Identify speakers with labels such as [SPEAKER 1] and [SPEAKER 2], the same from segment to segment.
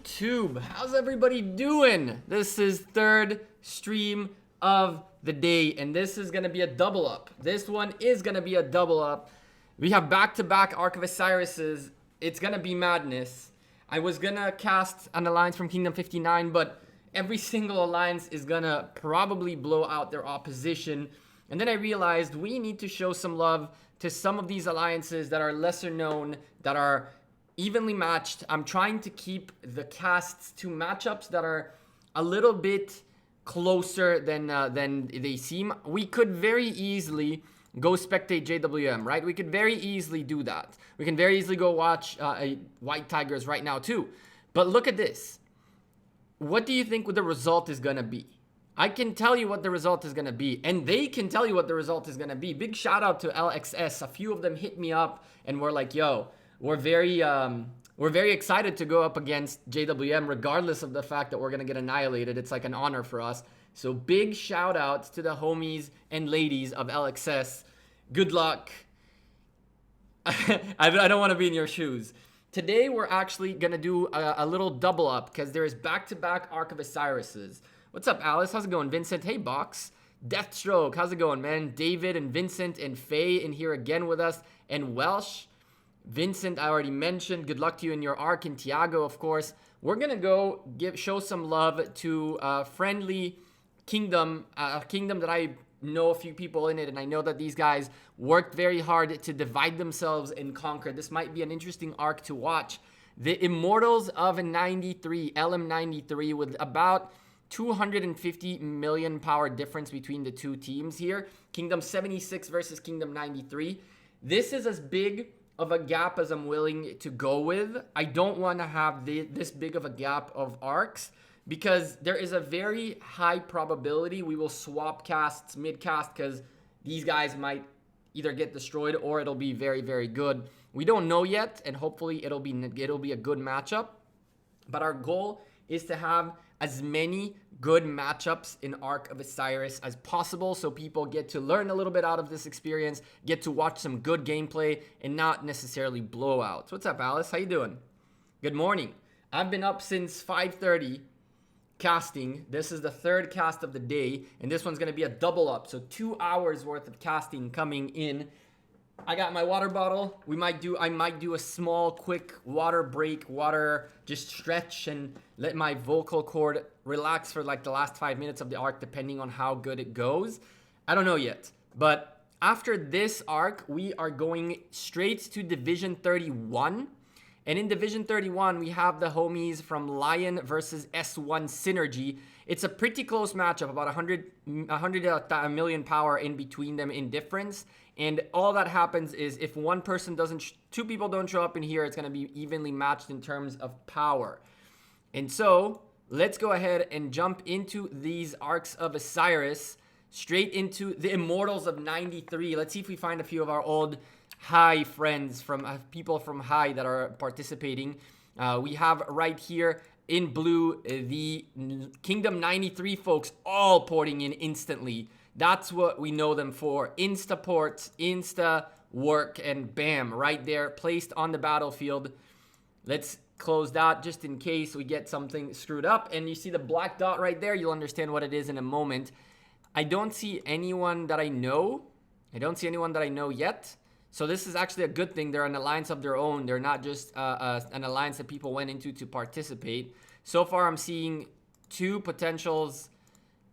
[SPEAKER 1] YouTube? How's everybody doing? This is third stream of the day, and this is gonna be a double up. This one is gonna be a double up. We have back-to-back Ark of Osiris's. It's gonna be madness. I was gonna cast an alliance from Kingdom 59, but every single alliance is gonna probably blow out their opposition. And then I realized we need to show some love to some of these alliances that are lesser known, that are evenly matched. I'm trying to keep the casts to matchups that are a little bit closer than they seem. We could very easily go spectate JWM, right? We could very easily do that. We can very easily go watch White Tigers right now too. But look at this. What do you think the result is going to be? I can tell you what the result is going to be, and they can tell you what the result is going to be. Big shout out to LXS. A few of them hit me up and were like, yo, we're very excited to go up against JWM regardless of the fact that we're going to get annihilated. It's like an honor for us. So big shout out to the homies and ladies of LXS. Good luck. I don't want to be in your shoes. Today we're actually going to do a little double up because there is back-to-back Ark of Osiris's. What's up, Alice? How's it going? Vincent? Hey, Box. Deathstroke. How's it going, man? David and Vincent and Faye in here again with us. And Welsh. Vincent, I already mentioned. Good luck to you in your Ark. And Tiago, of course. We're going to go show some love to a friendly kingdom, a kingdom that I know a few people in it, and I know that these guys worked very hard to divide themselves and conquer. This might be an interesting arc to watch. The Immortals of 93, LM93, with about 250 million power difference between the two teams here. Kingdom 76 versus Kingdom 93. This is as big of a gap as I'm willing to go with. I don't want to have this big of a gap of arcs, because there is a very high probability we will swap casts mid-cast because these guys might either get destroyed or it'll be very, very good. We don't know yet, and hopefully it'll be a good matchup. But our goal is to have as many good matchups in Ark of Osiris as possible, so people get to learn a little bit out of this experience, get to watch some good gameplay, and not necessarily blowouts. What's up, Alice? How you doing? Good morning. I've been up since 5:30. Casting. This is the third cast of the day, and this one's going to be a double up, so 2 hours worth of casting coming in. I got my water bottle. I might do a small quick water break, just stretch and let my vocal cord relax for like the last 5 minutes of the arc, depending on how good it goes. I don't know yet, but after this arc we are going straight to Division 31. And in Division 31, we have the homies from Lion versus S1 Synergy. It's a pretty close matchup, about 100 million power in between them in difference. And all that happens is if two people don't show up in here, it's going to be evenly matched in terms of power. And so let's go ahead and jump into these Arks of Osiris, straight into the Immortals of 93. Let's see if we find a few of our old High friends from people from High that are participating. We have right here in blue the Kingdom 93 folks all porting in instantly. That's what we know them for. Insta ports, insta work, and bam, right there, placed on the battlefield. Let's close that just in case we get something screwed up. And you see the black dot right there. You'll understand what it is in a moment. I don't see anyone that I know. I don't see anyone that I know yet. So this is actually a good thing. They're an alliance of their own. They're not just an alliance that people went into to participate. So far, I'm seeing 2 potentials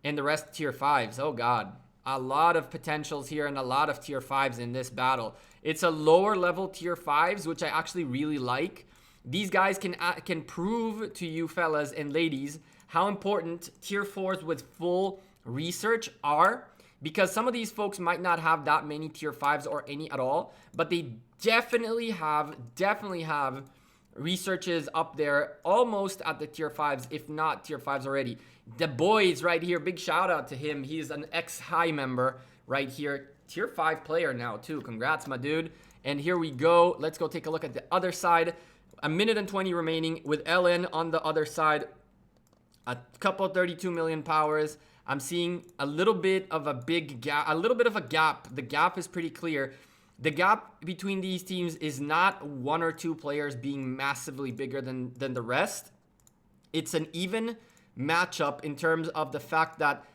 [SPEAKER 1] and the rest tier 5s. Oh, God. A lot of potentials here and a lot of tier 5s in this battle. It's a lower level tier 5s, which I actually really like. These guys can prove to you fellas and ladies how important tier 4s with full research are. Because some of these folks might not have that many tier 5s or any at all, but they definitely have researches up there almost at the tier 5s, if not tier 5s already. The boys right here, big shout out to him. He's an ex-High member right here. Tier 5 player now too. Congrats, my dude. And here we go. Let's go take a look at the other side. 1:20 remaining with LN on the other side. A couple 32 million powers. I'm seeing a little bit of a big gap, The gap is pretty clear. The gap between these teams is not 1 or 2 players being massively bigger than the rest. It's an even matchup in terms of the fact that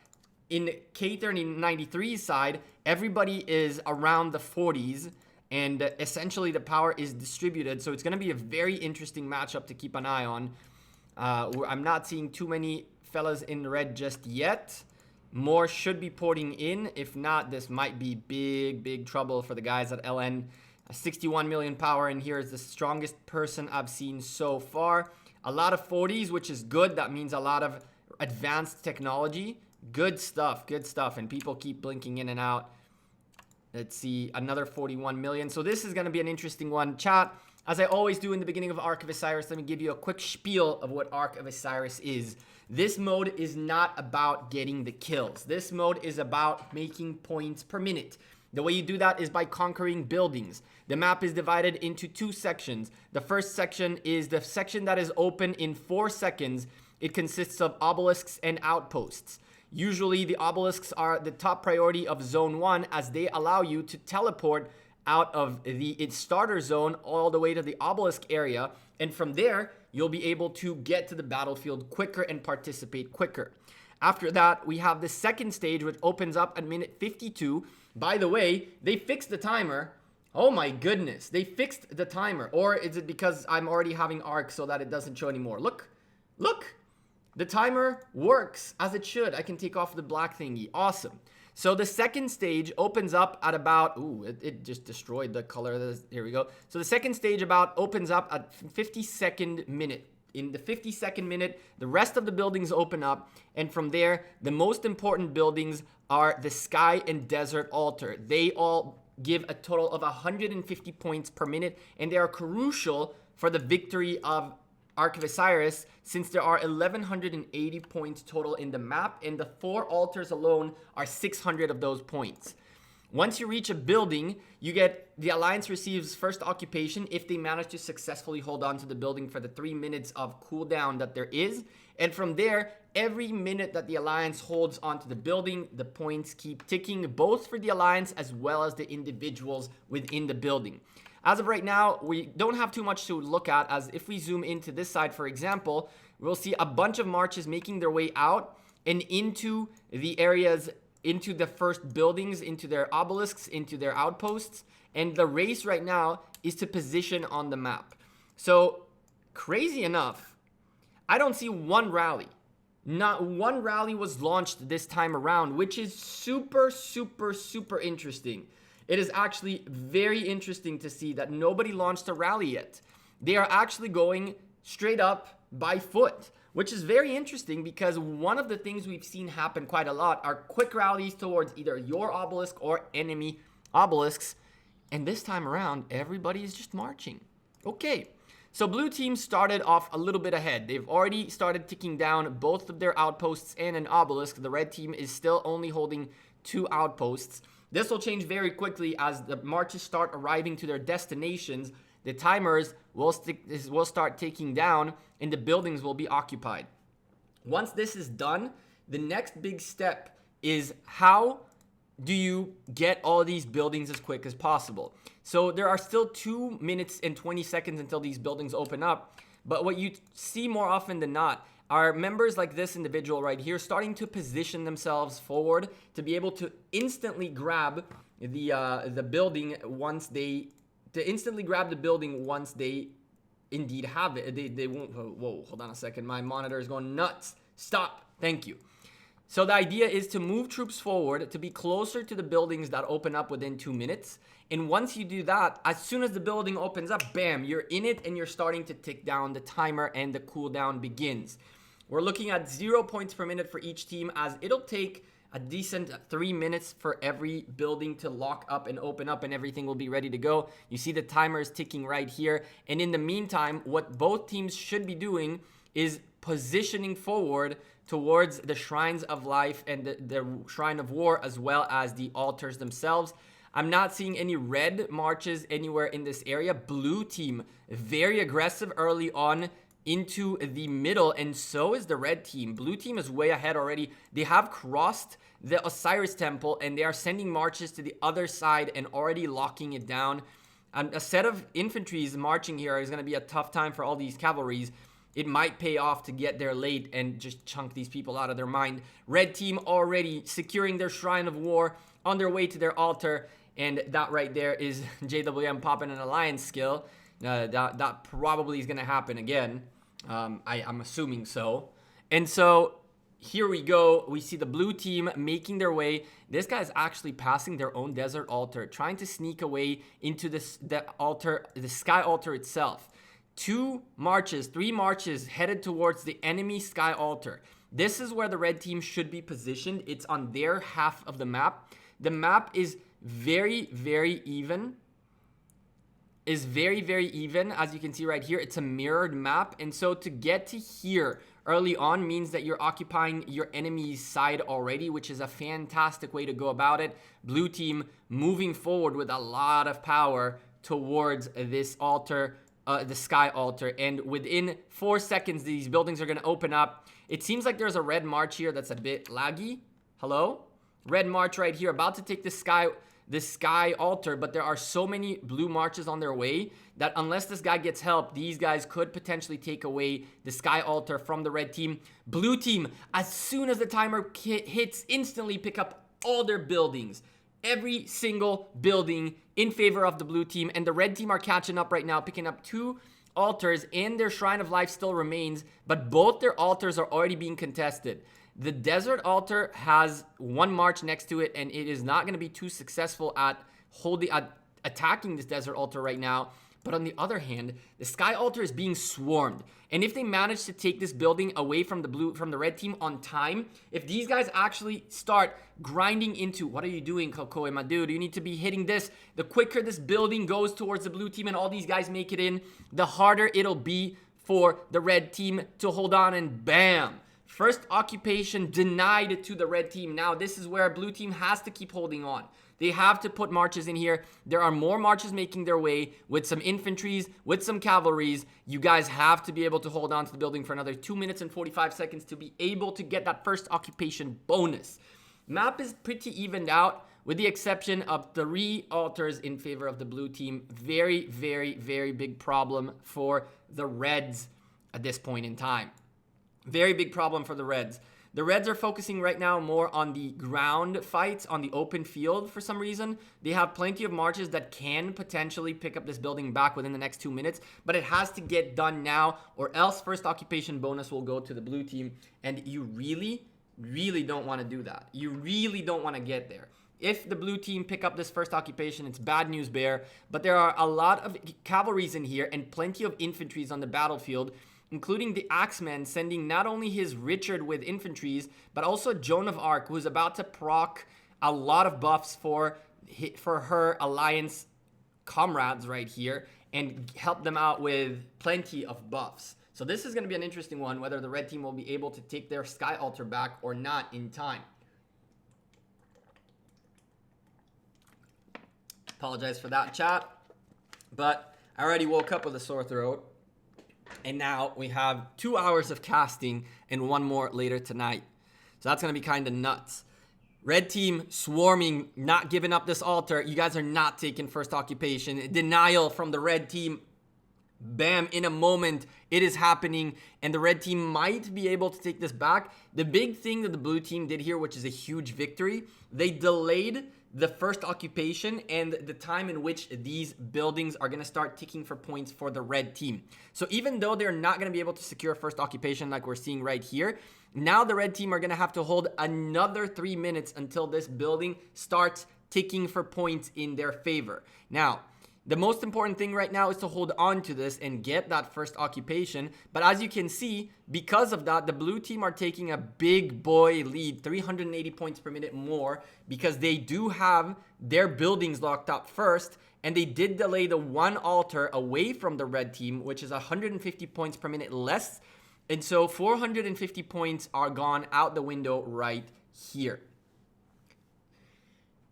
[SPEAKER 1] in K3093's side, everybody is around the 40s, and essentially the power is distributed. So it's going to be a very interesting matchup to keep an eye on. I'm not seeing too many fellas in red just yet. More should be porting in. If not, this might be big trouble for the guys at LN. 61 million power in here is the strongest person I've seen so far. A lot of 40s, which is good. That means a lot of advanced technology. Good stuff, and people keep blinking in and out. Let's see, another 41 million. So this is going to be an interesting one. Chat, as I always do in the beginning of Ark of Osiris, let me give you a quick spiel of what Ark of Osiris is. This mode is not about getting the kills. This mode is about making points per minute. The way you do that is by conquering buildings. The map is divided into 2 sections. The first section is the section that is open in 4 seconds. It consists of obelisks and outposts. Usually the obelisks are the top priority of zone 1, as they allow you to teleport out of its starter zone all the way to the obelisk area, and from there you'll be able to get to the battlefield quicker and participate quicker. After that, we have the second stage, which opens up at minute 52. By the way, they fixed the timer. Oh my goodness, they fixed the timer. Or is it because I'm already having Ark so that it doesn't show anymore? Look. The timer works as it should. I can take off the black thingy. Awesome. So the second stage opens up at about... Ooh, it just destroyed the color. Here we go. So the second stage opens up at 52nd minute. In the 52nd minute, the rest of the buildings open up. And from there, the most important buildings are the Sky and Desert Altar. They all give a total of 150 points per minute. And they are crucial for the victory of Ark of Osiris, since there are 1180 points total in the map, and the 4 altars alone are 600 of those points. Once you reach a building, the Alliance receives first occupation if they manage to successfully hold on to the building for the 3 minutes of cooldown that there is. And from there, every minute that the Alliance holds onto the building, the points keep ticking, both for the Alliance as well as the individuals within the building. As of right now, we don't have too much to look at, as if we zoom into this side, for example, we'll see a bunch of marches making their way out and into the areas, into the first buildings, into their obelisks, into their outposts. And the race right now is to position on the map. So, crazy enough, I don't see one rally. Not one rally was launched this time around, which is super interesting. It is actually very interesting to see that nobody launched a rally yet. They are actually going straight up by foot, which is very interesting because one of the things we've seen happen quite a lot are quick rallies towards either your obelisk or enemy obelisks. And this time around, everybody is just marching. Okay, so blue team started off a little bit ahead. They've already started ticking down both of their outposts and an obelisk. The red team is still only holding 2 outposts. This will change very quickly as the marches start arriving to their destinations. The timers will start taking down and the buildings will be occupied. Once this is done, the next big step is how do you get all these buildings as quick as possible? So there are still 2 minutes and 20 seconds until these buildings open up. But what you see more often than not are members like this individual right here starting to position themselves forward to be able to instantly grab the building once they indeed have it. They won't. Whoa, hold on a second. My monitor is going nuts. Stop. Thank you. So the idea is to move troops forward to be closer to the buildings that open up within 2 minutes. And once you do that, as soon as the building opens up, bam, you're in it and you're starting to tick down the timer and the cooldown begins. We're looking at 0 points per minute for each team, as it'll take a decent 3 minutes for every building to lock up and open up, and everything will be ready to go. You see the timer is ticking right here. And in the meantime, what both teams should be doing is positioning forward towards the shrines of life and the shrine of war, as well as the altars themselves. I'm not seeing any red marches anywhere in this area. Blue team, very aggressive early on into the middle, and so is the red team. Blue team is way ahead already. They have crossed the Osiris temple and they are sending marches to the other side and already locking it down. And a set of infantries marching here is going to be a tough time for all these cavalries. it might pay off to get there late and just chunk these people out of their mind. Red team already securing their Shrine of War on their way to their altar. And that right there is JWM popping an alliance skill. That probably is going to happen again. I'm assuming so. And so here we go. We see the blue team making their way. This guy's actually passing their own desert altar, trying to sneak away into the sky altar itself. 3 marches headed towards the enemy sky altar. This is where the red team should be positioned. It's on their half of the map. The map is very, very even. Very, very even. As you can see right here, it's a mirrored map. And so to get to here early on means that you're occupying your enemy's side already, which is a fantastic way to go about it. Blue team moving forward with a lot of power towards this altar, the sky altar. And within 4 seconds, these buildings are going to open up. It seems like there's a red march here that's a bit laggy. Hello? Red march right here, about to take the sky altar, but there are so many blue marches on their way that unless this guy gets help, these guys could potentially take away the sky altar from the red team. Blue team, as soon as the timer hits, instantly pick up all their buildings. Every single building in favor of the blue team, and the red team are catching up right now, picking up 2 altars, and their Shrine of Life still remains, but both their altars are already being contested. The desert altar has 1 march next to it, and it is not going to be too successful at attacking this desert altar right now. But on the other hand, the sky altar is being swarmed. And if they manage to take this building away from the red team on time, if these guys actually start grinding into, what are you doing, Kokoe, my dude? You need to be hitting this. The quicker this building goes towards the blue team and all these guys make it in, the harder it'll be for the red team to hold on, and bam. First occupation denied to the red team. Now, this is where blue team has to keep holding on. They have to put marches in here. There are more marches making their way with some infantries, with some cavalries. You guys have to be able to hold on to the building for another 2 minutes and 45 seconds to be able to get that first occupation bonus. Map is pretty evened out with the exception of 3 altars in favor of the blue team. Very, very, very big problem for the reds at this point in time. Very big problem for the reds. The reds are focusing right now more on the ground fights, on the open field for some reason. They have plenty of marches that can potentially pick up this building back within the next 2 minutes, but it has to get done now or else first occupation bonus will go to the blue team, and you really, really don't want to do that. You really don't want to get there. If the blue team pick up this first occupation, it's bad news bear, but there are a lot of cavalries in here and plenty of infantries on the battlefield, including the Axeman sending not only his Richard with infantries, but also Joan of Arc, who's about to proc a lot of buffs for her alliance comrades right here and help them out with plenty of buffs. So this is going to be an interesting one, whether the red team will be able to take their sky altar back or not in time. Apologize for that, chat, but I already woke up with a sore throat. And now we have 2 hours of casting and 1 more later tonight. So that's going to be kind of nuts. Red team swarming, not giving up this altar. You guys are not taking first occupation. Denial from the red team. Bam, in a moment, it is happening. And the red team might be able to take this back. The big thing that the blue team did here, which is a huge victory, they delayed the first occupation and the time in which these buildings are going to start ticking for points for the red team. So even though they're not going to be able to secure first occupation like we're seeing right here, now the red team are going to have to hold another 3 minutes until this building starts ticking for points in their favor. Now, the most important thing right now is to hold on to this and get that first occupation. But as you can see, because of that, the blue team are taking a big boy lead, 380 points per minute more, because they do have their buildings locked up first. And they did delay the 1 altar away from the red team, which is 150 points per minute less. And so 450 points are gone out the window right here.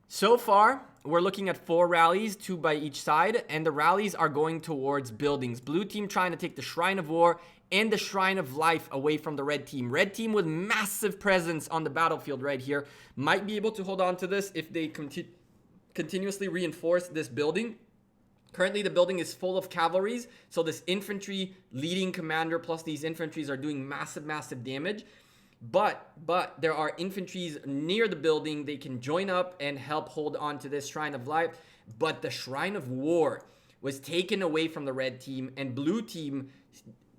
[SPEAKER 1] So far, we're looking at 4 rallies, 2 by each side, and the rallies are going towards buildings. Blue team trying to take the Shrine of War and the Shrine of Life away from the red team. Red team with massive presence on the battlefield right here might be able to hold on to this if they continuously reinforce this building. Currently, the building is full of cavalries, so this infantry leading commander plus these infantries are doing massive damage. But there are infantries near the building. They can join up and help hold on to this Shrine of Life. But the Shrine of War was taken away from the red team, and blue team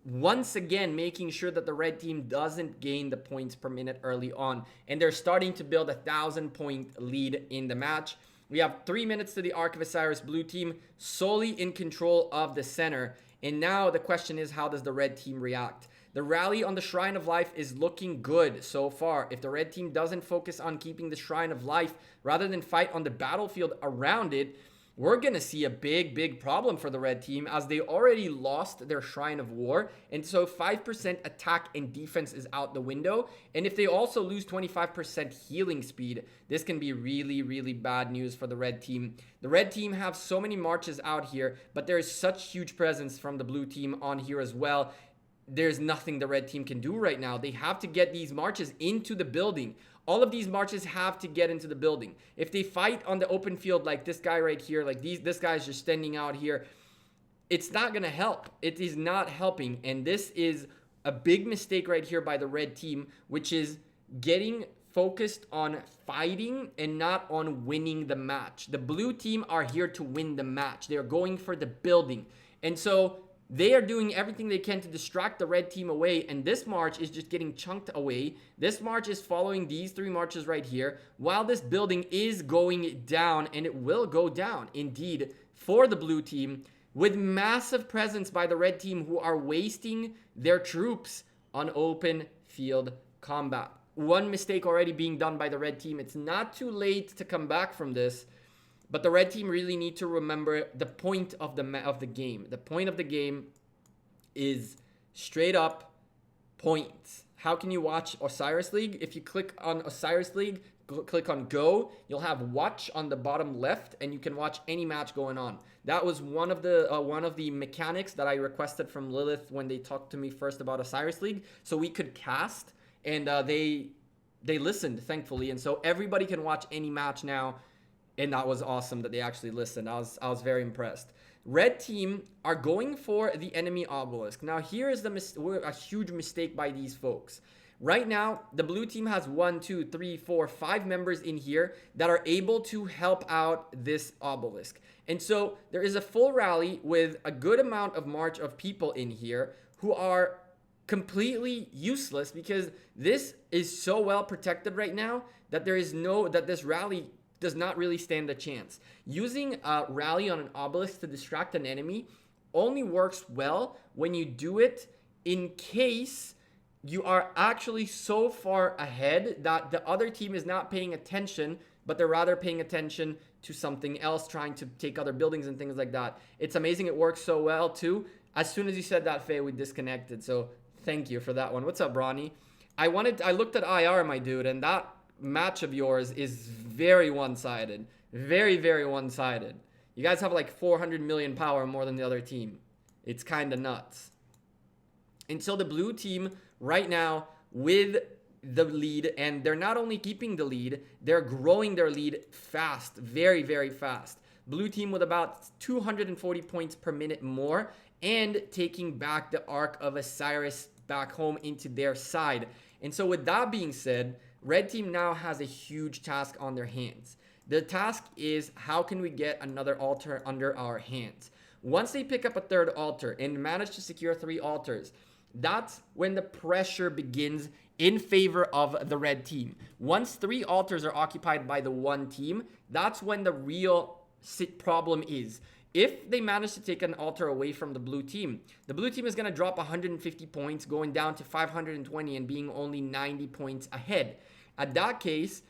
[SPEAKER 1] once again making sure that the red team doesn't gain the points per minute early on. And they're starting to build a 1,000-point lead in the match. We have 3 minutes to the Ark of Osiris. Blue team solely in control of the center. And now the question is, how does the red team react? The rally on the Shrine of Life is looking good so far. If the red team doesn't focus on keeping the Shrine of Life rather than fight on the battlefield around it, we're going to see a big problem for the red team, as they already lost their Shrine of War. And so 5% attack and defense is out the window. And if they also lose 25% healing speed, this can be really bad news for the red team. The red team have so many marches out here, but there is such huge presence from the blue team on here as well. There's nothing the red team can do right now. They have to get these marches into the building. All of these marches have to get into the building. If they fight on the open field like this guy right here, like this guy's just standing out here, it's not going to help. It is not helping. And this is a big mistake right here by the red team, which is getting focused on fighting and not on winning the match. The blue team are here to win the match. They're going for the building. And so they are doing everything they can to distract the red team away, and this march is just getting chunked away. This march is following these 3 marches right here, while this building is going down, and it will go down, indeed, for the blue team, with massive presence by the red team, who are wasting their troops on open field combat. One mistake already being done by the red team. It's not too late to come back from this. But the red team really need to remember the point of the game. The point of the game is straight up points. How can you watch Osiris League? If you click on Osiris League, click on Go, you'll have Watch on the bottom left, and you can watch any match going on. That was one of the mechanics that I requested from Lilith when they talked to me first about Osiris League, so we could cast, and they listened, thankfully, and so everybody can watch any match now. And that was awesome that they actually listened. I was very impressed. Red team are going for the enemy obelisk. Now, here is a huge mistake by these folks. Right now, the blue team has 1, 2, 3, 4, 5 members in here that are able to help out this obelisk. And so there is a full rally with a good amount of march of people in here who are completely useless, because this is so well protected right now that this rally does not really stand a chance. Using a rally on an obelisk to distract an enemy only works well when you do it in case you are actually so far ahead that the other team is not paying attention, but they're rather paying attention to something else, trying to take other buildings and things like that. It's amazing it works so well too. As soon as you said that, Faye, we disconnected. So thank you for that one. What's up, Bronny? I looked at IR, my dude, and that match of yours is very one-sided. Very one-sided. You guys have like 400 million power more than the other team. It's kind of nuts. Until the blue team right now with the lead, and they're not only keeping the lead, they're growing their lead fast, very fast. Blue team with about 240 points per minute more, and taking back the Ark of Osiris back home into their side. And so with that being said, red team now has a huge task on their hands. The task is, how can we get another altar under our hands? Once they pick up a 3rd altar and manage to secure 3 altars, that's when the pressure begins in favor of the red team. Once 3 altars are occupied by the one team, that's when the real problem is. If they manage to take an altar away from the blue team is going to drop 150 points, going down to 520 and being only 90 points ahead. At that case,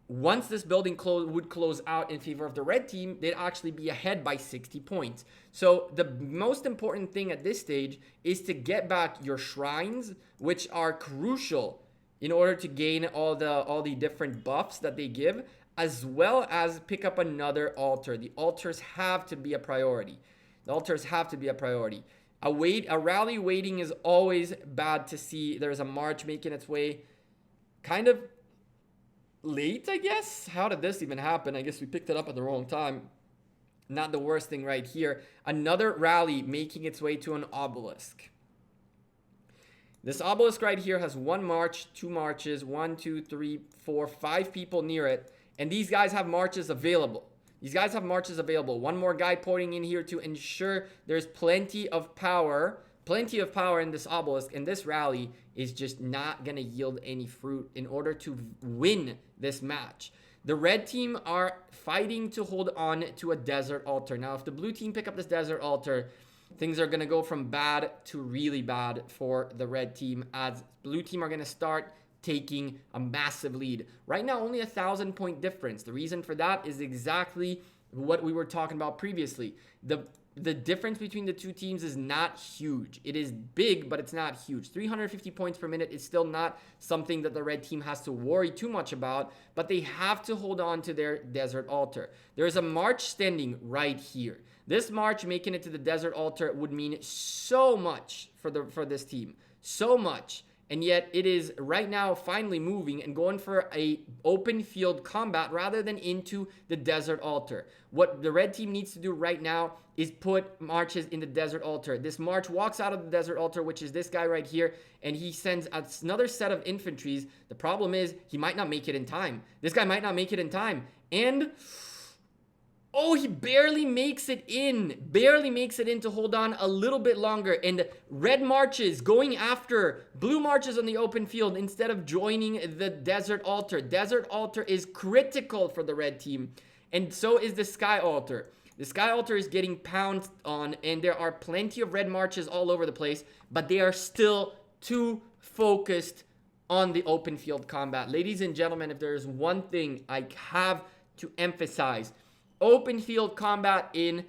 [SPEAKER 1] once this building would close out in favor of the red team, they'd actually be ahead by 60 points. So the most important thing at this stage is to get back your shrines, which are crucial in order to gain all the different buffs that they give, as well as pick up another altar. The altars have to be a priority. A rally waiting is always bad to see. There's a march making its way kind of late, I guess. How did this even happen? I guess we picked it up at the wrong time. Not the worst thing right here. Another rally making its way to an obelisk. This obelisk right here has 1 march, 2 marches, 1, 2, 3, 4, 5 people near it. And these guys have marches available. One more guy pouring in here to ensure there's plenty of power in this obelisk. And this rally is just not going to yield any fruit in order to win this match. The red team are fighting to hold on to a desert altar. Now, if the blue team pick up this desert altar, things are going to go from bad to really bad for the red team, as blue team are going to start taking a massive lead. Right now, only 1,000-point difference. The reason for that is exactly what we were talking about previously. The difference between the two teams is not huge. It is big, but it's not huge. 350 points per minute is still not something that the red team has to worry too much about, but they have to hold on to their desert altar. There is a march standing right here. This march making it to the desert altar would mean so much for this team. So much. And yet it is right now finally moving and going for a open field combat rather than into the desert altar. What the red team needs to do right now is put marches in the desert altar. This march walks out of the desert altar, which is this guy right here, and he sends another set of infantries. The problem is he might not make it in time. This guy might not make it in time. And oh, he barely makes it in to hold on a little bit longer. And red marches going after blue marches on the open field instead of joining the desert altar. Desert altar is critical for the red team, and so is the sky altar. The sky altar is getting pounced on, and there are plenty of red marches all over the place, but they are still too focused on the open field combat. Ladies and gentlemen, if there is one thing I have to emphasize, open field combat in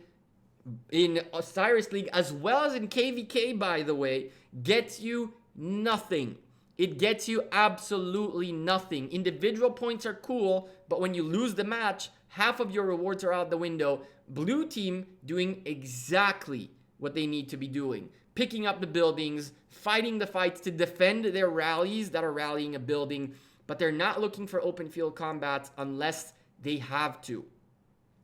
[SPEAKER 1] Osiris League, as well as in KVK, by the way, gets you nothing. It gets you absolutely nothing. Individual points are cool, but when you lose the match, half of your rewards are out the window. Blue team doing exactly what they need to be doing. Picking up the buildings, fighting the fights to defend their rallies that are rallying a building, but they're not looking for open field combats unless they have to.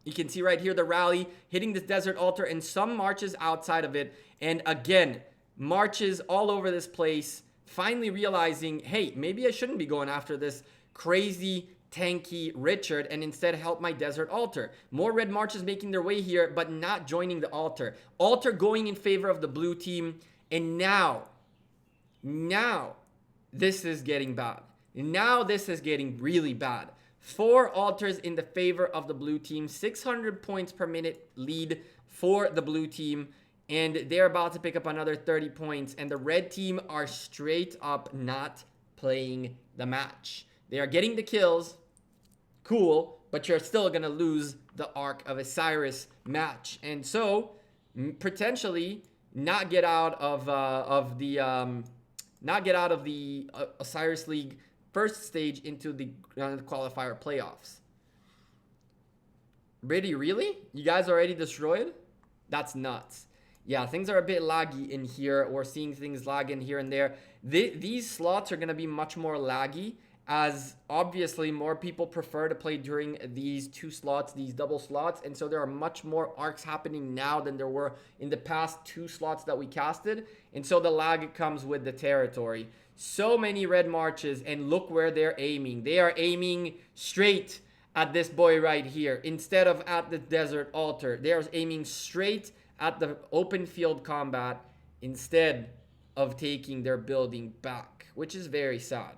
[SPEAKER 1] You can see right here the rally hitting this desert altar and some marches outside of it. And again, marches all over this place, finally realizing, hey, maybe I shouldn't be going after this crazy, tanky Richard and instead help my desert altar. More red marches making their way here, but not joining the altar. Altar going in favor of the blue team. And now, this is getting bad. Now this is getting really bad. 4 altars in the favor of the blue team. 600 points per minute lead for the blue team. And they're about to pick up another 30 points. And the red team are straight up not playing the match. They are getting the kills. Cool. But you're still going to lose the Ark of Osiris match. And so, potentially, not get out of the Osiris League first stage into the qualifier playoffs. Really? You guys already destroyed? That's nuts. Yeah, things are a bit laggy in here. We're seeing things lag in here and there. These slots are going to be much more laggy, as obviously more people prefer to play during these 2 slots, these double slots. And so there are much more arcs happening now than there were in the past 2 slots that we casted. And so the lag comes with the territory. So many red marches, and look where they're aiming. They are aiming straight at this boy right here instead of at the desert altar. They are aiming straight at the open field combat instead of taking their building back, which is very sad.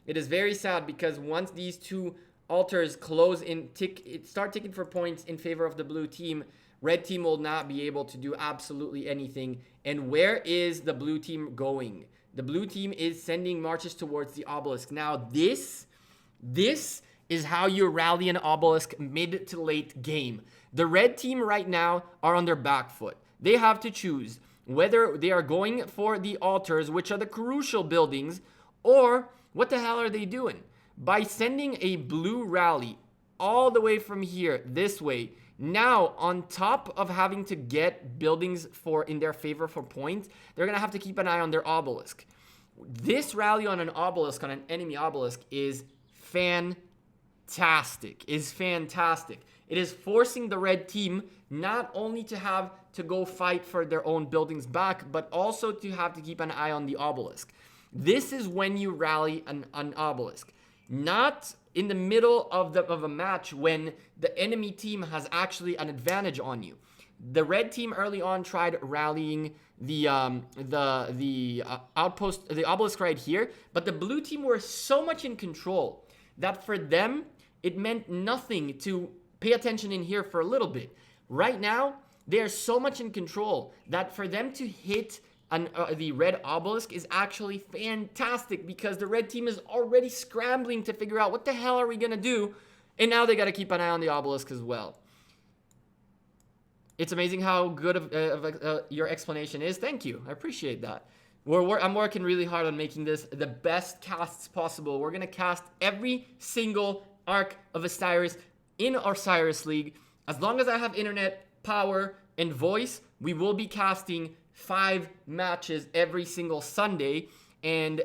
[SPEAKER 1] It is very sad because once these 2 altars close in, start ticking for points in favor of the blue team, red team will not be able to do absolutely anything. And where is the blue team going? The blue team is sending marches towards the obelisk. Now, this is how you rally an obelisk mid to late game. The red team right now are on their back foot. They have to choose whether they are going for the altars, which are the crucial buildings, or what the hell are they doing? By sending a blue rally all the way from here this way, now on top of having to get buildings in their favor for points, they're going to have to keep an eye on their obelisk. This rally on an obelisk, on an enemy obelisk, is fantastic. It is forcing the red team not only to have to go fight for their own buildings back, but also to have to keep an eye on the obelisk. This is when you rally an obelisk. Not in the middle of a match when the enemy team has actually an advantage on you. The red team early on tried rallying the outpost, the obelisk right here, but the blue team were so much in control that for them it meant nothing to pay attention in here for a little bit. Right now they are so much in control that for them to hit the red obelisk is actually fantastic, because the red team is already scrambling to figure out what the hell are we gonna do, and now they got to keep an eye on the obelisk as well. It's amazing how good of your explanation is. Thank you, I appreciate that. I'm working really hard on making this the best casts possible. We're gonna cast every single Ark of Osiris in Osiris League. As long as I have internet, power, and voice, we will be casting 5 matches every single Sunday. And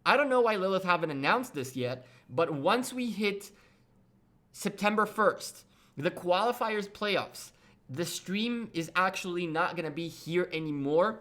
[SPEAKER 1] I don't know why Lilith haven't announced this yet, but once we hit September 1st, the qualifiers playoffs, the stream is actually not going to be here anymore.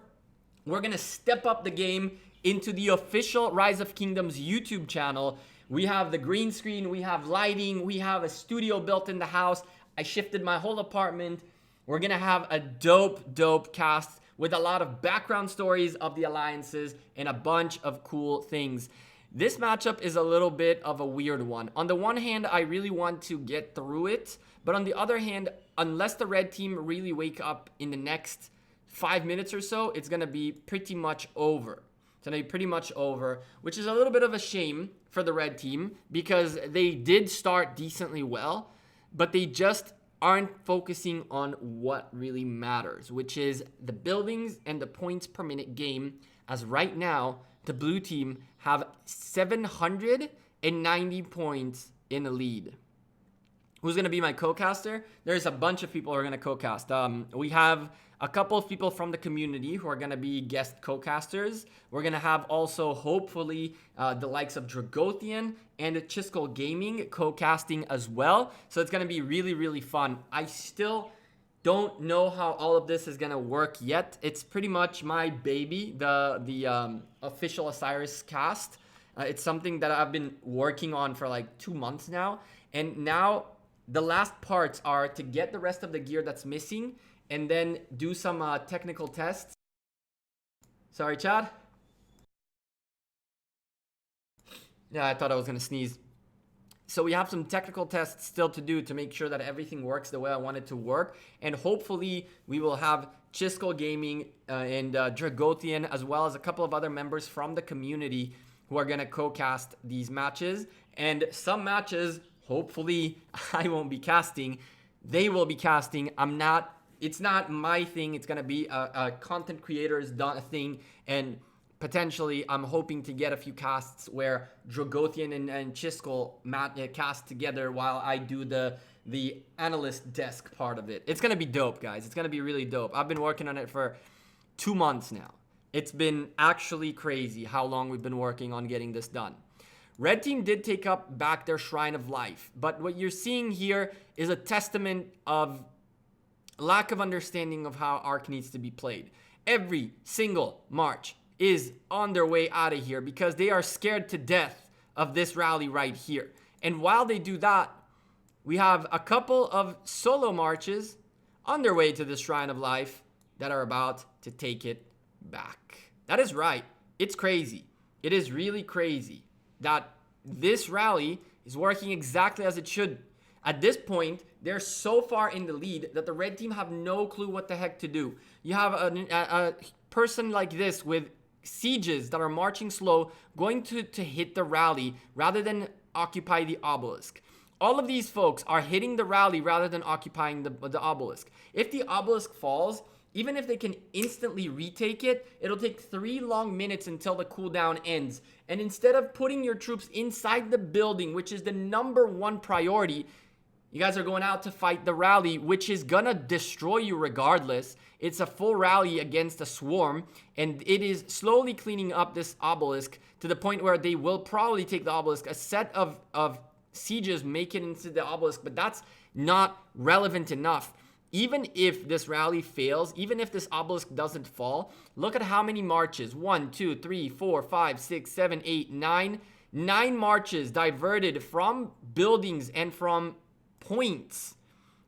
[SPEAKER 1] We're going to step up the game into the official Rise of Kingdoms YouTube channel. We have the green screen, we have lighting, we have a studio built in the house. I shifted my whole apartment. We're going to have a dope cast with a lot of background stories of the alliances and a bunch of cool things. This matchup is a little bit of a weird one. On the one hand, I really want to get through it, but on the other hand, unless the red team really wake up in the next 5 minutes or so, it's going to be pretty much over. It's going to be pretty much over, which is a little bit of a shame for the red team, because they did start decently well, but they just aren't focusing on what really matters, which is the buildings and the points per minute game, as right now the blue team have 790 points in the lead. Who's going to be my co-caster? There's a bunch of people who are going to co-cast. We have a couple of people from the community who are going to be guest co-casters. We're going to have also, hopefully, the likes of Dragothian and Chiskel Gaming co-casting as well. So it's going to be really fun. I still don't know how all of this is going to work yet. It's pretty much my baby, the official Osiris cast. It's something that I've been working on for like 2 months now. And now the last parts are to get the rest of the gear that's missing and then do some technical tests. Sorry, Chad. Yeah, I thought I was going to sneeze. So we have some technical tests still to do to make sure that everything works the way I want it to work. And hopefully we will have Chiskel Gaming and Dragothian, as well as a couple of other members from the community who are going to co-cast these matches. And some matches, hopefully I won't be casting. They will be casting. It's not my thing. It's going to be a content creator's thing. And potentially, I'm hoping to get a few casts where Dragothian and Chiskel cast together while I do the analyst desk part of it. It's going to be dope, guys. It's going to be really dope. I've been working on it for 2 months now. It's been actually crazy how long we've been working on getting this done. Red team did take up back their Shrine of Life, but what you're seeing here is a testament of lack of understanding of how Ark needs to be played. Every single March is on their way out of here because they are scared to death of this rally right here. And while they do that, we have a couple of solo marches on their way to the Shrine of Life that are about to take it back. That is right. It's crazy. It is really crazy that this rally is working exactly as it should. At this point, they're so far in the lead that the red team have no clue what the heck to do. You have a person like this with sieges that are marching slow, going to hit the rally rather than occupy the obelisk. All of these folks are hitting the rally rather than occupying the obelisk. If the obelisk falls, even if they can instantly retake it, it'll take 3 long minutes until the cooldown ends. And instead of putting your troops inside the building, which is the #1 priority, you guys are going out to fight the rally, which is gonna destroy you regardless. It's a full rally against a swarm, and it is slowly cleaning up this obelisk to the point where they will probably take the obelisk. A set of sieges make it into the obelisk, but that's not relevant enough. Even if this rally fails, even if this obelisk doesn't fall, look at how many marches. 1, 2, 3, 4, 5, 6, 7, 8, 9. 9 marches diverted from buildings and from points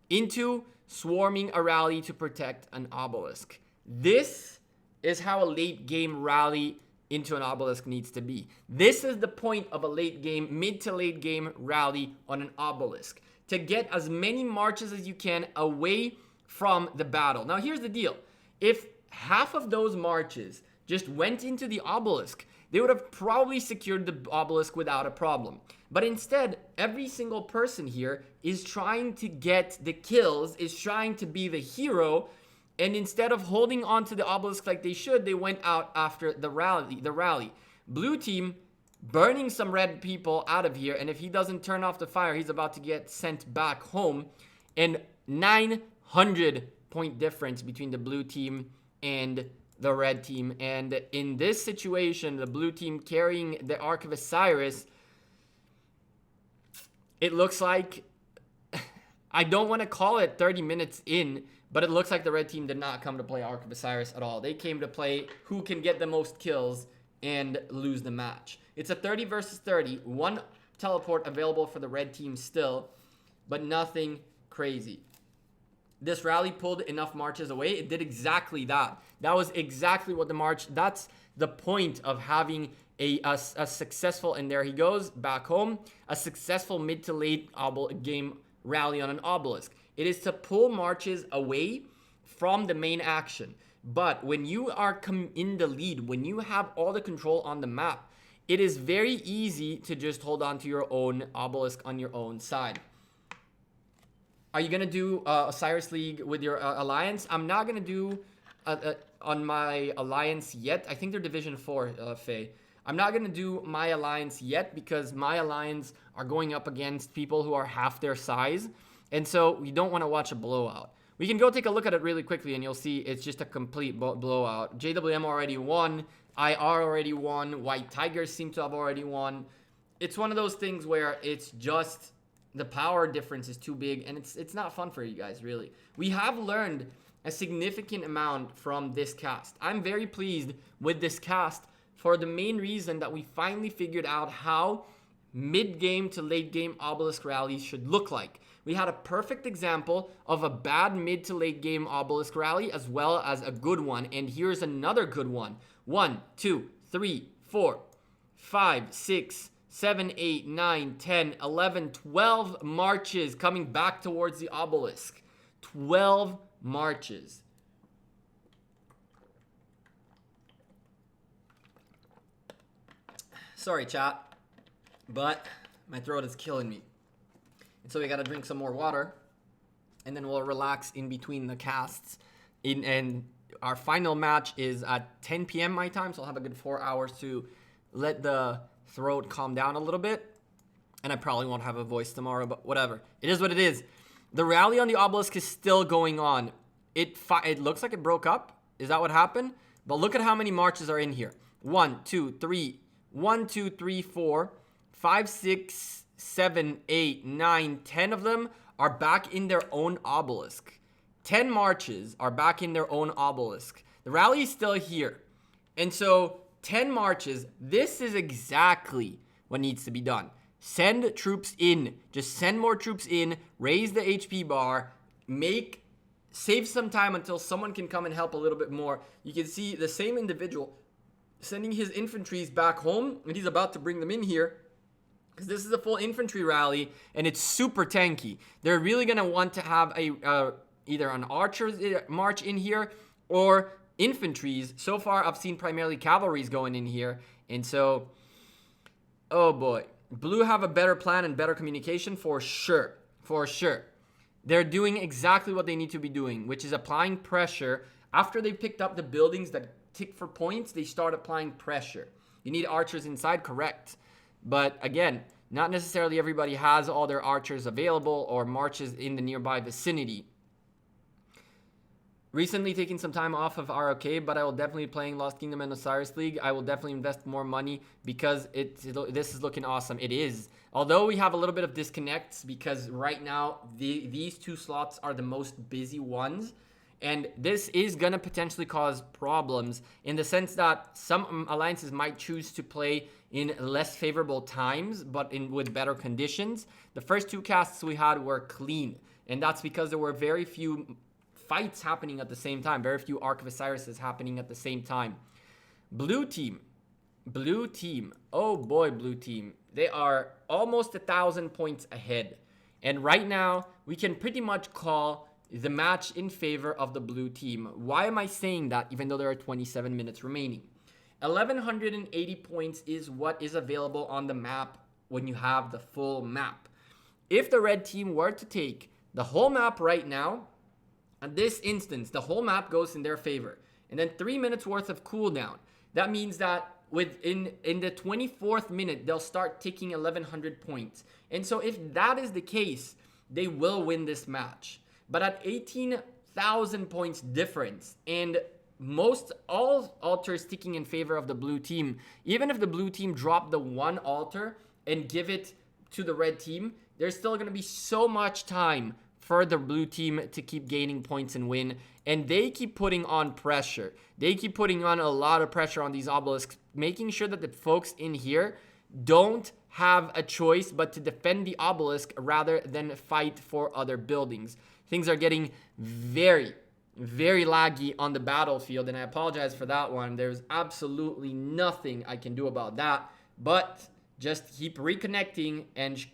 [SPEAKER 1] into swarming a rally to protect an obelisk. This is how a late game rally into an obelisk needs to be. This is the point of a late game, mid to late game rally on an obelisk. To get as many marches as you can away from the battle. Now here's the deal. If half of those marches just went into the obelisk, they would have probably secured the obelisk without a problem. But instead, every single person here is trying to get the kills, is trying to be the hero, and instead of holding on to the obelisk like they should, they went out after the rally. Blue team burning some red people out of here, and if he doesn't turn off the fire, he's about to get sent back home. And 900 point difference between the blue team and the red team. And in this situation, the blue team carrying the Ark of Osiris, it looks like, I don't want to call it 30 minutes in, but it looks like the red team did not come to play Ark of Osiris at all. They came to play who can get the most kills and lose the match. It's a 30 versus 30. One teleport available for the red team still, but nothing crazy. This rally pulled enough marches away. It did exactly that. That was exactly what the march, that's the point of having a successful, and there he goes, back home, a successful mid to late game rally on an obelisk. It is to pull marches away from the main action. But when you are in the lead, when you have all the control on the map, it is very easy to just hold on to your own obelisk on your own side. Are you going to do Osiris League with your alliance? I'm not going to do on my alliance yet. I think they're Division 4, Faye. I'm not going to do my alliance yet because my alliance are going up against people who are half their size. And so we don't want to watch a blowout. We can go take a look at it really quickly and you'll see it's just a complete blowout. JWM already won. IR already won. White Tigers seem to have already won. It's one of those things where it's just the power difference is too big and it's not fun for you guys, really. We have learned a significant amount from this cast. I'm very pleased with this cast for the main reason that we finally figured out how mid-game to late-game obelisk rallies should look like. We had a perfect example of a bad mid to late game obelisk rally as well as a good one. And here's another good one. 1, 2, 3, 4, 5, 6, 7, 8, 9, 10, 11, 12 marches coming back towards the obelisk. 12 marches. Sorry, chat, but my throat is killing me. And so we got to drink some more water, and then we'll relax in between the casts. And our final match is at 10 p.m. my time, so I'll have a good 4 hours to let the throat calm down a little bit. And I probably won't have a voice tomorrow, but whatever. It is what it is. The rally on the obelisk is still going on. It looks like it broke up. Is that what happened? But look at how many marches are in here. 1, 2, 3, 1, 2, 3, 4, 5, 6, 7, 8, 9, 10 of them are back in their own obelisk. 10 marches are back in their own obelisk. The rally is still here. And so 10 marches, this is exactly what needs to be done. Send troops in. Just send more troops in, raise the HP bar, save some time until someone can come and help a little bit more. You can see the same individual sending his infantries back home, and he's about to bring them in here. Because this is a full infantry rally, and it's super tanky. They're really going to want to have either an archer's march in here or infantries. So far, I've seen primarily cavalries going in here. And so, oh boy. Blue have a better plan and better communication for sure. For sure. They're doing exactly what they need to be doing, which is applying pressure. After they picked up the buildings that tick for points, they start applying pressure. You need archers inside, correct. But again, not necessarily everybody has all their archers available or marches in the nearby vicinity. Recently taking some time off of ROK, but I will definitely be playing Lost Kingdom and Osiris League. I will definitely invest more money because this is looking awesome. It is. Although we have a little bit of disconnects because right now these two slots are the most busy ones. And this is going to potentially cause problems in the sense that some alliances might choose to play in less favorable times, but with better conditions. The first two casts we had were clean, and that's because there were very few fights happening at the same time. Very few Ark of Osiris is happening at the same time. Blue team. Oh boy, blue team. They are almost 1,000 points ahead. And right now, we can pretty much call the match in favor of the blue team. Why am I saying that even though there are 27 minutes remaining? 1,180 points is what is available on the map when you have the full map. If the red team were to take the whole map right now, in this instance, the whole map goes in their favor. And then 3 minutes worth of cooldown. That means that in the 24th minute, they'll start taking 1,100 points. And so if that is the case, they will win this match. But at 18,000 points difference and all altars ticking in favor of the blue team, even if the blue team drop the one altar and give it to the red team, there's still going to be so much time for the blue team to keep gaining points and win. And they keep putting on pressure. They keep putting on a lot of pressure on these obelisks, making sure that the folks in here don't have a choice but to defend the obelisk rather than fight for other buildings. Things are getting very, very laggy on the battlefield, and I apologize for that one. There's absolutely nothing I can do about that, but just keep reconnecting and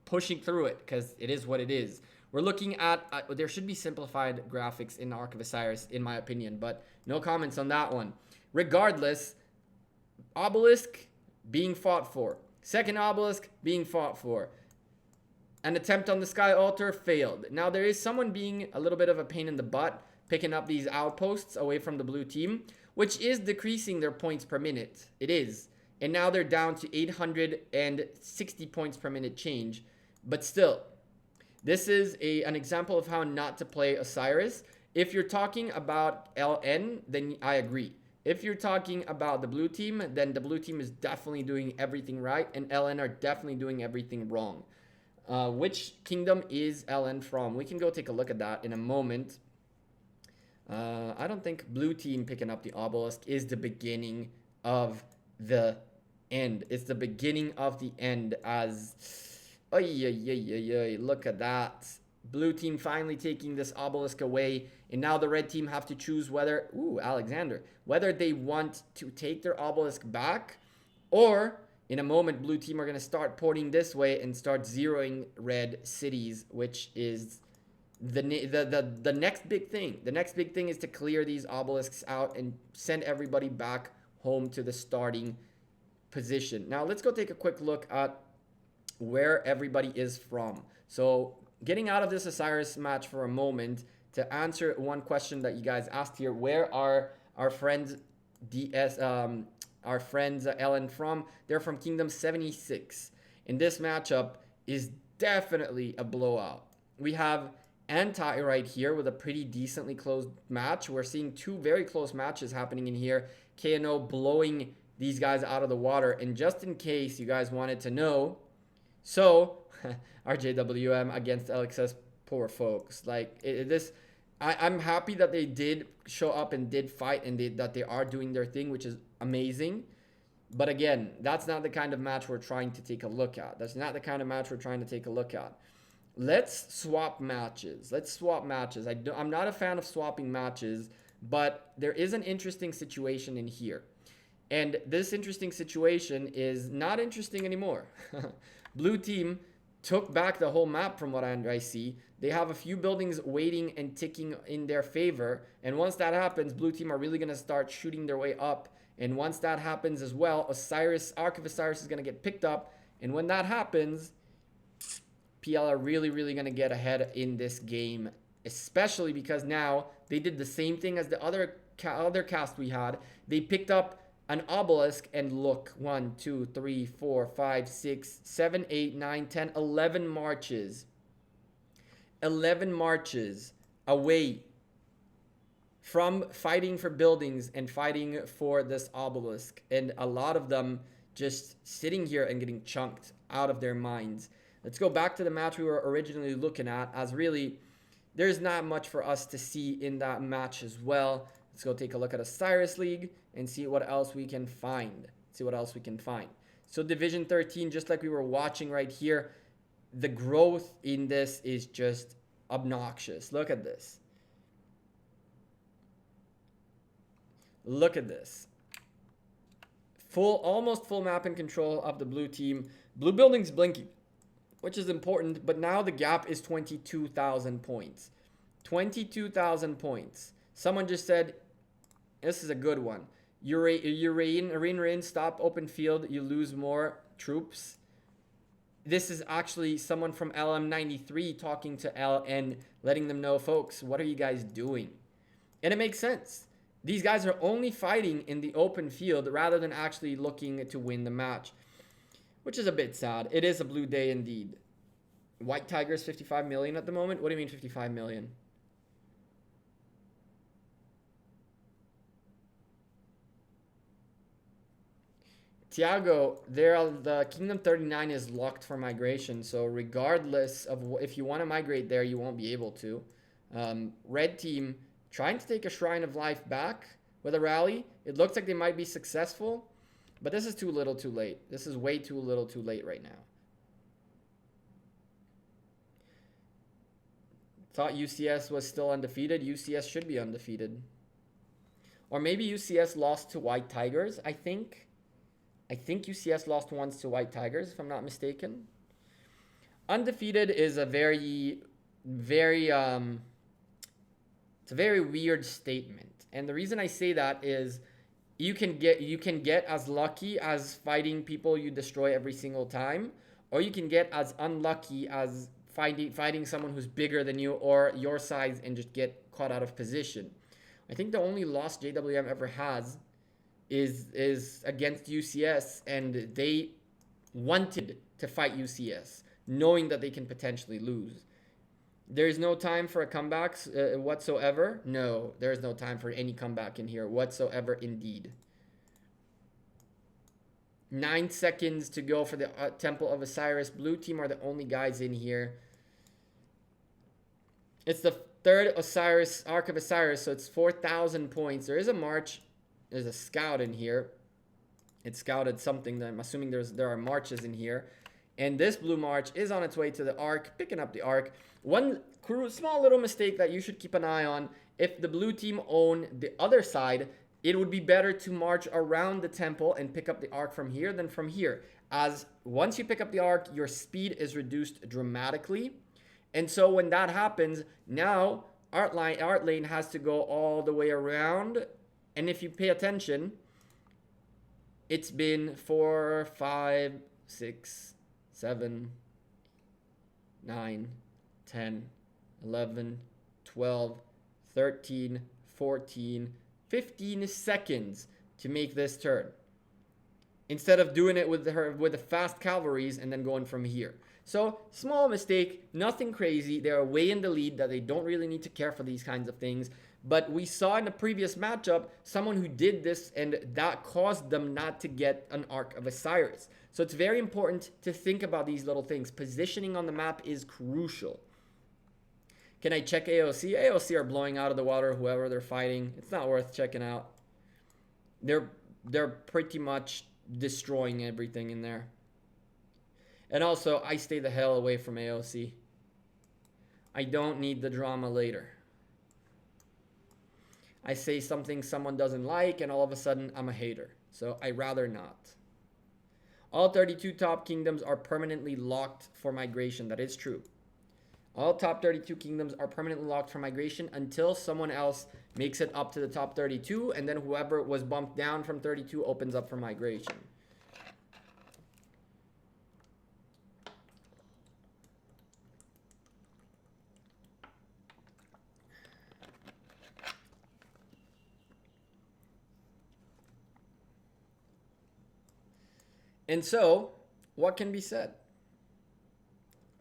[SPEAKER 1] pushing through it because it is what it is. We're looking at, there should be simplified graphics in Ark of Osiris, in my opinion, but no comments on that one. Regardless, obelisk being fought for. Second obelisk being fought for. An attempt on the sky altar failed. Now there is someone being a little bit of a pain in the butt, picking up these outposts away from the blue team, which is decreasing their points per minute. It is. And now they're down to 860 points per minute change. But still, this is an example of how not to play Osiris. If you're talking about LN, then I agree. If you're talking about the blue team, then the blue team is definitely doing everything right, and LN are definitely doing everything wrong. Which kingdom is LN from? We can go take a look at that in a moment. I don't think blue team picking up the obelisk is the beginning of the end. It's the beginning of the end as... Look at that. Blue team finally taking this obelisk away. And now the red team have to choose whether... Alexander. Whether they want to take their obelisk back, or in a moment, blue team are going to start porting this way and start zeroing red cities, which is the next big thing. The next big thing is to clear these obelisks out and send everybody back home to the starting position. Now, let's go take a quick look at where everybody is from. So getting out of this Osiris match for a moment to answer one question that you guys asked here, where are our friends LN from? They're from Kingdom 76. And this matchup is definitely a blowout. We have Anti right here with a pretty decently close match. We're seeing two very close matches happening in here. KNO blowing these guys out of the water. And just in case you guys wanted to know, so RJWM against LXS, poor folks. Like I'm happy that they did show up and did fight and that they are doing their thing, which is amazing. But again, that's not the kind of match we're trying to take a look at. That's not the kind of match we're trying to take a look at. Let's swap matches. I'm not a fan of swapping matches, but there is an interesting situation in here. And this interesting situation is not interesting anymore. Blue team took back the whole map from what I see. They have a few buildings waiting and ticking in their favor. And once that happens, blue team are really going to start shooting their way up. And once that happens as well, Ark of Osiris is going to get picked up. And when that happens, PL are really, really going to get ahead in this game. Especially because now they did the same thing as the other cast we had. They picked up an obelisk, and look, 1, 2, 3, 4, 5, 6, 7, 8, 9, 10, 11 marches. 11 marches away from fighting for buildings and fighting for this obelisk, and a lot of them just sitting here and getting chunked out of their minds. Let's go back to the match we were originally looking at, as really there's not much for us to see in that match as well. Let's go take a look at Osiris League and see what else we can find. So Division 13, just like we were watching right here, the growth in this is just obnoxious. Look at this. Look at this. Almost full map and control of the blue team. Blue building's blinking, which is important, but now the gap is 22,000 points. 22,000 points. Someone just said, this is a good one. Urine, stop open field, you lose more troops. This is actually someone from LM93 talking to LN, letting them know, folks, what are you guys doing? And it makes sense. These guys are only fighting in the open field rather than actually looking to win the match, which is a bit sad. It is a blue day indeed. White Tigers, 55 million at the moment. What do you mean 55 million? Tiago, the Kingdom 39 is locked for migration, so regardless of if you want to migrate there, you won't be able to. Red team trying to take a Shrine of Life back with a rally. It looks like they might be successful, but this is too little too late. This is way too little too late right now. Thought UCS was still undefeated. UCS should be undefeated. Or maybe UCS lost to White Tigers, I think. I think UCS lost once to White Tigers, if I'm not mistaken. Undefeated is a very it's a very weird statement. And the reason I say that is you can get as lucky as fighting people you destroy every single time, or you can get as unlucky as fighting someone who's bigger than you or your size and just get caught out of position. I think the only loss JWM ever has is against UCS, and they wanted to fight UCS, knowing that they can potentially lose. There's no time for a comeback whatsoever. No, there's no time for any comeback in here whatsoever, indeed. 9 seconds to go for the Temple of Osiris. Blue team are the only guys in here. It's the third Ark of Osiris, so it's 4,000 points. There is a march. There's a scout in here. It scouted something. I'm assuming there are marches in here. And this blue march is on its way to the Ark, picking up the Ark. One small little mistake that you should keep an eye on. If the blue team own the other side, it would be better to march around the temple and pick up the Ark from here than from here. As once you pick up the Ark, your speed is reduced dramatically. And so when that happens, now Art Lane has to go all the way around. And if you pay attention, it's been 4, 5, 6, 7, 9, 10, 11, 12, 13, 14, 15 seconds to make this turn. Instead of doing it with the fast cavalries and then going from here. So, small mistake, nothing crazy. They're way in the lead that they don't really need to care for these kinds of things. But we saw in the previous matchup someone who did this, and that caused them not to get an Ark of Osiris. So it's very important to think about these little things. Positioning on the map is crucial. Can I check AOC? AOC are blowing out of the water whoever they're fighting. It's not worth checking out. They're pretty much destroying everything in there. And also, I stay the hell away from AOC. I don't need the drama later. I say something someone doesn't like, and all of a sudden, I'm a hater. So, I'd rather not. All 32 top kingdoms are permanently locked for migration. That is true. All top 32 kingdoms are permanently locked for migration until someone else makes it up to the top 32, and then whoever was bumped down from 32 opens up for migration. And so, what can be said?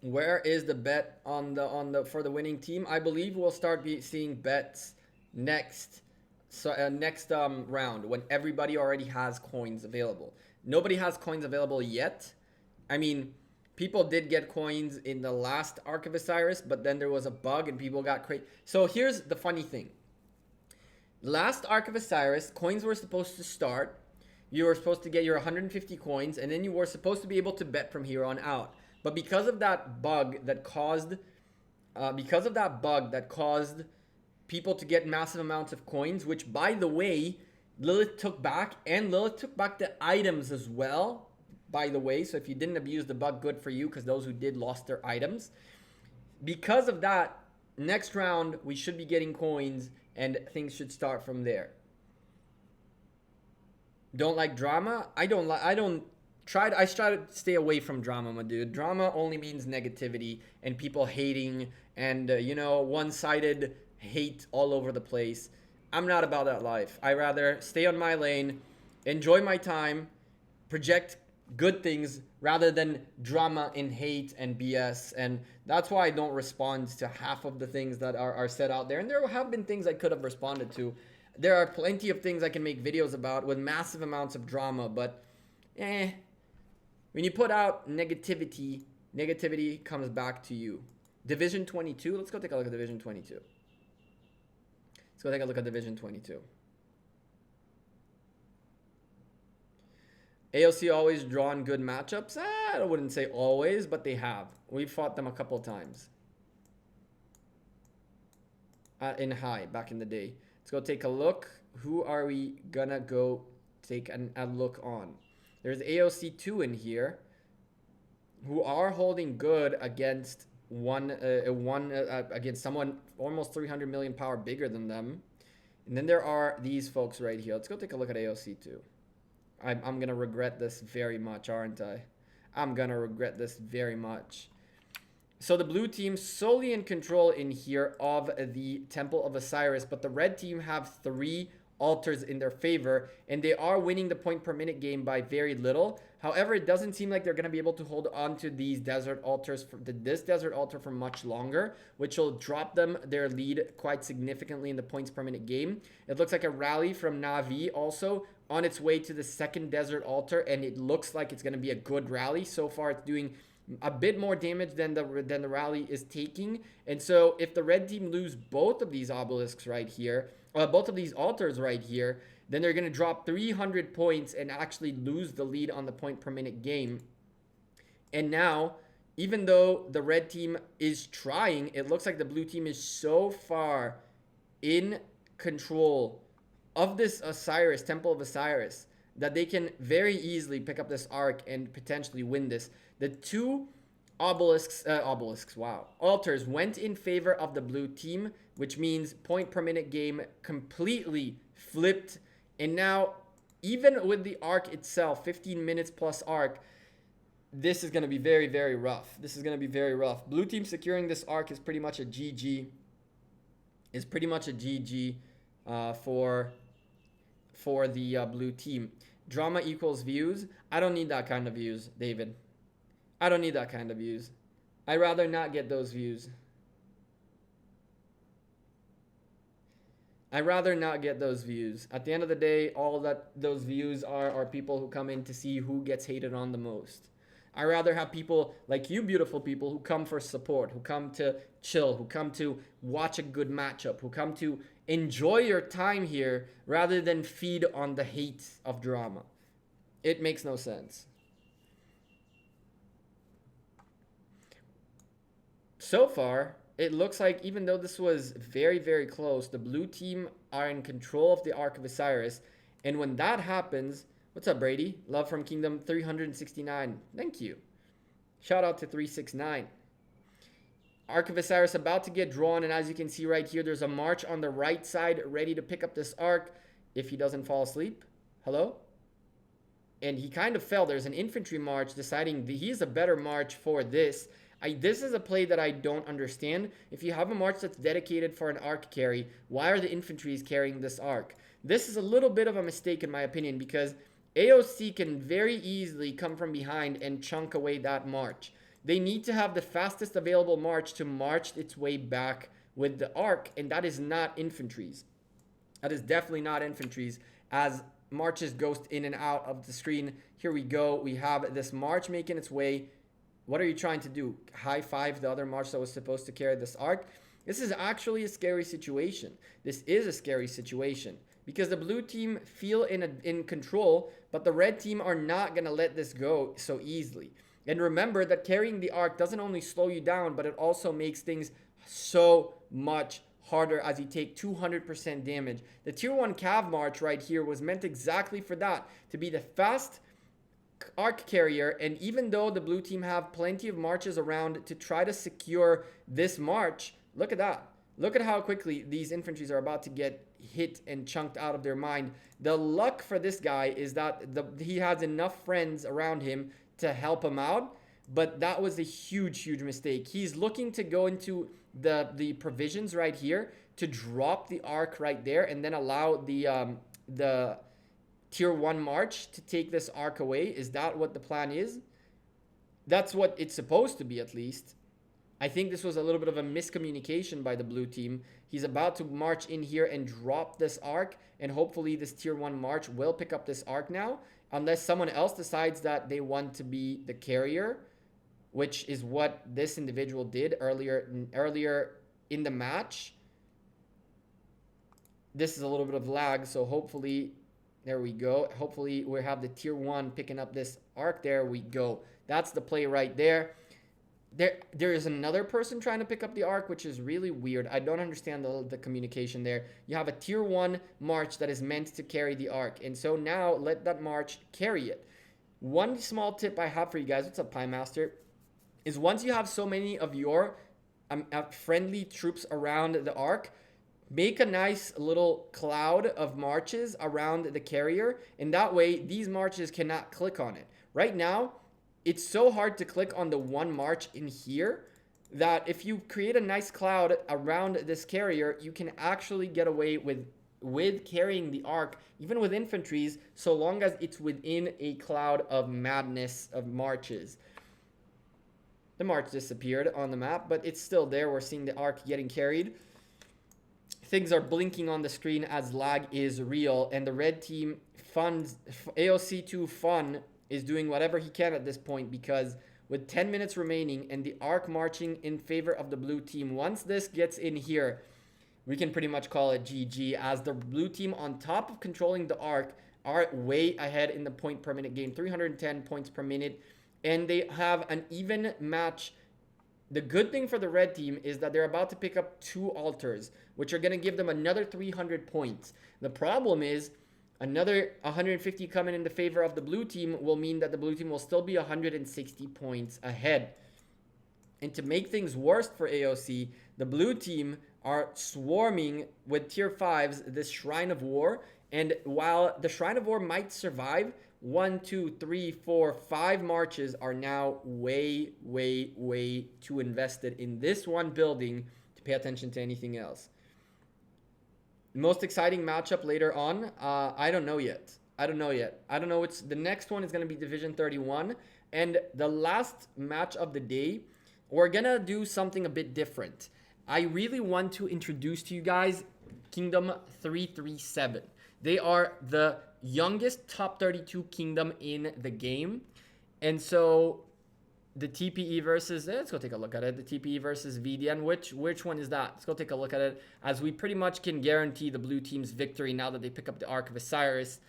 [SPEAKER 1] Where is the bet on the for the winning team? I believe we'll start seeing bets next round when everybody already has coins available. Nobody has coins available yet. I mean, people did get coins in the last Ark of Osiris, but then there was a bug and people got crazy. So here's the funny thing. Last Ark of Osiris, coins were supposed to start. You were supposed to get your 150 coins, and then you were supposed to be able to bet from here on out. But because of that bug that caused people to get massive amounts of coins, which by the way, Lilith took back, and Lilith took back the items as well, by the way. So if you didn't abuse the bug, good for you, because those who did lost their items. Because of that, next round we should be getting coins and things should start from there. Don't like drama? I try to stay away from drama, my dude. Drama only means negativity and people hating and one-sided hate all over the place. I'm not about that life. I rather stay on my lane, enjoy my time, project good things rather than drama and hate and BS. And that's why I don't respond to half of the things that are said out there. And there have been things I could have responded to. There are plenty of things I can make videos about with massive amounts of drama, but when you put out negativity comes back to you. Division 22. Let's go take a look at Division 22. Let's go take a look at Division 22. AOC always drawn good matchups. I wouldn't say always, but they have. We've fought them a couple times. In high, back in the day. Let's go take a look. Who are we gonna go take a look on? There's AOC 2 in here, who are holding good against against someone almost 300 million power bigger than them. And then there are these folks right here. Let's go take a look at AOC 2. I'm gonna regret this very much, aren't I? I'm gonna regret this very much. So the blue team solely in control in here of the Temple of Osiris, but the red team have 3 altars in their favor, and they are winning the point per minute game by very little. However, it doesn't seem like they're going to be able to hold on to these desert altars this desert altar for much longer, which will drop them their lead quite significantly in the points per minute game. It looks like a rally from Na'Vi also on its way to the second desert altar, and it looks like it's going to be a good rally. So far, it's doing a bit more damage than the rally is taking. And so if the red team lose both of these obelisks right here, both of these altars right here, then they're going to drop 300 points and actually lose the lead on the point per minute game. And now, even though the red team is trying, it looks like the blue team is so far in control of this Osiris, Temple of Osiris, that they can very easily pick up this Ark and potentially win this. The 2 altars went in favor of the blue team, which means point per minute game completely flipped. And now, even with the Ark itself, 15 minutes plus Ark, this is going to be very, very rough. This is going to be very rough. Blue team securing this Ark is pretty much a GG. For the blue team. Drama equals views. I don't need that kind of views, David. I don't need that kind of views. I'd rather not get those views. I'd rather not get those views. At the end of the day, all that those views are people who come in to see who gets hated on the most. I'd rather have people like you beautiful people who come for support, who come to chill, who come to watch a good matchup, who come to enjoy your time here rather than feed on the hate of drama. It makes no sense. So far, it looks like even though this was very, very close, the blue team are in control of the Ark of Osiris. And when that happens, what's up, Brady? Love from Kingdom 369. Thank you. Shout out to 369. Ark of Osiris about to get drawn, and as you can see right here, there's a march on the right side ready to pick up this Ark if he doesn't fall asleep. Hello? And he kind of fell. There's an infantry march deciding that he's a better march for this. This is a play that I don't understand. If you have a march that's dedicated for an Ark carry, why are the infantries carrying this Ark? This is a little bit of a mistake in my opinion, because AOC can very easily come from behind and chunk away that march. They need to have the fastest available march to march its way back with the Ark, and that is not infantries. That is definitely not infantries, as marches ghost in and out of the screen. Here we go. We have this march making its way. What are you trying to do? High five the other march that was supposed to carry this arc? This is actually a scary situation. This is a scary situation because the blue team feel in control, but the red team are not going to let this go so easily. And remember that carrying the arc doesn't only slow you down, but it also makes things so much harder as you take 200% damage. The tier 1 cav march right here was meant exactly for that, to be the fast arc carrier. And even though the blue team have plenty of marches around to try to secure this march, look at that. Look at how quickly these infantries are about to get hit and chunked out of their mind. The luck for this guy is that he has enough friends around him to help him out, but that was a huge mistake. He's looking to go into the provisions right here to drop the arc right there and then allow the tier 1 march to take this arc away. Is that what the plan is? That's what it's supposed to be, at least. I think this was a little bit of a miscommunication by the blue team. He's about to march in here and drop this arc, and hopefully this tier 1 march will pick up this arc now, unless someone else decides that they want to be the carrier, which is what this individual did earlier in the match. This is a little bit of lag, so hopefully, there we go. Hopefully we have the tier 1 picking up this arc. There we go. That's the play right there. There is another person trying to pick up the arc, which is really weird. I don't understand the communication there. You have a tier 1 march that is meant to carry the arc, and so now let that march carry it. One small tip I have for you guys, what's up, Pie Master, is once you have so many of your friendly troops around the arc, make a nice little cloud of marches around the carrier, and that way these marches cannot click on it. Right now, it's so hard to click on the one march in here that if you create a nice cloud around this carrier, you can actually get away with carrying the arc, even with infantries, so long as it's within a cloud of madness of marches. The march disappeared on the map, but it's still there. We're seeing the arc getting carried. Things are blinking on the screen as lag is real, and the red team funds AOC2 Fun is doing whatever he can at this point, because with 10 minutes remaining and the arc marching in favor of the blue team, once this gets in here, we can pretty much call it GG, as the blue team, on top of controlling the arc, are way ahead in the point per minute game, 310 points per minute, and they have an even match. The good thing for the red team is that they're about to pick up 2 altars, which are going to give them another 300 points. The problem is another 150 coming in the favor of the blue team will mean that the blue team will still be 160 points ahead. And to make things worse for AOC, the blue team are swarming with tier 5s, this Shrine of War. And while the Shrine of War might survive, 1, 2, 3, 4, 5 marches are now way too invested in this one building to pay attention to anything else. Most exciting matchup later on, I don't know yet. I don't know. The next one is going to be Division 31. And the last match of the day, we're going to do something a bit different. I really want to introduce to you guys Kingdom 337. They are the youngest top 32 kingdom in the game. And so the TPE versus, let's go take a look at it. The TPE versus VDN, which one is that? Let's go take a look at it, as we pretty much can guarantee the blue team's victory now that they pick up the Ark of Osiris.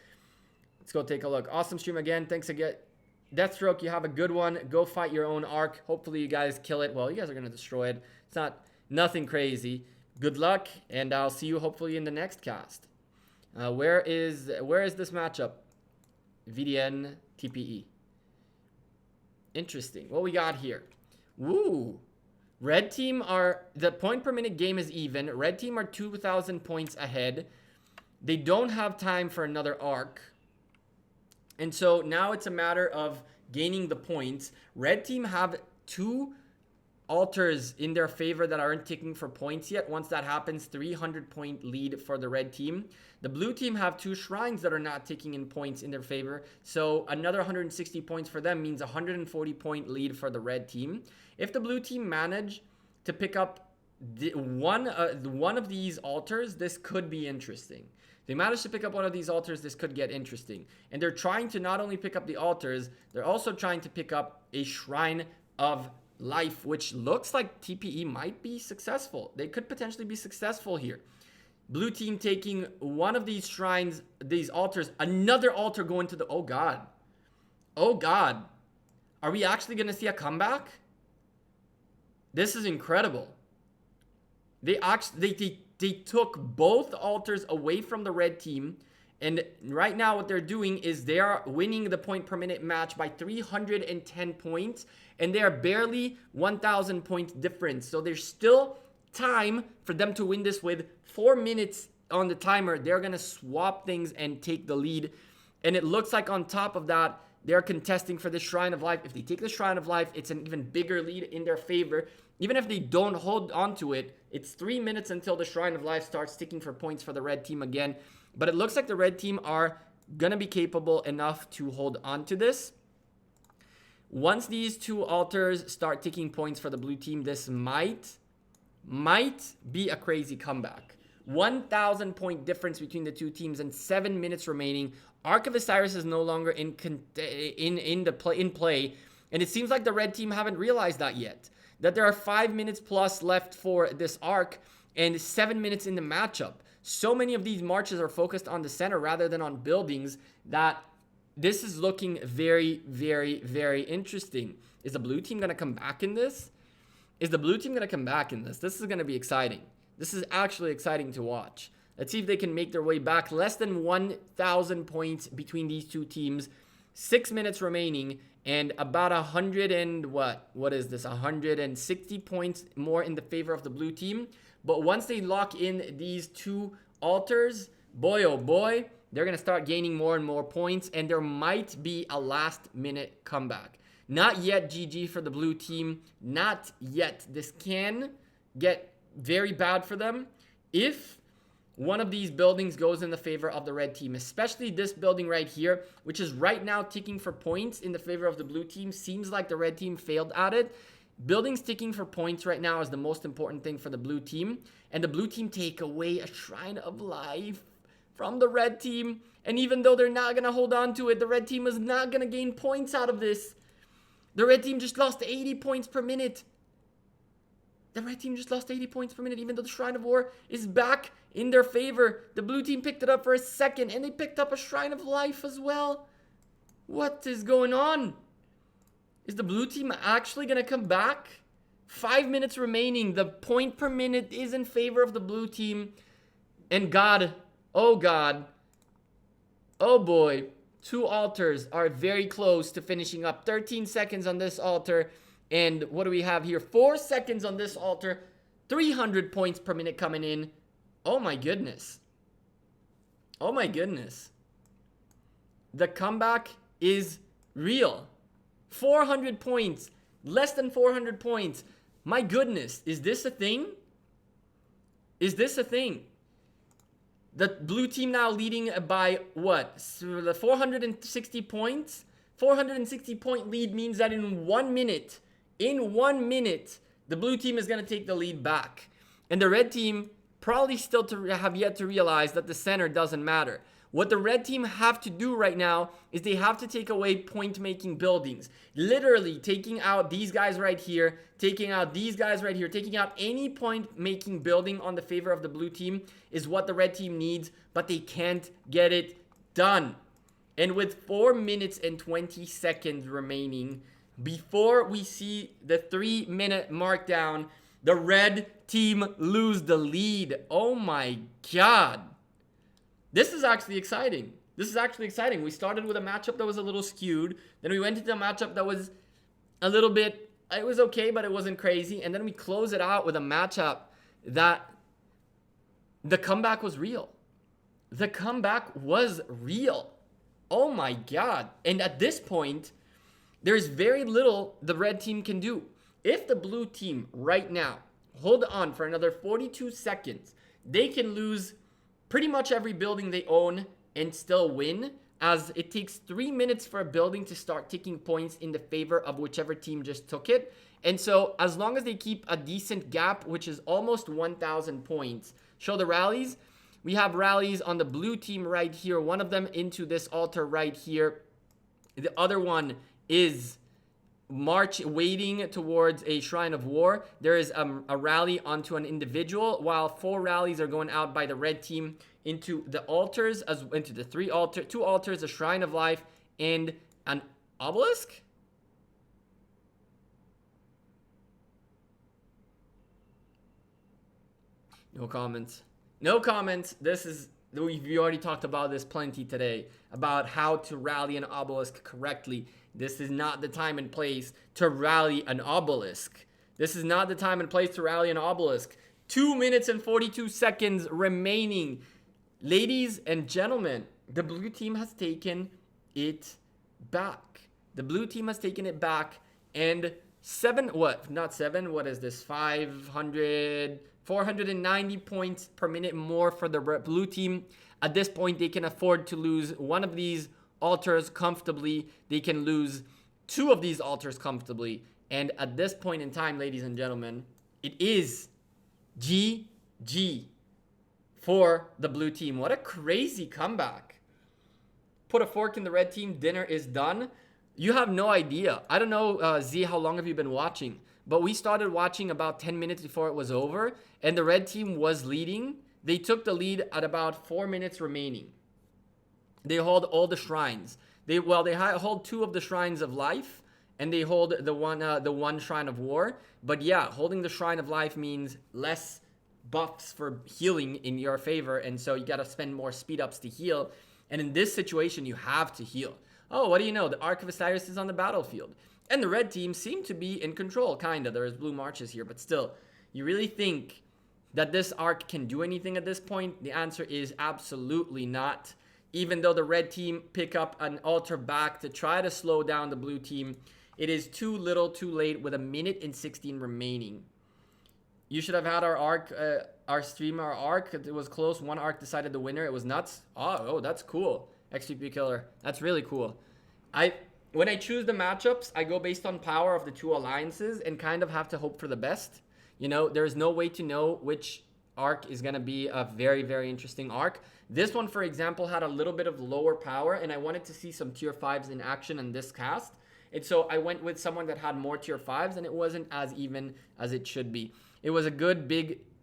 [SPEAKER 1] Let's go take a look. Awesome stream again. Thanks again. Deathstroke, you have a good one. Go fight your own Ark. Hopefully you guys kill it. Well, you guys are going to destroy it. It's nothing crazy. Good luck, and I'll see you hopefully in the next cast. Where is this matchup? VDN TPE. Interesting. What we got here? Woo! Red team the point per minute game is even. Red team are 2,000 points ahead. They don't have time for another arc. And so now it's a matter of gaining the points. Red team have 2 altars in their favor that aren't ticking for points yet. Once that happens, 300 point lead for the red team. The blue team have 2 shrines that are not ticking in points in their favor. So another 160 points for them means 140 point lead for the red team. If the blue team manage to pick up one of these altars, this could be interesting. If they manage to pick up one of these altars, this could get interesting. And they're trying to not only pick up the altars, they're also trying to pick up a Shrine of Life, which looks like TPE might be successful. They could potentially be successful here. Blue team taking one of these shrines, these altars, another altar going to the... Oh, God. Oh, God. Are we actually going to see a comeback? This is incredible. They took both altars away from the red team. And right now what they're doing is they are winning the point per minute match by 310 points. And they are barely 1,000 point difference. So there's still time for them to win this with 4 minutes on the timer. They're going to swap things and take the lead. And it looks like on top of that, they're contesting for the Shrine of Life. If they take the Shrine of Life, it's an even bigger lead in their favor. Even if they don't hold on to it, it's 3 minutes until the Shrine of Life starts ticking for points for the red team again. But it looks like the red team are going to be capable enough to hold on to this. Once these two altars start ticking points for the blue team, this might be a crazy comeback. 1,000 point difference between the two teams and 7 minutes remaining. Ark of Osiris is no longer in play, and it seems like the red team haven't realized that yet. That there are 5 minutes plus left for this Ark and 7 minutes in the matchup. So many of these marches are focused on the center rather than on buildings that this is looking very, very, very interesting. Is the blue team going to come back in this? Is the blue team going to come back in this? This is going to be exciting. This is actually exciting to watch. Let's see if they can make their way back. Less than 1,000 points between these two teams. 6 minutes remaining and about 100 and what is this? 160 points more in the favor of the blue team. But once they lock in these two altars, boy oh boy, they're going to start gaining more and more points, and there might be a last minute comeback. Not yet GG for the blue team. Not yet. This can get very bad for them if one of these buildings goes in the favor of the red team, especially this building right here, which is right now ticking for points in the favor of the blue team. Seems like the red team failed at it. Buildings ticking for points right now is the most important thing for the blue team. And the blue team take away a Shrine of Life from the red team. And even though they're not going to hold on to it, the red team is not going to gain points out of this. The red team just lost 80 points per minute. The red team just lost 80 points per minute, even though the Shrine of War is back in their favor. The blue team picked it up for a second, and they picked up a Shrine of Life as well. What is going on? Is the blue team actually going to come back? 5 minutes remaining. The point per minute is in favor of the blue team. And God, oh boy, two altars are very close to finishing up. 13 seconds on this altar. And what do we have here? 4 seconds on this altar. 300 points per minute coming in. Oh my goodness. Oh my goodness. The comeback is real. 400 points. Less than 400 points. My goodness. Is this a thing? Is this a thing? The blue team now leading by what? So the 460 points? 460 point lead means that in 1 minute, the blue team is going to take the lead back. And the red team probably still have yet to realize that the center doesn't matter. What the red team have to do right now is they have to take away point-making buildings. Literally taking out these guys right here, taking out these guys right here, taking out any point-making building on the favor of the blue team is what the red team needs, but they can't get it done. And with 4 minutes and 20 seconds remaining, before we see the 3-minute mark down, the red team lose the lead. Oh my God. This is actually exciting. This is actually exciting. We started with a matchup that was a little skewed. Then we went into a matchup that was a little bit, it was okay, but it wasn't crazy. And then we close it out with a matchup that the comeback was real. The comeback was real. Oh my God. And at this point, there's very little the red team can do. If the blue team right now hold on for another 42 seconds, they can lose pretty much every building they own and still win, as it takes 3 minutes for a building to start ticking points in the favor of whichever team just took it. And so as long as they keep a decent gap, which is almost 1,000 points, show the rallies. We have rallies on the blue team right here. One of them into this altar right here. The other one is waiting towards a Shrine of War. There is a rally onto an individual, while 4 rallies are going out by the red team into the altars, into the 2 altars, a Shrine of Life, and an obelisk. No comments. No comments. We already talked about this plenty today, about how to rally an obelisk correctly. This is not the time and place to rally an obelisk. This is not the time and place to rally an obelisk. 2 minutes and 42 seconds remaining. Ladies and gentlemen, the blue team has taken it back. The blue team has taken it back, and 490 points per minute more for the blue team. At this point, they can afford to lose one of these altars comfortably. They can lose 2 of these altars comfortably. And at this point in time, ladies and gentlemen, it is GG for the blue team. What a crazy comeback. Put a fork in the red team. Dinner is done. You have no idea. I don't know, Z, how long have you been watching? But we started watching about 10 minutes before it was over, and the red team was leading. They took the lead at about 4 minutes remaining. They hold all the shrines. They hold 2 of the shrines of life, and they hold the one Shrine of War. But yeah, holding the Shrine of Life means less buffs for healing in your favor, and so you got to spend more speed ups to heal. And in this situation, you have to heal. Oh, what do you know? The Ark of Osiris is on the battlefield. And the red team seem to be in control, kind of. There's blue marches here, but still. You really think that this Ark can do anything at this point? The answer is absolutely not. Even though the red team pick up an altar back to try to slow down the blue team, it is too little too late with 1 minute and 16 remaining. You should have had our Ark, our Ark. It was close. One Ark decided the winner. It was nuts. Oh, that's cool. XP Killer. That's really cool. When I choose the matchups, I go based on power of the 2 alliances and kind of have to hope for the best. You know, there's no way to know which Ark is going to be a very, very interesting Ark. This one, for example, had a little bit of lower power, and I wanted to see some tier 5s in action in this cast. And so I went with someone that had more tier 5s, and it wasn't as even as it should be. It was a good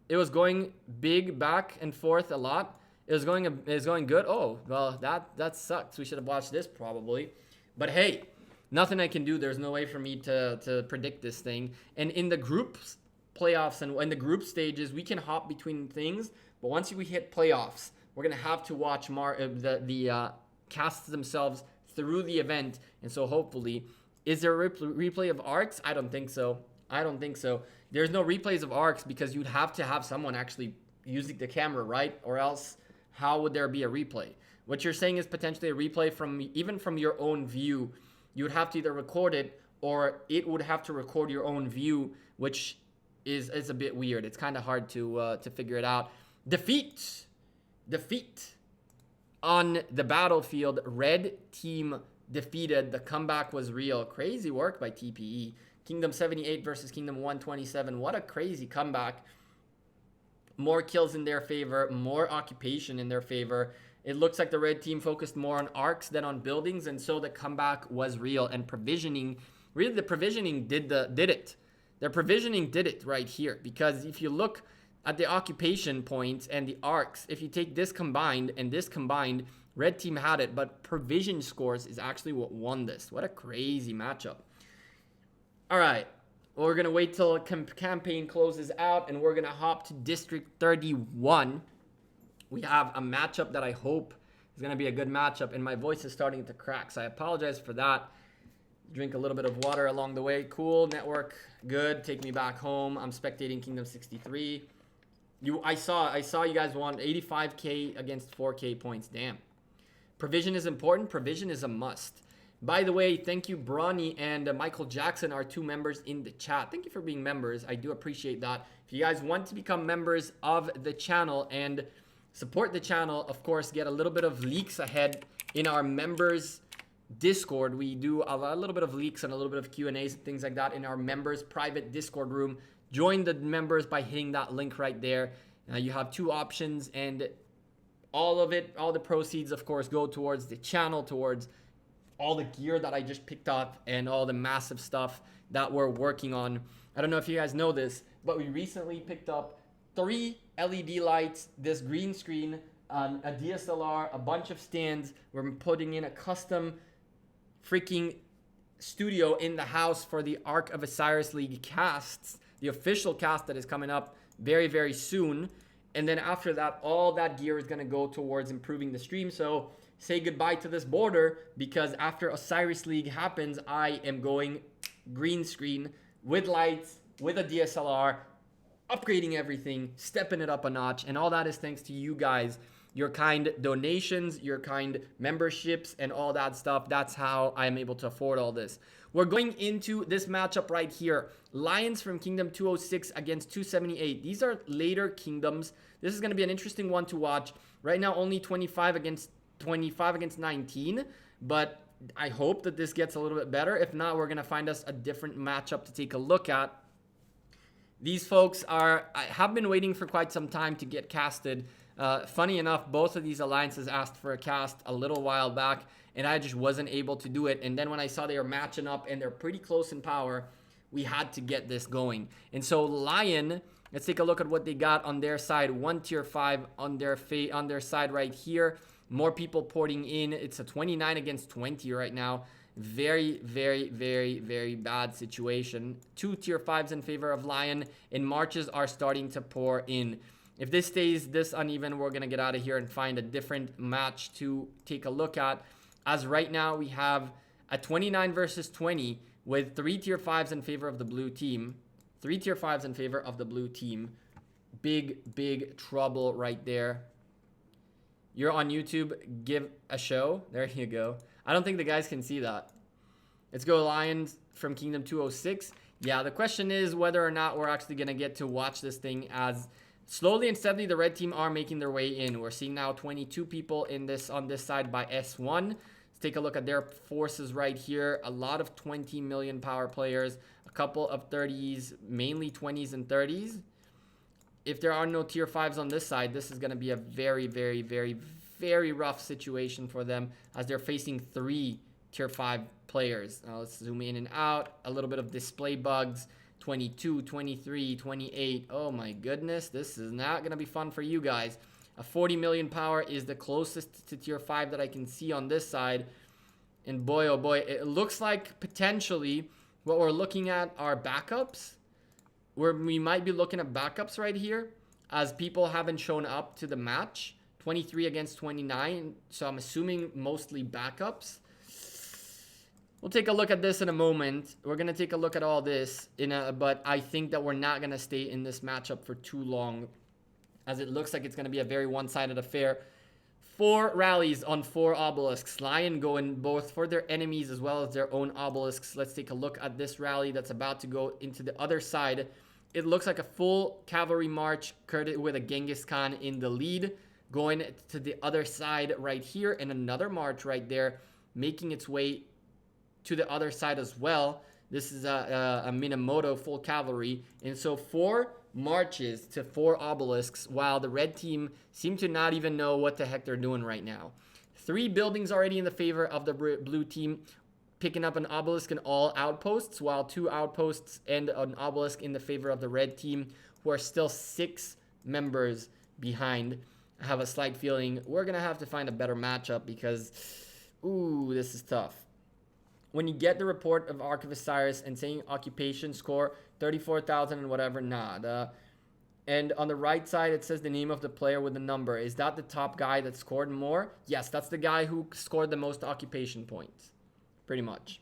[SPEAKER 1] it was going big back and forth a lot. It was going good. Oh, well, that sucks. We should have watched this probably. But hey, nothing I can do. There's no way for me to predict this thing. And in the groups playoffs and in the group stages, we can hop between things. But once we hit playoffs, we're going to have to watch the casts themselves through the event. And so hopefully, is there a replay of Arcs? I don't think so. There's no replays of Arcs because you'd have to have someone actually using the camera, right? Or else, how would there be a replay? What you're saying is potentially a replay even from your own view. You would have to either record it or it would have to record your own view, which is a bit weird. It's kind of hard to figure it out. Defeat on the battlefield. Red team defeated. The comeback was real. Crazy work by TPE. Kingdom 78 versus Kingdom 127. What a crazy comeback. More kills in their favor, more occupation in their favor. It looks like the red team focused more on arcs than on buildings, and so the comeback was real. And provisioning, really the provisioning did it. Their provisioning did it right here, because if you look at the occupation points and the arcs, if you take this combined and this combined, red team had it, but provision scores is actually what won this. What a crazy matchup. All right. Well, we're going to wait till campaign closes out, and we're going to hop to District 31. We have a matchup that I hope is going to be a good matchup, and my voice is starting to crack, so I apologize for that. Drink a little bit of water along the way. Cool. Network. Good. Take me back home. I'm spectating Kingdom 63. I saw you guys won 85K against 4K points. Damn. Provision is important. Provision is a must. By the way, thank you, Bronny and Michael Jackson, our 2 members in the chat. Thank you for being members. I do appreciate that. If you guys want to become members of the channel and support the channel, of course, get a little bit of leaks ahead in our members Discord. We do a little bit of leaks and a little bit of Q&As and things like that in our members private Discord room. Join the members by hitting that link right there. You have 2 options, and all of it, all the proceeds, of course, go towards the channel, towards all the gear that I just picked up and all the massive stuff that we're working on. I don't know if you guys know this, but we recently picked up 3 LED lights, this green screen, a DSLR, a bunch of stands. We're putting in a custom freaking studio in the house for the Ark of Osiris League casts, the official cast that is coming up very, very soon. And then after that, all that gear is going to go towards improving the stream. So say goodbye to this border, because after Osiris League happens, I am going green screen with lights, with a DSLR, upgrading everything, stepping it up a notch. And all that is thanks to you guys, your kind donations, your kind memberships, and all that stuff. That's how I'm able to afford all this. We're going into this matchup right here. Lions from Kingdom 206 against 278. These are later kingdoms. This is going to be an interesting one to watch. Right now, only 25 against 19. But I hope that this gets a little bit better. If not, we're going to find us a different matchup to take a look at. These folks have been waiting for quite some time to get casted. Funny enough, both of these alliances asked for a cast a little while back, and I just wasn't able to do it. And then when I saw they were matching up and they're pretty close in power, we had to get this going. And so Lion, let's take a look at what they got on their side. 1 tier 5 on their side right here. More people porting in. It's a 29 against 20 right now. Very, very, very, very bad situation. 2 tier 5s in favor of Lion, and marches are starting to pour in. If this stays this uneven, we're going to get out of here and find a different match to take a look at. As right now, we have a 29 versus 20 with 3 tier 5s in favor of the blue team. 3 tier 5s in favor of the blue team. Big, big trouble right there. You're on YouTube. Give a show. There you go. I don't think the guys can see that. Let's go Lions from Kingdom 206. Yeah, the question is whether or not we're actually going to get to watch this thing, as slowly and steadily the red team are making their way in. We're seeing now 22 people on this side by S1. Let's take a look at their forces right here. A lot of 20 million power players, a couple of 30s, mainly 20s and 30s. If there are no tier 5s on this side, this is going to be a very, very, very, very rough situation for them, as they're facing 3 tier 5 players. Now let's zoom in and out. A little bit of display bugs. 22, 23, 28. Oh my goodness, this is not going to be fun for you guys. A 40 million power is the closest to tier 5 that I can see on this side. And boy, oh boy, it looks like potentially what we're looking at are backups. Where we might be looking at backups right here, as people haven't shown up to the match. 23 against 29, so I'm assuming mostly backups. We'll take a look at this in a moment. We're going to take a look at all this, but I think that we're not going to stay in this matchup for too long, as it looks like it's going to be a very one-sided affair. 4 rallies on 4 obelisks. Lion going both for their enemies as well as their own obelisks. Let's take a look at this rally that's about to go into the other side. It looks like a full cavalry march with a Genghis Khan in the lead, going to the other side right here, and another march right there, making its way to the other side as well. This is a Minamoto full cavalry. And so 4 marches to 4 obelisks, while the red team seem to not even know what the heck they're doing right now. 3 buildings already in the favor of the blue team, picking up an obelisk and all outposts, while 2 outposts and an obelisk in the favor of the red team, who are still 6 members behind. I have a slight feeling we're going to have to find a better matchup, because, ooh, this is tough. When you get the report of Ark of Osiris and saying occupation score 34,000 and whatever, nah. And on the right side, it says the name of the player with the number. Is that the top guy that scored more? Yes, that's the guy who scored the most occupation points. Pretty much.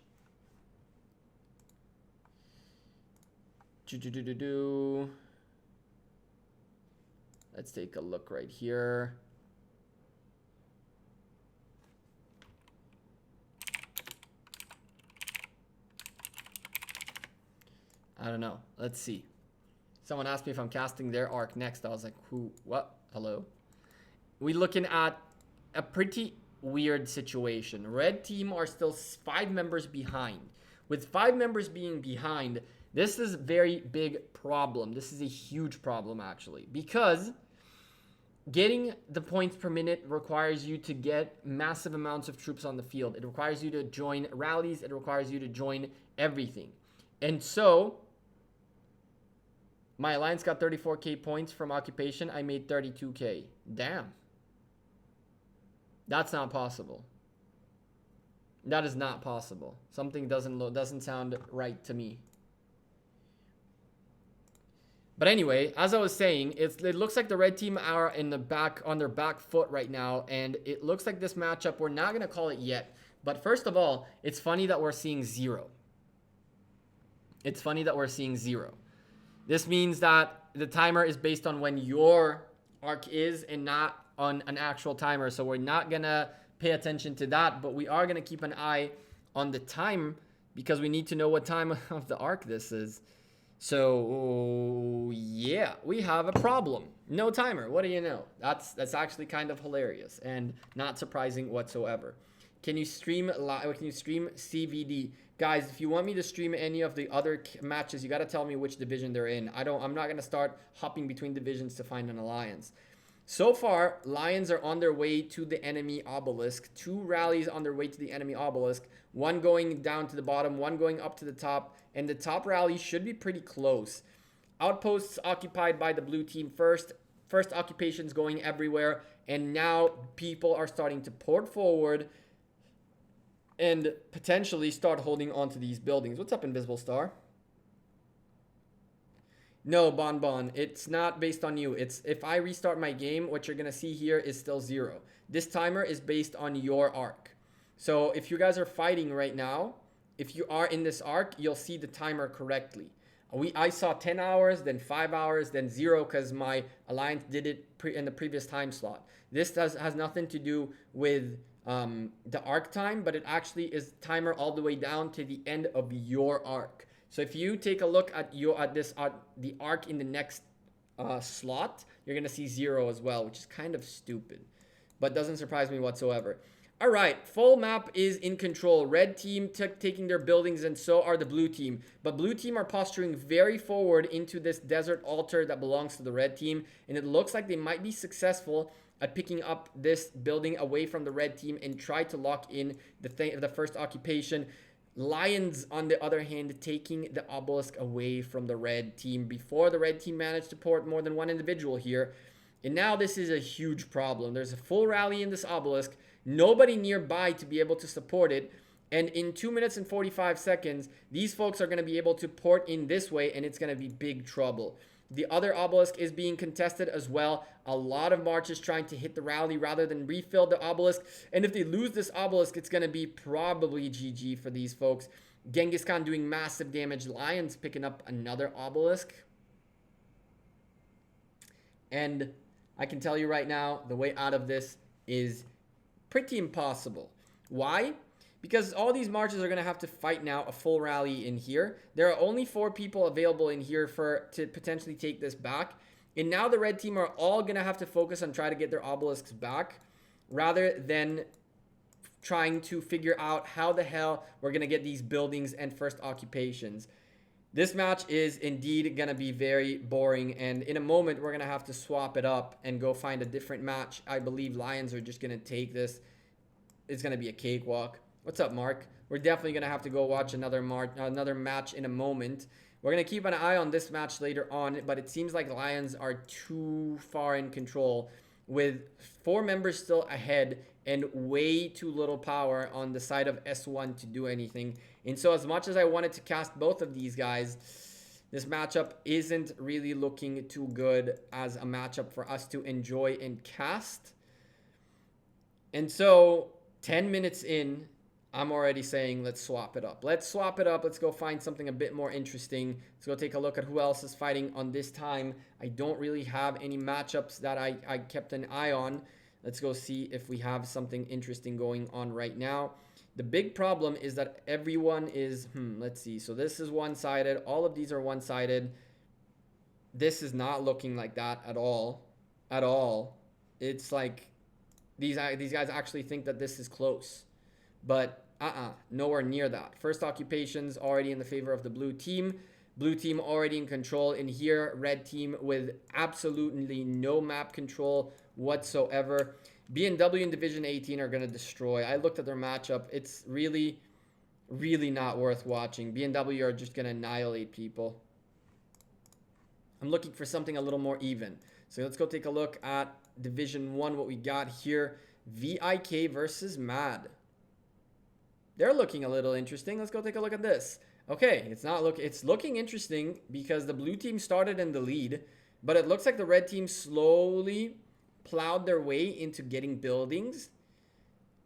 [SPEAKER 1] Let's take a look right here. I don't know. Let's see. Someone asked me if I'm casting their arc next. I was like, who? What? Hello? We looking at a pretty weird situation. Red team are still 5 members behind. With 5 members being behind, this is a very big problem. This is a huge problem, actually, because getting the points per minute requires you to get massive amounts of troops on the field. It requires you to join rallies. It requires you to join everything. And so my alliance got 34k points from occupation. I made 32k. Damn. That's not possible. That is not possible. Something doesn't sound right to me. But anyway, as I was saying, it looks like the red team are on their back foot right now, and it looks like this matchup, we're not going to call it yet. But first of all, it's funny that we're seeing 0. It's funny that we're seeing 0. This means that the timer is based on when your arc is and not on an actual timer. So we're not going to pay attention to that, but we are going to keep an eye on the time because we need to know what time of the arc this is. So yeah, we have a problem. No timer. What do you know? That's actually kind of hilarious and not surprising whatsoever. Can you stream live? Can you stream CVD? Guys, if you want me to stream any of the other matches, you got to tell me which division they're in. I'm not going to start hopping between divisions to find an alliance. So far, Lions are on their way to the enemy obelisk. 2 rallies on their way to the enemy obelisk. 1 going down to the bottom, 1 going up to the top. And the top rally should be pretty close. Outposts occupied by the blue team first. First occupations going everywhere. And now people are starting to port forward and potentially start holding on to these buildings. What's up, Invisible Star? No, Bon, it's not based on you. It's if I restart my game, what you're going to see here is still 0. This timer is based on your arc. So if you guys are fighting right now, if you are in this arc, you'll see the timer correctly. I saw 10 hours, then 5 hours, then 0 because my alliance did it in the previous time slot. This has nothing to do with the arc time, but it actually is timer all the way down to the end of your arc. So if you take a look at the arc in the next slot, you're gonna see 0 as well, which is kind of stupid, but doesn't surprise me whatsoever. All right, full map is in control. Red team taking their buildings, and so are the blue team. But blue team are posturing very forward into this desert altar that belongs to the red team, and it looks like they might be successful at picking up this building away from the red team and try to lock in the first occupation. Lions, on the other hand, taking the obelisk away from the red team before the red team managed to port more than 1 individual here. And now this is a huge problem. There's a full rally in this obelisk, nobody nearby to be able to support it. And in 2 minutes and 45 seconds, these folks are going to be able to port in this way, and it's going to be big trouble. The other obelisk is being contested as well. A lot of marches trying to hit the rally rather than refill the obelisk. And if they lose this obelisk, it's going to be probably GG for these folks. Genghis Khan doing massive damage. Lions picking up another obelisk. And I can tell you right now, the way out of this is pretty impossible. Why? Because all these marches are going to have to fight now a full rally in here. There are only 4 people available in here to potentially take this back. And now the red team are all going to have to focus on trying to get their obelisks back rather than trying to figure out how the hell we're going to get these buildings and first occupations. This match is indeed going to be very boring, and in a moment we're going to have to swap it up and go find a different match. I believe Lions are just going to take this. It's going to be a cakewalk. What's up, Mark? We're definitely going to have to go watch another match in a moment. We're going to keep an eye on this match later on, but it seems like Lions are too far in control with 4 members still ahead and way too little power on the side of S1 to do anything. And so as much as I wanted to cast both of these guys, this matchup isn't really looking too good as a matchup for us to enjoy and cast. And so 10 minutes in, I'm already saying let's swap it up. Let's swap it up. Let's go find something a bit more interesting. Let's go take a look at who else is fighting on this time. I don't really have any matchups that I kept an eye on. Let's go see if we have something interesting going on right now. The big problem is that everyone is, let's see. So this is one-sided. All of these are one-sided. This is not looking like that at all. At all. It's like these guys actually think that this is close. But nowhere near that. First occupation's already in the favor of the blue team. Blue team already in control. In here, red team with absolutely no map control whatsoever. B&W in Division 18 are going to destroy. I looked at their matchup. It's really, really not worth watching. B&W are just going to annihilate people. I'm looking for something a little more even. So let's go take a look at Division 1, what we got here. VIK versus MAD. They're looking a little interesting. Let's go take a look at this. Okay, it's looking interesting because the blue team started in the lead, but it looks like the red team slowly plowed their way into getting buildings.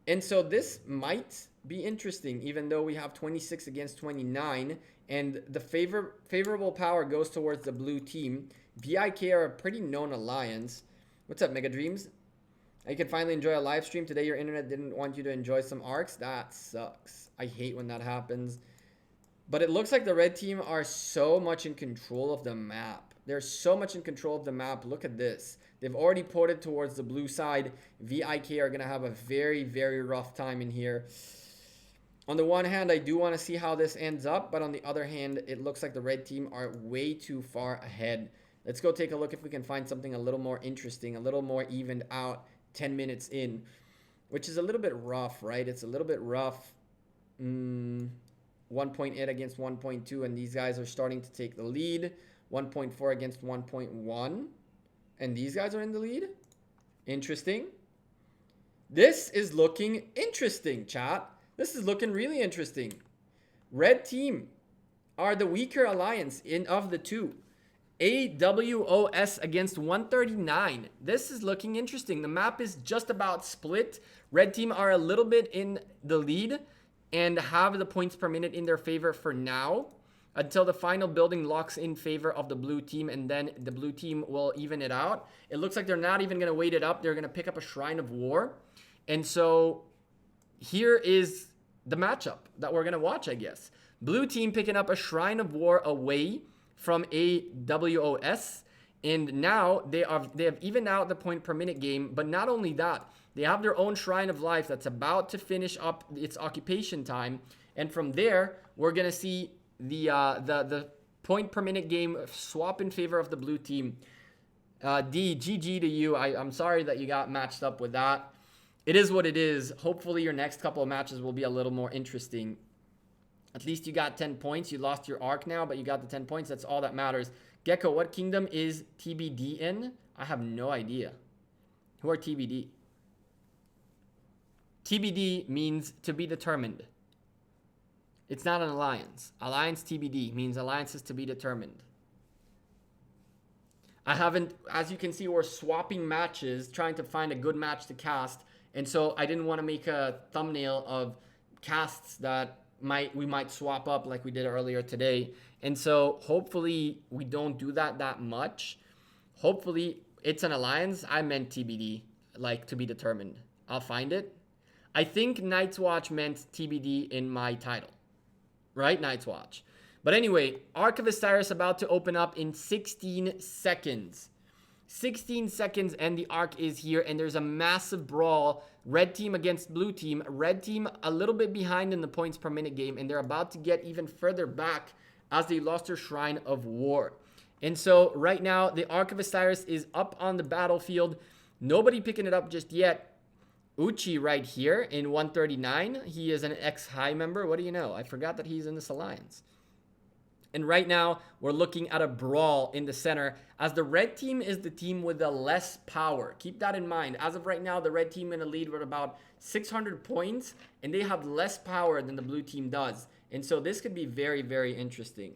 [SPEAKER 1] And so this might be interesting, even though we have 26 against 29, and the favorable power goes towards the blue team. VIK are a pretty known alliance. What's up, Mega Dreams? You can finally enjoy a live stream. Today your internet didn't want you to enjoy some arcs. That sucks. I hate when that happens. But it looks like the red team are so much in control of the map. They're so much in control of the map. Look at this. They've already ported towards the blue side. VIK are going to have a very, very rough time in here. On the one hand, I do want to see how this ends up. But on the other hand, it looks like the red team are way too far ahead. Let's go take a look if we can find something a little more interesting, a little more evened out 10 minutes in, which is a little bit rough, right? It's a little bit rough. 1.8 against 1.2, and these guys are starting to take the lead. 1.4 against 1.1, and these guys are in the lead. Interesting. This is looking interesting, chat. This is looking really interesting. Red team are the weaker alliance of the two. AWOS against 139. This is looking interesting. The map is just about split. Red team are a little bit in the lead and have the points per minute in their favor for now until the final building locks in favor of the blue team, and then the blue team will even it out. It looks like they're not even going to wait it up. They're going to pick up a Shrine of War. And so here is the matchup that we're going to watch, I guess. Blue team picking up a Shrine of War away from AWOS, and now they have evened out the point per minute game. But not only that, they have their own Shrine of Life that's about to finish up its occupation time, and from there we're gonna see the point per minute game swap in favor of the blue team. GG to you. I'm sorry that you got matched up with that. It is what it is. Hopefully your next couple of matches will be a little more interesting. At least you got 10 points. You lost your arc now, but you got the 10 points. That's all that matters. Gekko, what kingdom is TBD in? I have no idea. Who are TBD? TBD means to be determined. It's not an alliance. Alliance TBD means alliances to be determined. I haven't, as you can see, we're swapping matches, trying to find a good match to cast. And so I didn't want to make a thumbnail of casts that we might swap up like we did earlier today. And so hopefully we don't do that much. Hopefully it's an alliance. I meant TBD, like to be determined. I'll find it. I think Night's Watch meant TBD in my title, right? Night's Watch. But anyway, Ark of Osiris about to open up in 16 seconds. 16 seconds and the Ark is here, and there's a massive brawl. Red team against blue team. Red team a little bit behind in the points per minute game, and they're about to get even further back as they lost their Shrine of War. And so right now, the Ark of Osiris is up on the battlefield. Nobody picking it up just yet. Uchi right here in 139. He is an ex-high member. What do you know? I forgot that he's in this alliance. And right now, we're looking at a brawl in the center as the red team is the team with the less power. Keep that in mind. As of right now, the red team in the lead with about 600 points, and they have less power than the blue team does. And so this could be very, very interesting.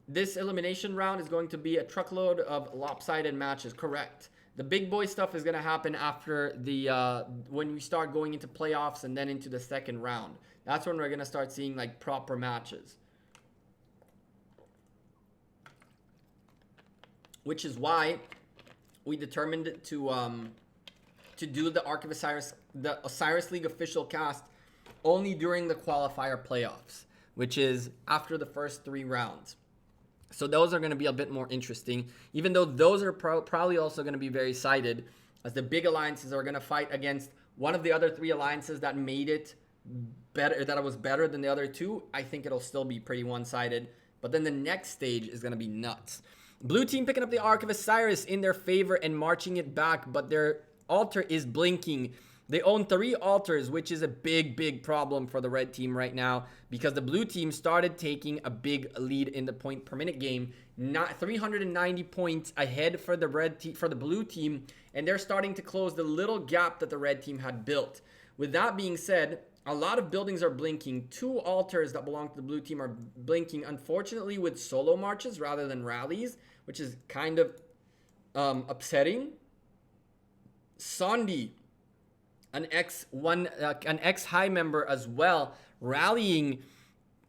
[SPEAKER 1] This elimination round is going to be a truckload of lopsided matches, correct. The big boy stuff is going to happen after the when we start going into playoffs and then into the second round. That's when we're going to start seeing like proper matches. Which is why we determined to do the Ark of Osiris, the Osiris League official cast only during the qualifier playoffs, which is after the first 3 rounds. So those are going to be a bit more interesting, even though those are probably also going to be very sided. as the big alliances are going to fight against one of the other 3 alliances that made it better, that it was better than the other 2, I think it'll still be pretty one-sided. But then the next stage is going to be nuts. Blue team picking up the Ark of Osiris in their favor and marching it back, but their altar is blinking. They own 3 altars, which is a big problem for the red team right now, because the blue team started taking a big lead in the point per minute game, not 390 points ahead for the blue team, and they're starting to close the little gap that the red team had built. With that being said, a lot of buildings are blinking. 2 altars that belong to the blue team are blinking, unfortunately with solo marches rather than rallies, which is kind of upsetting. Sondi, an ex-high member as well, rallying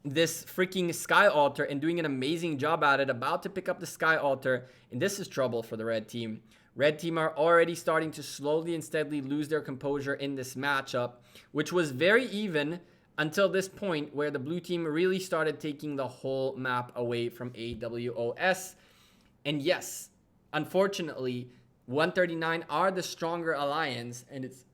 [SPEAKER 1] this freaking sky altar and doing an amazing job at it, about to pick up the sky altar, and this is trouble for the red team. Red team are already starting to slowly and steadily lose their composure in this matchup, which was very even until this point where the blue team really started taking the whole map away from AWOS. And yes, unfortunately, 139 are the stronger alliance, and it's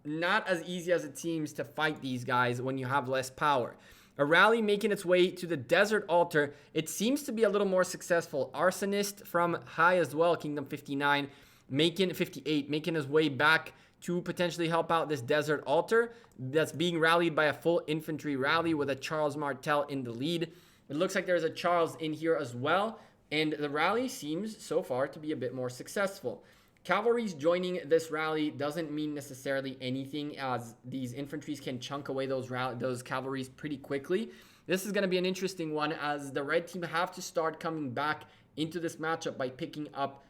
[SPEAKER 1] not as easy as it seems to fight these guys when you have less power. A rally making its way to the desert altar. It seems to be a little more successful. Arsonist from high as well, Kingdom 59, making 58, making his way back to potentially help out this desert altar that's being rallied by a full infantry rally with a Charles Martel in the lead. It looks like there's a Charles in here as well, and the rally seems so far to be a bit more successful. Cavalry's joining this rally doesn't mean necessarily anything, as these infantries can chunk away those cavalries pretty quickly. This is going to be an interesting one, as the red team have to start coming back into this matchup by picking up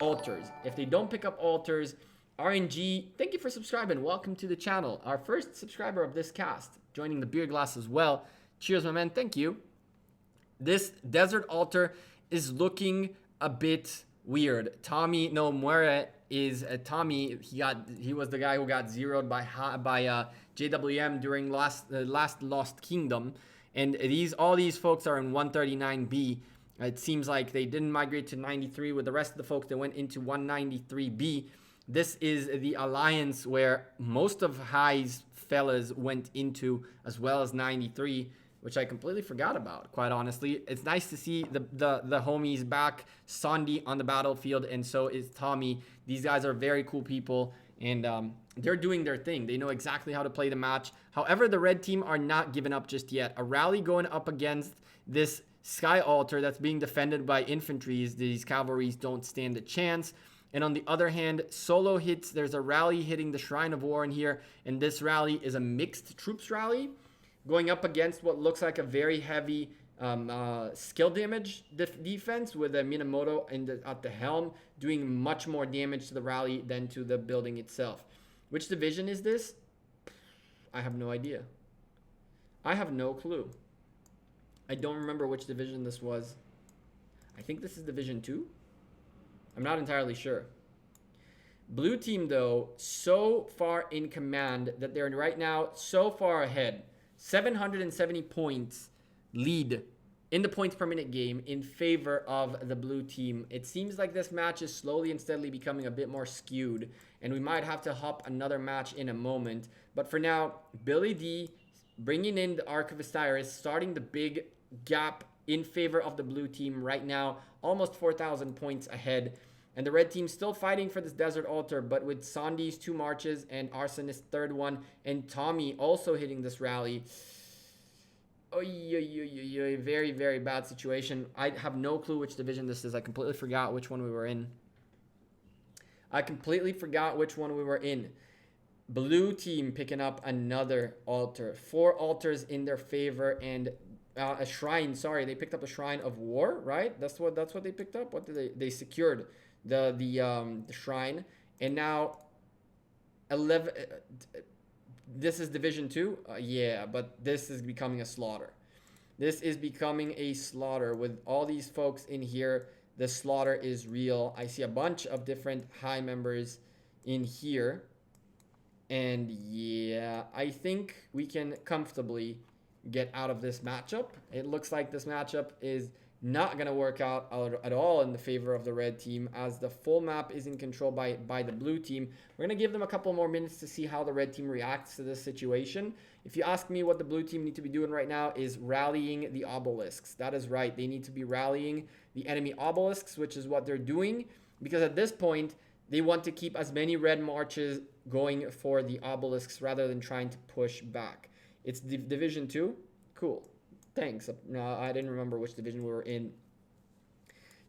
[SPEAKER 1] altars. If they don't pick up altars, RNG, thank you for subscribing. Welcome to the channel. Our first subscriber of this cast, joining the beer glass as well. Cheers, my man. Thank you. This desert altar is looking a bit weird. Tommy No Muere is Tommy. He was the guy who got zeroed by JWM during last Lost Kingdom, and all these folks are in 139B. It seems like they didn't migrate to 93 with the rest of the folks that went into 193B. This is the alliance where most of High's fellas went into, as well as 93. Which I completely forgot about, quite honestly. It's nice to see the homies back. Sondi on the battlefield, and so is Tommy. These guys are very cool people, and they're doing their thing. They know exactly how to play the match. However, the red team are not giving up just yet. A rally going up against this sky altar that's being defended by infantries. These cavalries don't stand a chance. And on the other hand, solo hits. There's a rally hitting the Shrine of War in here, and this rally is a mixed troops rally, going up against what looks like a very heavy skill damage defense with a Minamoto at the helm, doing much more damage to the rally than to the building itself. Which division is this? I have no idea. I have no clue. I don't remember which division this was. I think this is Division 2. I'm not entirely sure. Blue team, though, so far in command that they're right now so far ahead. 770 points lead in the points per minute game in favor of the blue team. It seems like this match is slowly and steadily becoming a bit more skewed, and we might have to hop another match in a moment. But for now, Billy D bringing in the Ark of Osiris, starting the big gap in favor of the blue team right now, almost 4,000 points ahead. And the red team still fighting for this desert altar, but with Sondi's 2 marches and Arsonist's 3rd one, and Tommy also hitting this rally. Very, very bad situation. I have no clue which division this is. I completely forgot which one we were in. Blue team picking up another altar. 4 altars in their favor, and a shrine. Sorry, they picked up a Shrine of War, right? That's what they picked up. What did they secured the shrine, and now 11. This is Division 2. Yeah, but this is becoming a slaughter. This is becoming a slaughter with all these folks in here. The slaughter is real. I see a bunch of different high members in here, and yeah, I think we can comfortably get out of this matchup. It looks like this matchup is not going to work out at all in the favor of the red team, as the full map is in control by the blue team. We're going to give them a couple more minutes to see how the red team reacts to this situation. If you ask me, what the blue team need to be doing right now is rallying the obelisks. That is right. They need to be rallying the enemy obelisks, which is what they're doing, because at this point, they want to keep as many red marches going for the obelisks rather than trying to push back. It's Division 2. Cool. Thanks. No, I didn't remember which division we were in.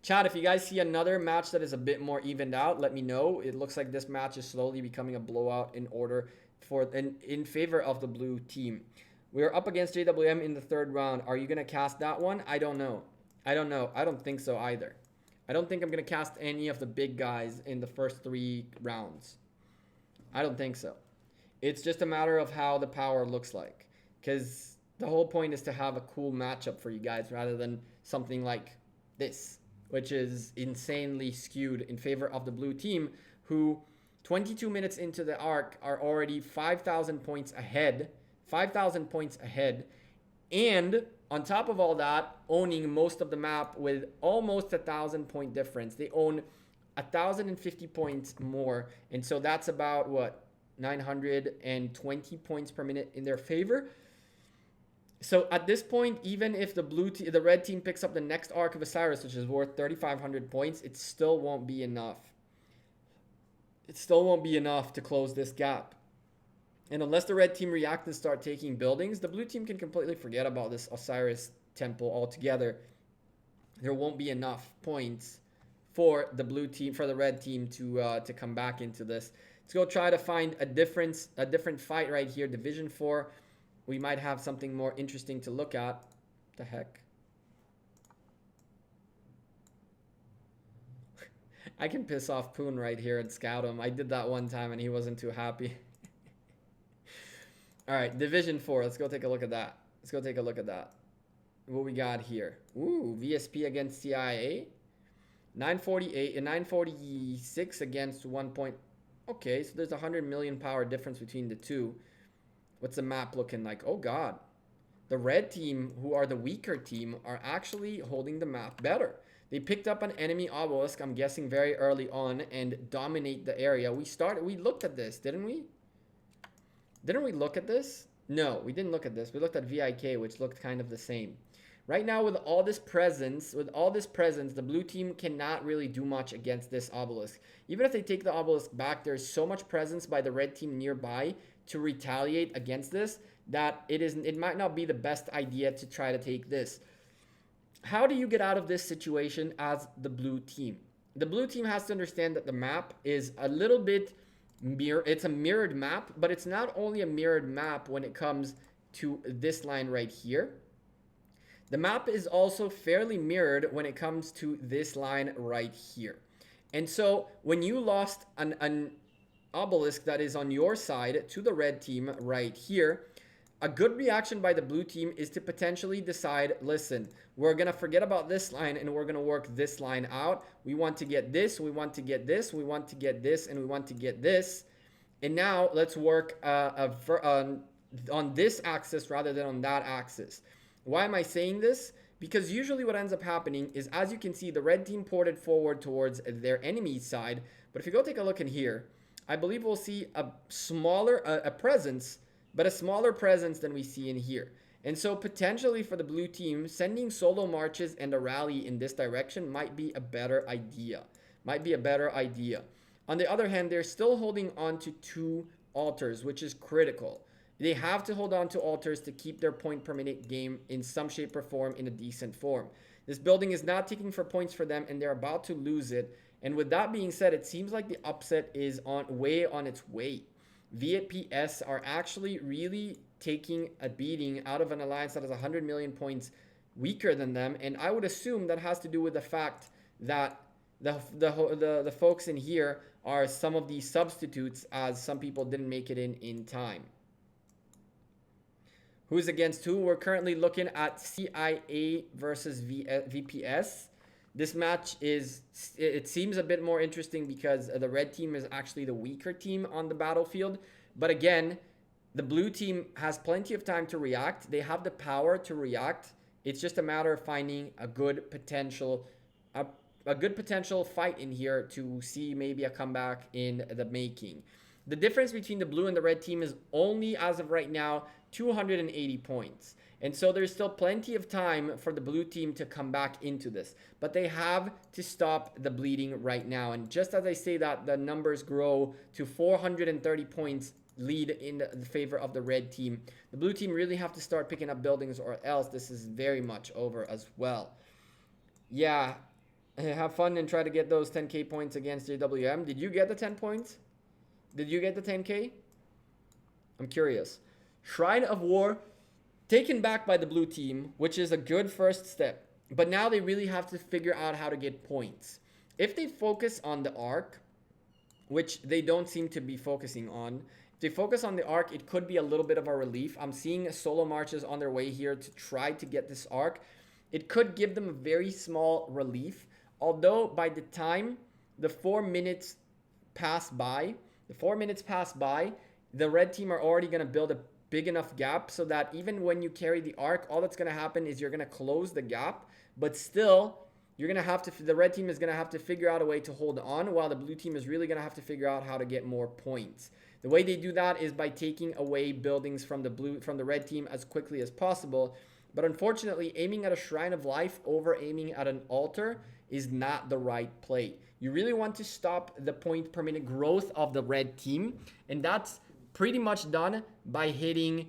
[SPEAKER 1] Chat, if you guys see another match that is a bit more evened out, let me know. It looks like this match is slowly becoming a blowout in favor of the blue team. We are up against JWM in the third round. Are you going to cast that one? I don't know. I don't think so either. I don't think I'm going to cast any of the big guys in the first 3 rounds. I don't think so. It's just a matter of how the power looks like. Because the whole point is to have a cool matchup for you guys rather than something like this, which is insanely skewed in favor of the blue team, who 22 minutes into the arc are already 5,000 points ahead. 5,000 points ahead. And on top of all that, owning most of the map with almost 1,000 point difference. They own 1,050 points more. And so that's about, what, 920 points per minute in their favor. So at this point, even if the red team picks up the next Ark of Osiris, which is worth 3,500 points, it still won't be enough. It still won't be enough to close this gap. And unless the red team react and start taking buildings, the blue team can completely forget about this Osiris temple altogether. There won't be enough points for the red team to come back into this. Let's go try to find a different fight right here. Division 4. We might have something more interesting to look at. What the heck? I can piss off Poon right here and scout him. I did that one time and he wasn't too happy. All right, Division 4. Let's go take a look at that. What we got here? Ooh, VSP against CIA. 948 and 946 against 1 point. Okay, so there's 100 million power difference between the two. What's the map looking like? Oh, God. The red team, who are the weaker team, are actually holding the map better. They picked up an enemy obelisk, I'm guessing very early on, and dominate the area. We looked at this, didn't we? Didn't we look at this? No, we didn't look at this. We looked at VIK, which looked kind of the same. Right now, with all this presence, the blue team cannot really do much against this obelisk. Even if they take the obelisk back, there's so much presence by the red team nearby to retaliate against this that it might not be the best idea to try to take this. How do you get out of this situation as the blue team? The blue team has to understand that the map is a little bit it's a mirrored map, but it's not only a mirrored map when it comes to this line right here. The map is also fairly mirrored when it comes to this line right here. And so when you lost an obelisk that is on your side to the red team right here, a good reaction by the blue team is to potentially decide, listen, we're going to forget about this line and we're going to work this line out. We want to get this, we want to get this, we want to get this, and we want to get this. And now let's work on this axis rather than on that axis. Why am I saying this? Because usually what ends up happening is, as you can see, the red team ported forward towards their enemy's side. But if you go take a look in here, I believe we'll see a smaller presence, but a smaller presence than we see in here. And so potentially for the blue team, sending solo marches and a rally in this direction might be a better idea. On the other hand, they're still holding on to 2 altars, which is critical. They have to hold on to altars to keep their point per minute game in some shape or form in a decent form. This building is not ticking for points for them, and they're about to lose it. And with that being said, it seems like the upset is way on its way. VPS are actually really taking a beating out of an alliance that is 100 million points weaker than them, and I would assume that has to do with the fact that the folks in here are some of these substitutes, as some people didn't make it in time. Who's against who? We're currently looking at CIA versus VPS. This match it seems a bit more interesting because the red team is actually the weaker team on the battlefield. But again, the blue team has plenty of time to react. They have the power to react It's just a matter of finding a good potential fight in here to see maybe a comeback in the making. The difference between the blue and the red team is only, as of right now, 280 points. And so there's still plenty of time for the blue team to come back into this. But they have to stop the bleeding right now. And just as I say that, the numbers grow to 430 points lead in the favor of the red team. The blue team really have to start picking up buildings, or else this is very much over as well. Yeah, have fun and try to get those 10k points against JWM. Did you get the 10 points? Did you get the 10k? I'm curious. Shrine of War taken back by the blue team, which is a good first step. But now they really have to figure out how to get points. If they focus on the Ark, which they don't seem to be focusing on, if they focus on the Ark, it could be a little bit of a relief. I'm seeing solo marches on their way here to try to get this Ark. It could give them a very small relief. Although by the time the 4 minutes pass by, the red team are already going to build a big enough gap so that even when you carry the Ark, all that's going to happen is you're going to close the gap, but still you're going to have to, the red team is going to have to figure out a way to hold on, while the blue team is really going to have to figure out how to get more points. The way they do that is by taking away buildings from the red team as quickly as possible. But unfortunately, aiming at a Shrine of Life over aiming at an altar is not the right play. You really want to stop the point per minute growth of the red team, and that's pretty much done by hitting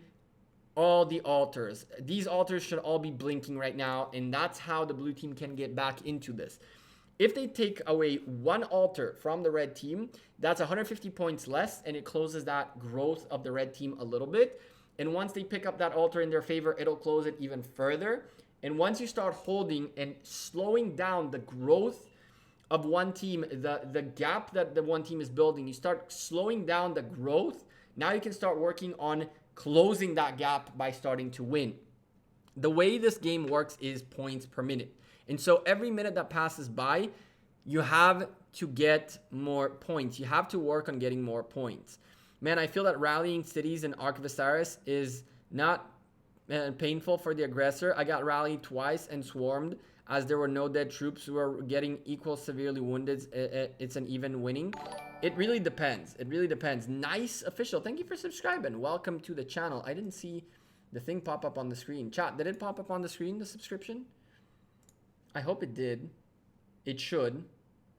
[SPEAKER 1] all the altars. These altars should all be blinking right now, and that's how the blue team can get back into this. If they take away one altar from the red team, that's 150 points less, and it closes that growth of the red team a little bit. And once they pick up that altar in their favor, it'll close it even further. And once you start holding and slowing down the growth of one team, the gap that the one team is building, you start slowing down the growth. Now you can start working on closing that gap by starting to win. The way this game works is points per minute. And so every minute that passes by, you have to get more points. You have to work on getting more points. Man, I feel that rallying cities in Ark of Osiris is not painful for the aggressor. I got rallied twice and swarmed as there were no dead troops who were getting equal severely wounded. It's an even winning. It really depends. It really depends. Nice official. Thank you for subscribing. Welcome to the channel. I didn't see the thing pop up on the screen. Chat, did it pop up on the screen, the subscription? I hope it did. It should.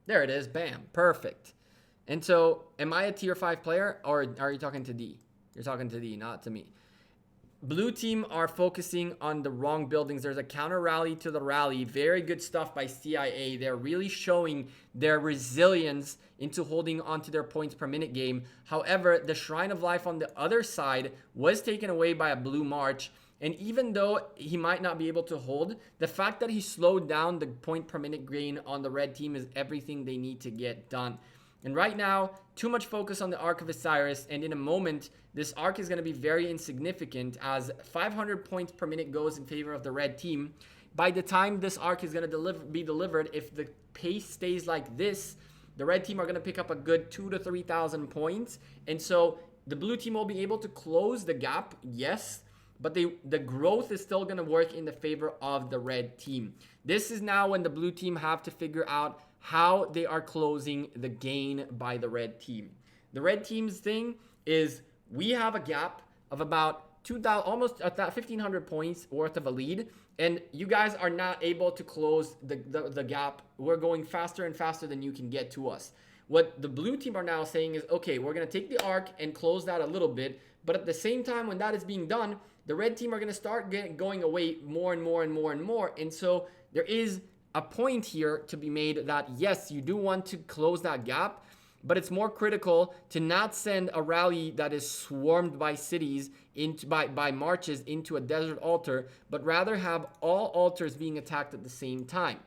[SPEAKER 1] There it is. Bam. Perfect. And so, am I a tier 5 player, or are you talking to D? You're talking to D, not to me. Blue team are focusing on the wrong buildings. There's a counter rally to the rally. Very good stuff by CIA. They're really showing their resilience into holding onto their points per minute game. However, the Shrine of Life on the other side was taken away by a blue march. And even though he might not be able to hold, the fact that he slowed down the point per minute gain on the red team is everything they need to get done. And right now, too much focus on the Ark of Osiris, and in a moment, this Ark is going to be very insignificant as 500 points per minute goes in favor of the red team. By the time this Ark is going to be delivered, if the pace stays like this, the red team are going to pick up a good 2,000 to 3,000 points. And so the blue team will be able to close the gap, yes, but the growth is still going to work in the favor of the red team. This is now when the blue team have to figure out how they are closing the gain by the red team. The red team's thing is we have a gap of about 2,000, almost 1,500 points worth of a lead, and you guys are not able to close the gap. We're going faster and faster than you can get to us. What the blue team are now saying is, okay, we're going to take the Ark and close that a little bit, but at the same time when that is being done, the red team are going to start going away more and more and more and more, and so there is a point here to be made that yes, you do want to close that gap, but it's more critical to not send a rally that is swarmed by cities by marches into a desert altar, but rather have all altars being attacked at the same time.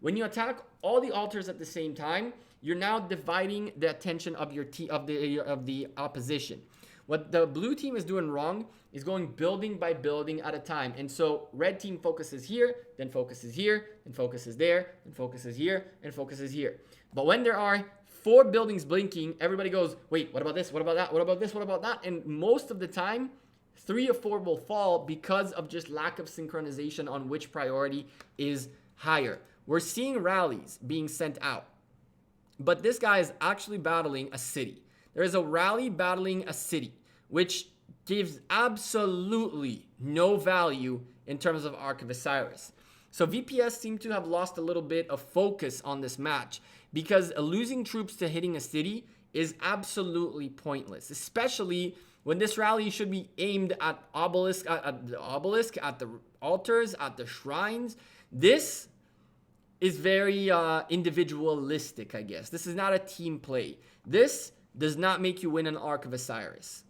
[SPEAKER 1] When you attack all the altars at the same time, you're now dividing the attention of the opposition. What the blue team is doing wrong is going building by building at a time. And so red team focuses here, then focuses here, then focuses there, then focuses here, and focuses here. But when there are 4 buildings blinking, everybody goes, wait, what about this? What about that? What about this? What about that? And most of the time, 3 or 4 will fall because of just lack of synchronization on which priority is higher. We're seeing rallies being sent out, but this guy is actually battling a city. There is a rally battling a city, which gives absolutely no value in terms of Ark of Osiris. So VPS seem to have lost a little bit of focus on this match because losing troops to hitting a city is absolutely pointless, especially when this rally should be aimed at the obelisk, at the altars, at the shrines. This is very individualistic, I guess. This is not a team play. This does not make you win an Ark of Osiris.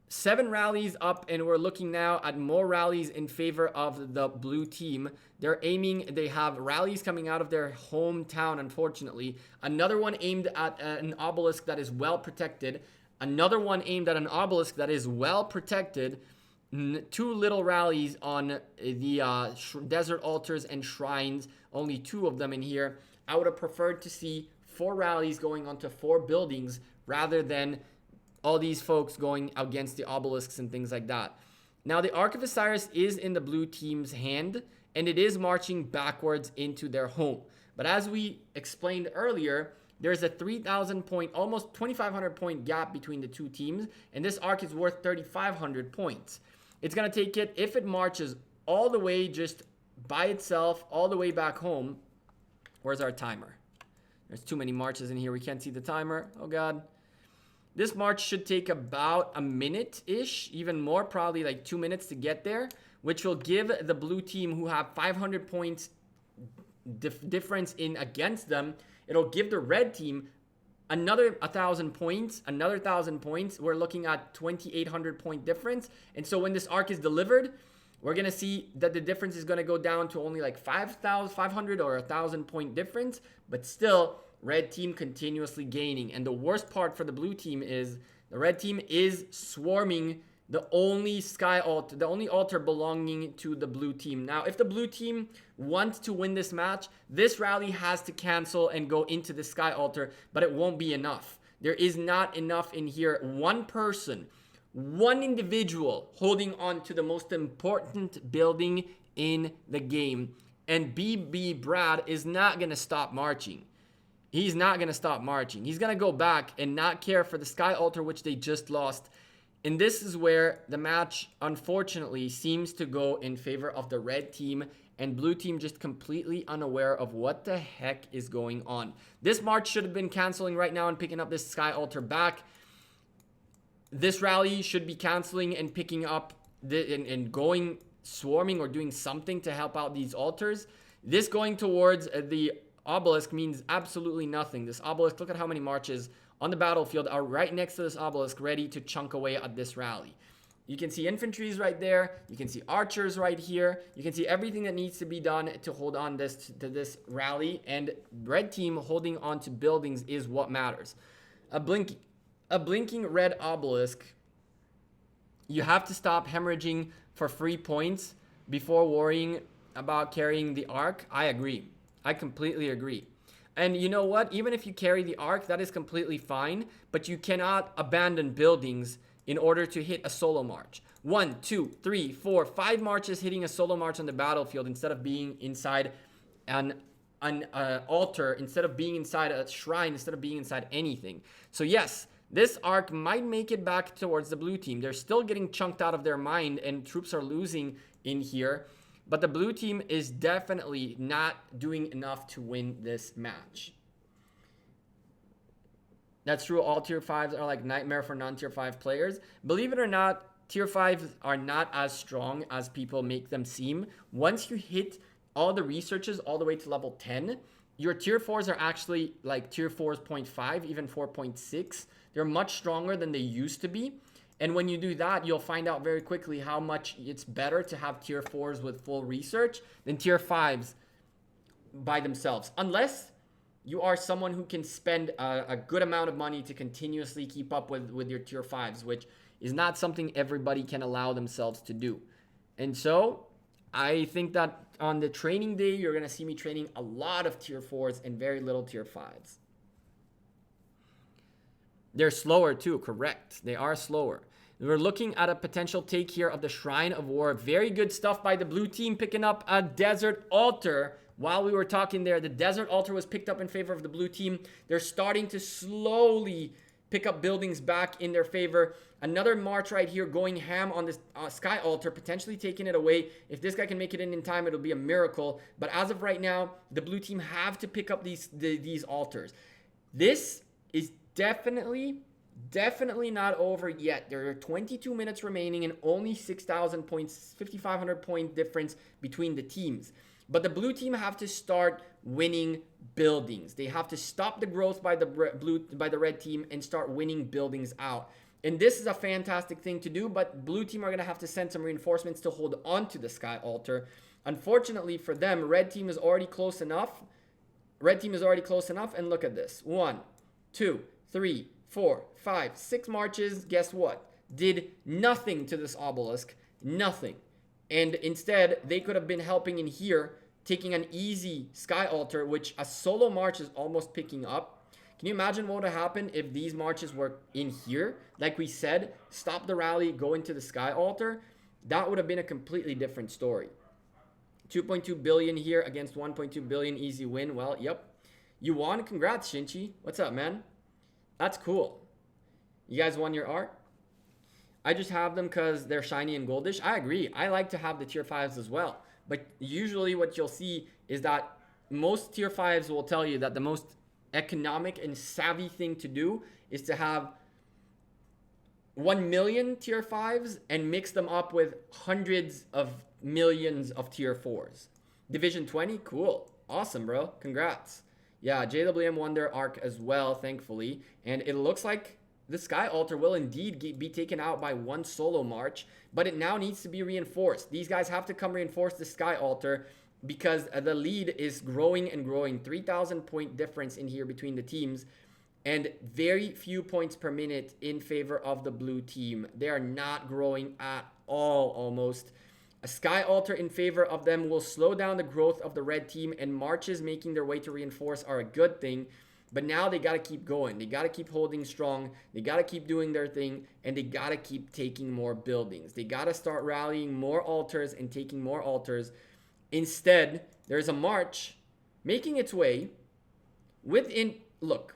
[SPEAKER 1] 7 rallies up, and we're looking now at more rallies in favor of the blue team. They have rallies coming out of their hometown, unfortunately. Another one aimed at an obelisk that is well protected. Another one aimed at an obelisk that is well protected. 2 little rallies on the desert altars and shrines. Only 2 of them in here. I would have preferred to see 4 rallies going onto 4 buildings rather than all these folks going against the obelisks and things like that. Now, the Ark of Osiris is in the blue team's hand, and it is marching backwards into their home. But as we explained earlier, there's a 3,000 point, almost 2,500 point gap between the 2 teams, and this Ark is worth 3,500 points. It's going to take it, if it marches all the way just by itself, all the way back home. Where's our timer? There's too many marches in here. We can't see the timer. Oh, God. This march should take about a minute-ish, even more, probably like 2 minutes to get there, which will give the blue team, who have 500 points difference in against them, it'll give the red team another 1,000 points, another 1,000 points. We're looking at 2,800 point difference. And so when this Ark is delivered, we're going to see that the difference is going to go down to only like 500 or 1,000 point difference, but still red team continuously gaining. And the worst part for the blue team is the red team is swarming the only altar belonging to the blue team. Now, if the blue team wants to win this match, this rally has to cancel and go into the sky altar, but it won't be enough. There is not enough in here. One person, one individual holding on to the most important building in the game. And BB Brad is not going to stop marching. He's not going to stop marching. He's going to go back and not care for the sky altar, which they just lost. And this is where the match, unfortunately, seems to go in favor of the red team, and blue team just completely unaware of what the heck is going on. This march should have been canceling right now and picking up this sky altar back. This rally should be canceling and picking up and going swarming or doing something to help out these altars. This going towards the obelisk means absolutely nothing. This obelisk, look at how many marches on the battlefield are right next to this obelisk, ready to chunk away at this rally. You can see infantries right there. You can see archers right here. You can see everything that needs to be done to hold on to this rally. And red team holding on to buildings is what matters. A blinking red obelisk. You have to stop hemorrhaging for free points before worrying about carrying the Ark. I agree. I completely agree. And you know what? Even if you carry the Ark, that is completely fine. But you cannot abandon buildings in order to hit a solo march. 1, 2, 3, 4, 5 marches hitting a solo march on the battlefield instead of being inside an altar, instead of being inside a shrine, instead of being inside anything. So yes, this Ark might make it back towards the blue team. They're still getting chunked out of their mind and troops are losing in here. But the blue team is definitely not doing enough to win this match. That's true. All tier 5s are like nightmare for non-tier 5 players. Believe it or not, tier 5s are not as strong as people make them seem. Once you hit all the researches all the way to level 10, your tier 4s are actually like tier 4s 0.5, even 4.6. They're much stronger than they used to be. And when you do that, you'll find out very quickly how much it's better to have tier 4s with full research than tier 5s by themselves. Unless you are someone who can spend a good amount of money to continuously keep up with your tier 5s, which is not something everybody can allow themselves to do. And so I think that on the training day, you're going to see me training a lot of tier 4s and very little tier 5s. They're slower too, correct. They are slower. We're looking at a potential take here of the Shrine of War. Very good stuff by the blue team, picking up a Desert Altar. While we were talking there, the Desert Altar was picked up in favor of the blue team. They're starting to slowly pick up buildings back in their favor. Another march right here going ham on this Sky Altar, potentially taking it away. If this guy can make it in time, it'll be a miracle. But as of right now, the blue team have to pick up these altars. This is definitely not over yet. There are 22 minutes remaining and only 6,000 points, 5,500 point difference between the teams. But the blue team have to start winning buildings. They have to stop the growth by the red team and start winning buildings out. And this is a fantastic thing to do, but blue team are going to have to send some reinforcements to hold on to the Sky Altar. Unfortunately for them, red team is already close enough. And look at this. 1, 2, 3, 4, 5, 6 marches. Guess what? Did nothing to this obelisk. Nothing. And instead, they could have been helping in here, taking an easy Sky Altar, which a solo march is almost picking up. Can you imagine what would have happened if these marches were in here? Like we said, stop the rally, go into the Sky Altar. That would have been a completely different story. 2.2 billion here against 1.2 billion, easy win. Well, yep. You won. Congrats, Shinchi. What's up, man? That's cool. You guys won your art? I just have them because they're shiny and goldish. I agree. I like to have the tier 5s as well. But usually what you'll see is that most tier 5s will tell you that the most economic and savvy thing to do is to have 1 million tier 5s and mix them up with hundreds of millions of tier 4s. Division 20? Cool. Awesome, bro. Congrats. Yeah, JWM won their arc as well, thankfully. And it looks like the Sky Altar will indeed be taken out by one solo march, but it now needs to be reinforced. These guys have to come reinforce the Sky Altar because the lead is growing and growing. 3,000 point difference in here between the teams and very few points per minute in favor of the blue team. They are not growing at all almost. A Sky Altar in favor of them will slow down the growth of the red team, and marches making their way to reinforce are a good thing. But now they got to keep going. They got to keep holding strong. They got to keep doing their thing. And they got to keep taking more buildings. They got to start rallying more altars and taking more altars. Instead, there's a march making its way within... Look,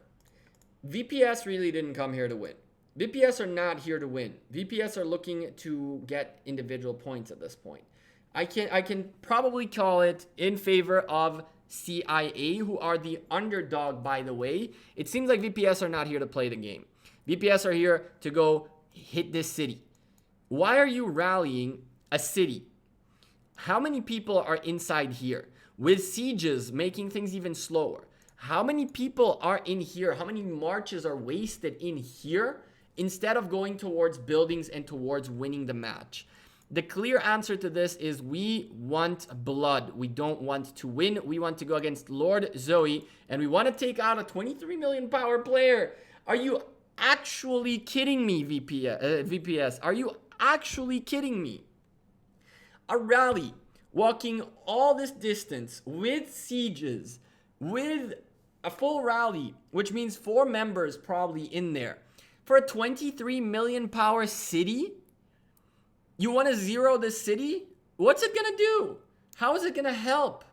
[SPEAKER 1] VPS really didn't come here to win. VPS are not here to win. VPS are looking to get individual points at this point. I can probably call it in favor of CIA, who are the underdog, by the way. It seems like VPS are not here to play the game. VPS are here to go hit this city. Why are you rallying a city? How many people are inside here? With sieges making things even slower. How many people are in here? How many marches are wasted in here instead of going towards buildings and towards winning the match? The clear answer to this is we want blood. We don't want to win. We want to go against Lord Zoe, and we want to take out a 23 million power player. Are you actually kidding me, VPS? Are you actually kidding me? A rally walking all this distance with sieges, with a full rally, which means 4 members probably in there, for a 23 million power city? You want to zero this city? What's it going to do? How is it going to help?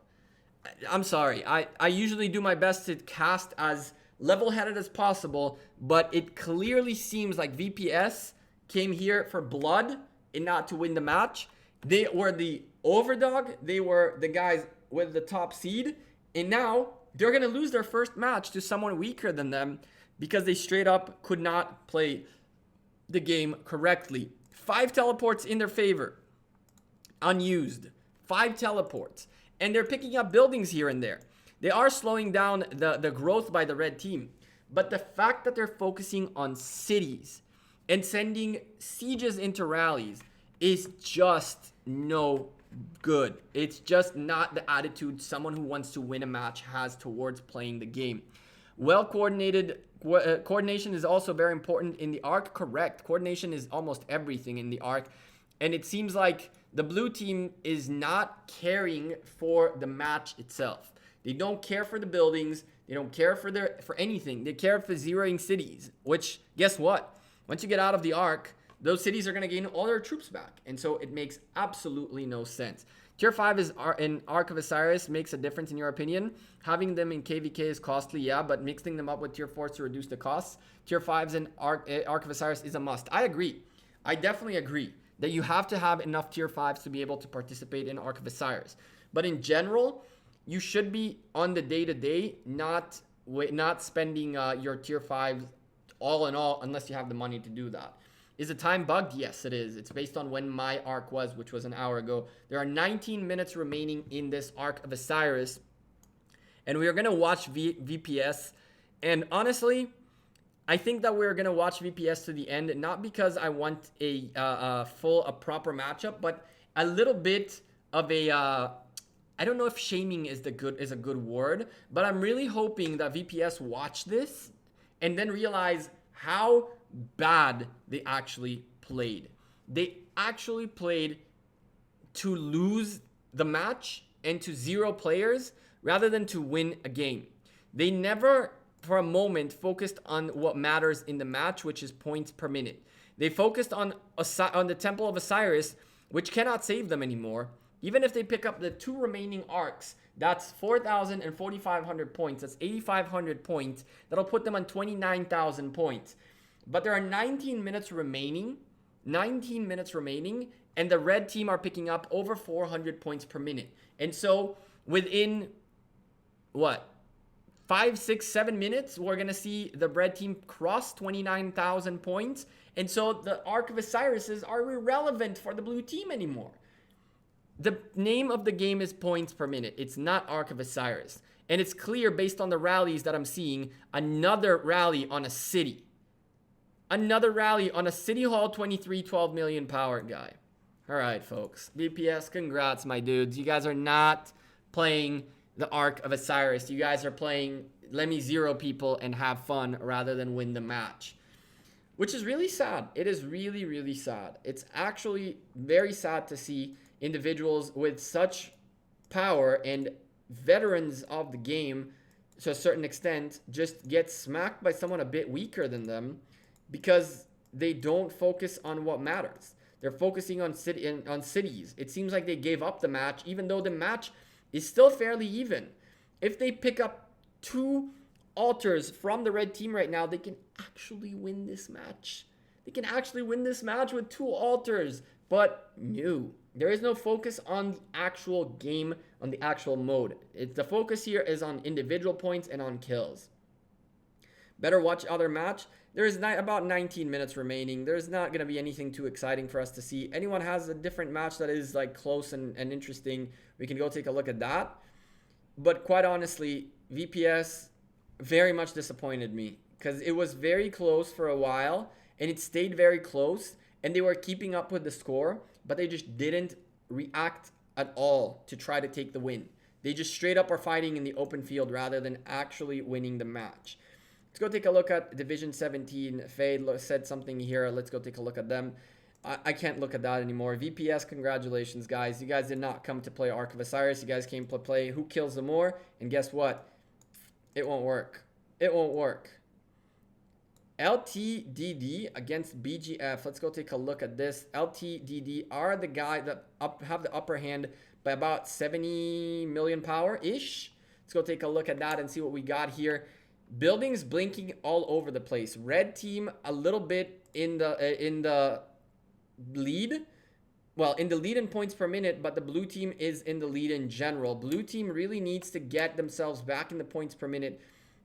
[SPEAKER 1] I'm sorry. I usually do my best to cast as level-headed as possible, but it clearly seems like VPS came here for blood and not to win the match. They were the overdog. They were the guys with the top seed. And now they're going to lose their first match to someone weaker than them because they straight up could not play the game correctly. 5 teleports in their favor. Unused. 5 teleports. And they're picking up buildings here and there. They are slowing down the growth by the red team. But the fact that they're focusing on cities and sending sieges into rallies is just no good. It's just not the attitude someone who wants to win a match has towards playing the game. Well-coordinated coordination is also very important in the Ark. Correct. Coordination is almost everything in the Ark. And it seems like the blue team is not caring for the match itself. They don't care for the buildings. They don't care for anything. They care for zeroing cities, which, guess what? Once you get out of the Ark, those cities are going to gain all their troops back. And so it makes absolutely no sense. Tier 5 is in Ark of Osiris makes a difference in your opinion. Having them in KVK is costly, yeah, but mixing them up with Tier 4s to reduce the costs. Tier 5s in Ark of Osiris is a must. I agree. I definitely agree that you have to have enough Tier 5s to be able to participate in Ark of Osiris. But in general, you should be on the day-to-day, not spending your Tier 5s all in all unless you have the money to do that. Is the time bugged? Yes, it is. It's based on when my arc was, which was an hour ago. There are 19 minutes remaining in this Ark of Osiris. And we are going to watch VPS. And honestly, I think that we're going to watch VPS to the end. Not because I want a proper matchup, but a little bit of a... I don't know if shaming is a good word, but I'm really hoping that VPS watch this and then realize how bad they actually played. They actually played to lose the match and to 0 players rather than to win a game. They never for a moment focused on what matters in the match, which is points per minute. They focused on the Temple of Osiris, which cannot save them anymore. Even if they pick up the 2 remaining arcs, that's 4,000 and 4,500 points. That's 8,500 points. That'll put them on 29,000 points. But there are 19 minutes remaining. 19 minutes remaining. And the red team are picking up over 400 points per minute. And so within, 5, 6, 7 minutes, we're going to see the red team cross 29,000 points. And so the Ark of Osiris are irrelevant for the blue team anymore. The name of the game is points per minute. It's not Ark of Osiris. And it's clear based on the rallies that I'm seeing, another rally on a city. Another rally on a City Hall 23, 12 million power guy. All right, folks. VPS, congrats, my dudes. You guys are not playing the Ark of Osiris. You guys are playing let me 0 people and have fun rather than win the match. Which is really sad. It is really, really sad. It's actually very sad to see individuals with such power and veterans of the game to a certain extent just get smacked by someone a bit weaker than them because they don't focus on what matters. They're focusing on cities. It seems like they gave up the match even though the match is still fairly even. If they pick up 2 altars from the red team right now, they can actually win this match. They can actually win this match with 2 altars. But no, there is no focus on the actual game, on the actual mode. The focus here is on individual points and on kills. Better watch other match. There is about 19 minutes remaining. There's not going to be anything too exciting for us to see. Anyone has a different match that is like close and interesting, we can go take a look at that. But quite honestly, VPS very much disappointed me because it was very close for a while and it stayed very close. And they were keeping up with the score, but they just didn't react at all to try to take the win. They just straight up are fighting in the open field rather than actually winning the match. Let's go take a look at Division 17. Fade said something here. Let's go take a look at them. I can't look at that anymore. VPS, congratulations, guys. You guys did not come to play Ark of Osiris. You guys came to play Who Kills the More. And guess what? It won't work. It won't work. LTDD against BGF. Let's go take a look at this. LTDD are the guy that have the upper hand by about 70 million power-ish. Let's go take a look at that and see what we got here. Buildings blinking all over the place. Red team a little bit in the lead. Well, in the lead in points per minute, but the blue team is in the lead in general. Blue team really needs to get themselves back in the points per minute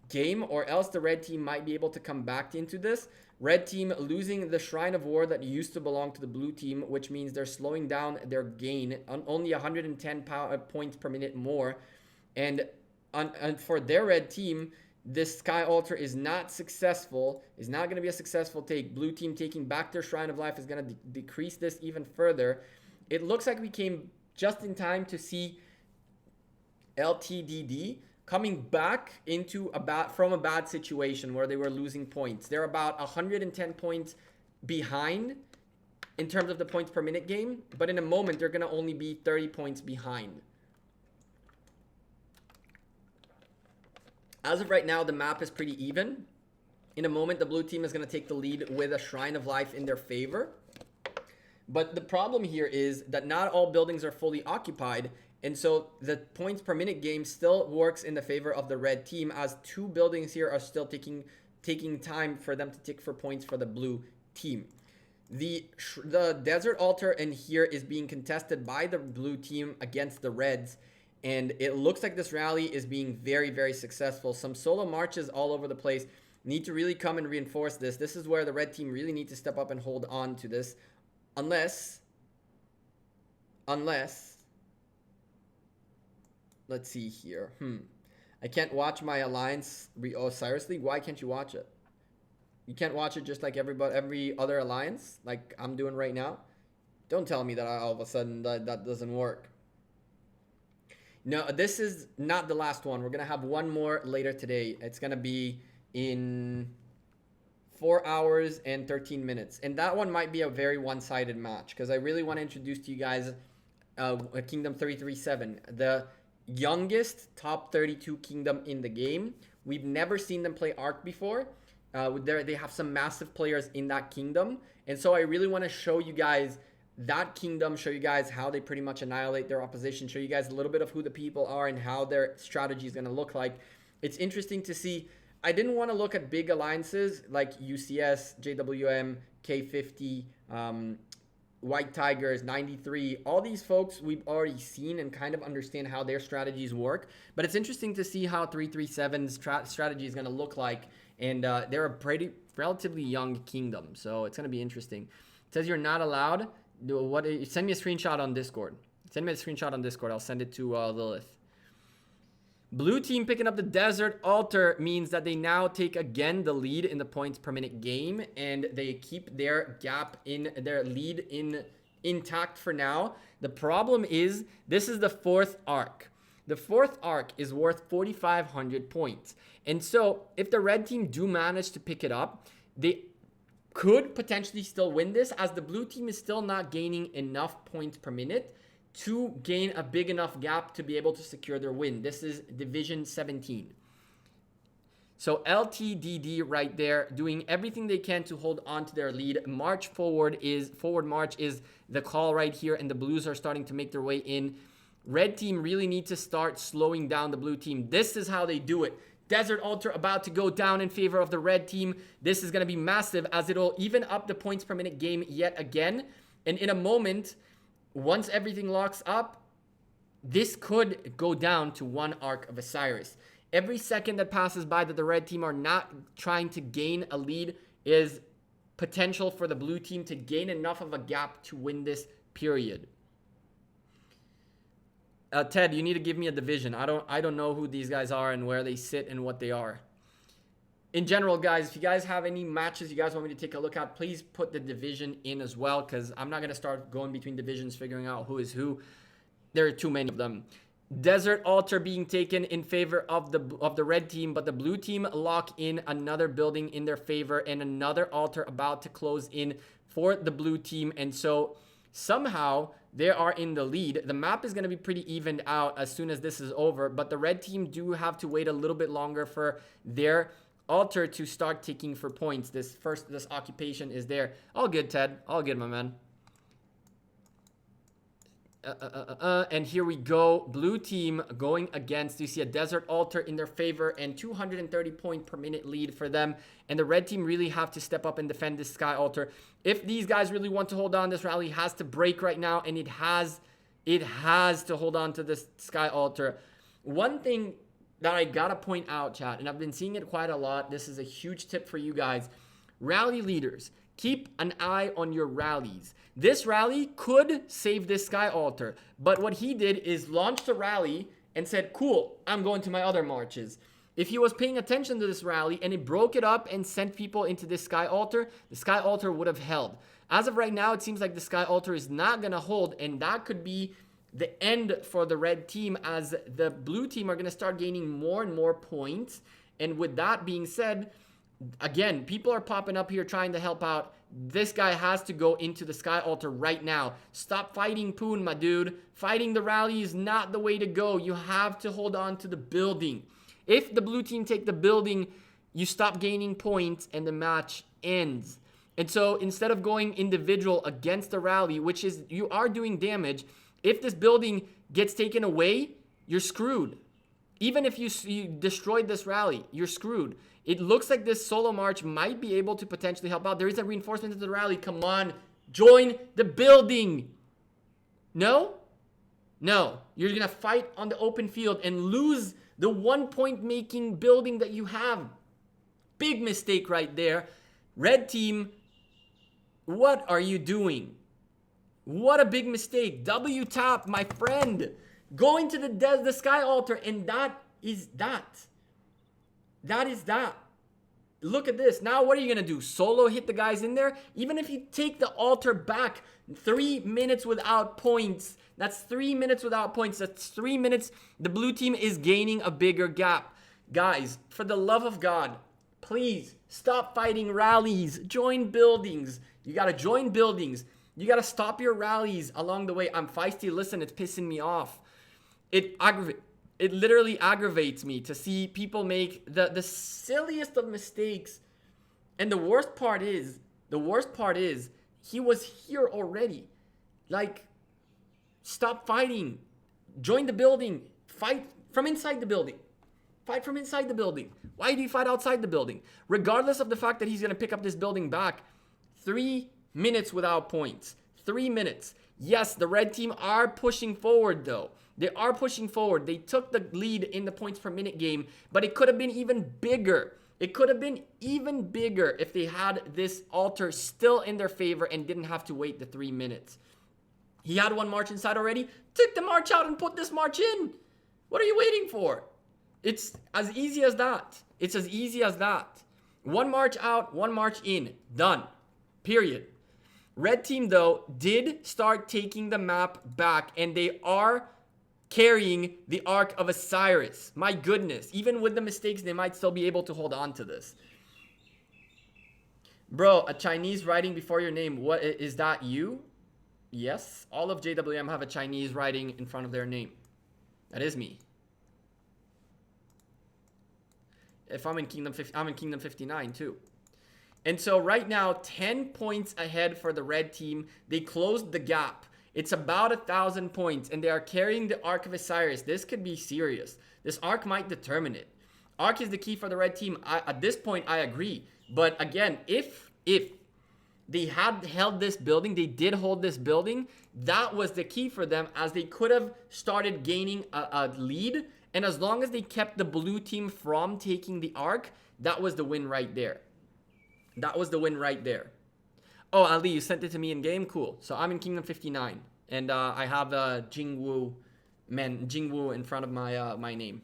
[SPEAKER 1] game, or else the red team might be able to come back into this. Red team losing the Shrine of War that used to belong to the blue team, which means they're slowing down their gain on only 110 points per minute more. And for their red team, this Sky Altar is not successful, is not going to be a successful take. Blue team taking back their Shrine of Life is going to decrease this even further. It looks like we came just in time to see LTDD coming back into from a bad situation where they were losing points. They're about 110 points behind in terms of the points per minute game, but in a moment they're going to only be 30 points behind. As of right now, the map is pretty even. In a moment, the blue team is going to take the lead with a Shrine of Life in their favor. But the problem here is that not all buildings are fully occupied. And so the points per minute game still works in the favor of the red team, as 2 buildings here are still taking time for them to tick for points for the blue team. The desert altar in here is being contested by the blue team against the reds. And it looks like this rally is being very, very successful. Some solo marches all over the place need to really come and reinforce this. This is where the red team really need to step up and hold on to this. Unless, let's see here. I can't watch my Alliance Osiris League. Why can't you watch it? You can't watch it just like every other Alliance, like I'm doing right now? Don't tell me that all of a sudden that doesn't work. No, this is not the last one. We're going to have one more later today. It's going to be in 4 hours and 13 minutes. And that one might be a very one-sided match, because I really want to introduce to you guys Kingdom 337, the youngest top 32 kingdom in the game. We've never seen them play Ark before. They have some massive players in that kingdom. And so I really want to show you guys that kingdom, show you guys how they pretty much annihilate their opposition, show you guys a little bit of who the people are and how their strategy is going to look like. It's interesting to see. I didn't want to look at big alliances like UCS, JWM, K50, White Tigers, 93. All these folks we've already seen and kind of understand how their strategies work. But it's interesting to see how 337's strategy is going to look like. And they're a relatively young kingdom, so it's going to be interesting. It says you're not allowed. Send me a screenshot on Discord. I'll send it to Lilith. Blue team picking up the desert altar means that they now take again the lead in the points per minute game, and they keep their gap in their lead intact for now. The problem is this is the 4th arc. The 4th arc is worth 4,500 points. And so if the red team do manage to pick it up, they could potentially still win this, as the blue team is still not gaining enough points per minute to gain a big enough gap to be able to secure their win. This is Division 17. So LTDD right there, doing everything they can to hold on to their lead. Forward march is the call right here, and the blues are starting to make their way in. Red team really need to start slowing down the blue team. This is how they do it. Desert Altar about to go down in favor of the red team. This is going to be massive, as it'll even up the points per minute game yet again. And in a moment, once everything locks up, this could go down to 1 Ark of Osiris. Every second that passes by that the red team are not trying to gain a lead is potential for the blue team to gain enough of a gap to win this period. Ted, you need to give me a division. I don't know who these guys are and where they sit and what they are. In general, guys, if you guys have any matches you guys want me to take a look at, please put the division in as well, because I'm not going to start going between divisions, figuring out who is who. There are too many of them. Desert Altar being taken in favor of the red team, but the blue team lock in another building in their favor, and another altar about to close in for the blue team. And so somehow they are in the lead. The map is going to be pretty evened out as soon as this is over, but the red team do have to wait a little bit longer for their altar to start ticking for points. This occupation is there. All good, Ted. All good, my man. And here we go. Blue team going against, you see a desert altar in their favor and 230 point per minute lead for them. And the red team really have to step up and defend this sky altar. If these guys really want to hold on, this rally has to break right now, and it has to hold on to this sky altar. One thing that I gotta point out, chat, and I've been seeing it quite a lot, this is a huge tip for you guys. Rally leaders, keep an eye on your rallies. This rally could save this sky altar, but what he did is launched a rally and said, cool, I'm going to my other marches. If he was paying attention to this rally and he broke it up and sent people into this sky altar, the sky altar would have held. As of right now, it seems like the sky altar is not going to hold, and that could be the end for the red team, as the blue team are going to start gaining more and more points. And with that being said, again, people are popping up here trying to help out. This guy has to go into the sky altar right now. Stop fighting Poon, my dude. Fighting the rally is not the way to go. You have to hold on to the building. If the blue team take the building, you stop gaining points and the match ends. And so instead of going individual against the rally, which is you are doing damage, if this building gets taken away, you're screwed. Even if you destroyed this rally, you're screwed. It looks like this solo march might be able to potentially help out. There is a reinforcement to the rally. Come on, join the building. No? No. You're going to fight on the open field and lose the 1 point making building that you have. Big mistake right there. Red team, what are you doing? What a big mistake. W tap, my friend. Going to the sky altar, and that is that. That is that. Look at this. Now what are you going to do? Solo hit the guys in there? Even if you take the altar back 3 minutes without points, that's 3 minutes without points. That's 3 minutes. The blue team is gaining a bigger gap. Guys, for the love of God, please stop fighting rallies. Join buildings. You got to join buildings. You got to stop your rallies along the way. I'm feisty. Listen, it's pissing me off. It literally aggravates me to see people make the silliest of mistakes. And the worst part is, he was here already. Like, stop fighting. Join the building. Fight from inside the building. Fight from inside the building. Why do you fight outside the building? Regardless of the fact that he's going to pick up this building back. 3 minutes without points. 3 minutes. Yes, the red team are pushing forward though. They are pushing forward. They took the lead in the points per minute game, but it could have been even bigger. It could have been even bigger if they had this altar still in their favor and didn't have to wait the 3 minutes. He had one march inside already. Took the march out and put this march in. What are you waiting for? It's as easy as that. It's as easy as that. One march out, one march in. Done. Period. Red team, though, did start taking the map back, and they are carrying the Ark of Osiris. My goodness. Even with the mistakes, they might still be able to hold on to this. Bro, a Chinese writing before your name. What is that you? Yes. All of JWM have a Chinese writing in front of their name. That is me. If I'm in Kingdom 50, I'm in Kingdom 59 too. And so right now, 10 points ahead for the red team. They closed the gap. It's about 1,000 points, and they are carrying the Ark of Osiris. This could be serious. This Ark might determine it. Ark is the key for the red team. At this point, I agree. But again, if they had held this building, they did hold this building, that was the key for them, as they could have started gaining a lead. And as long as they kept the blue team from taking the Ark, that was the win right there. That was the win right there. Oh, Ali, you sent it to me in game? Cool. So I'm in Kingdom 59. And I have Jingwu in front of my name.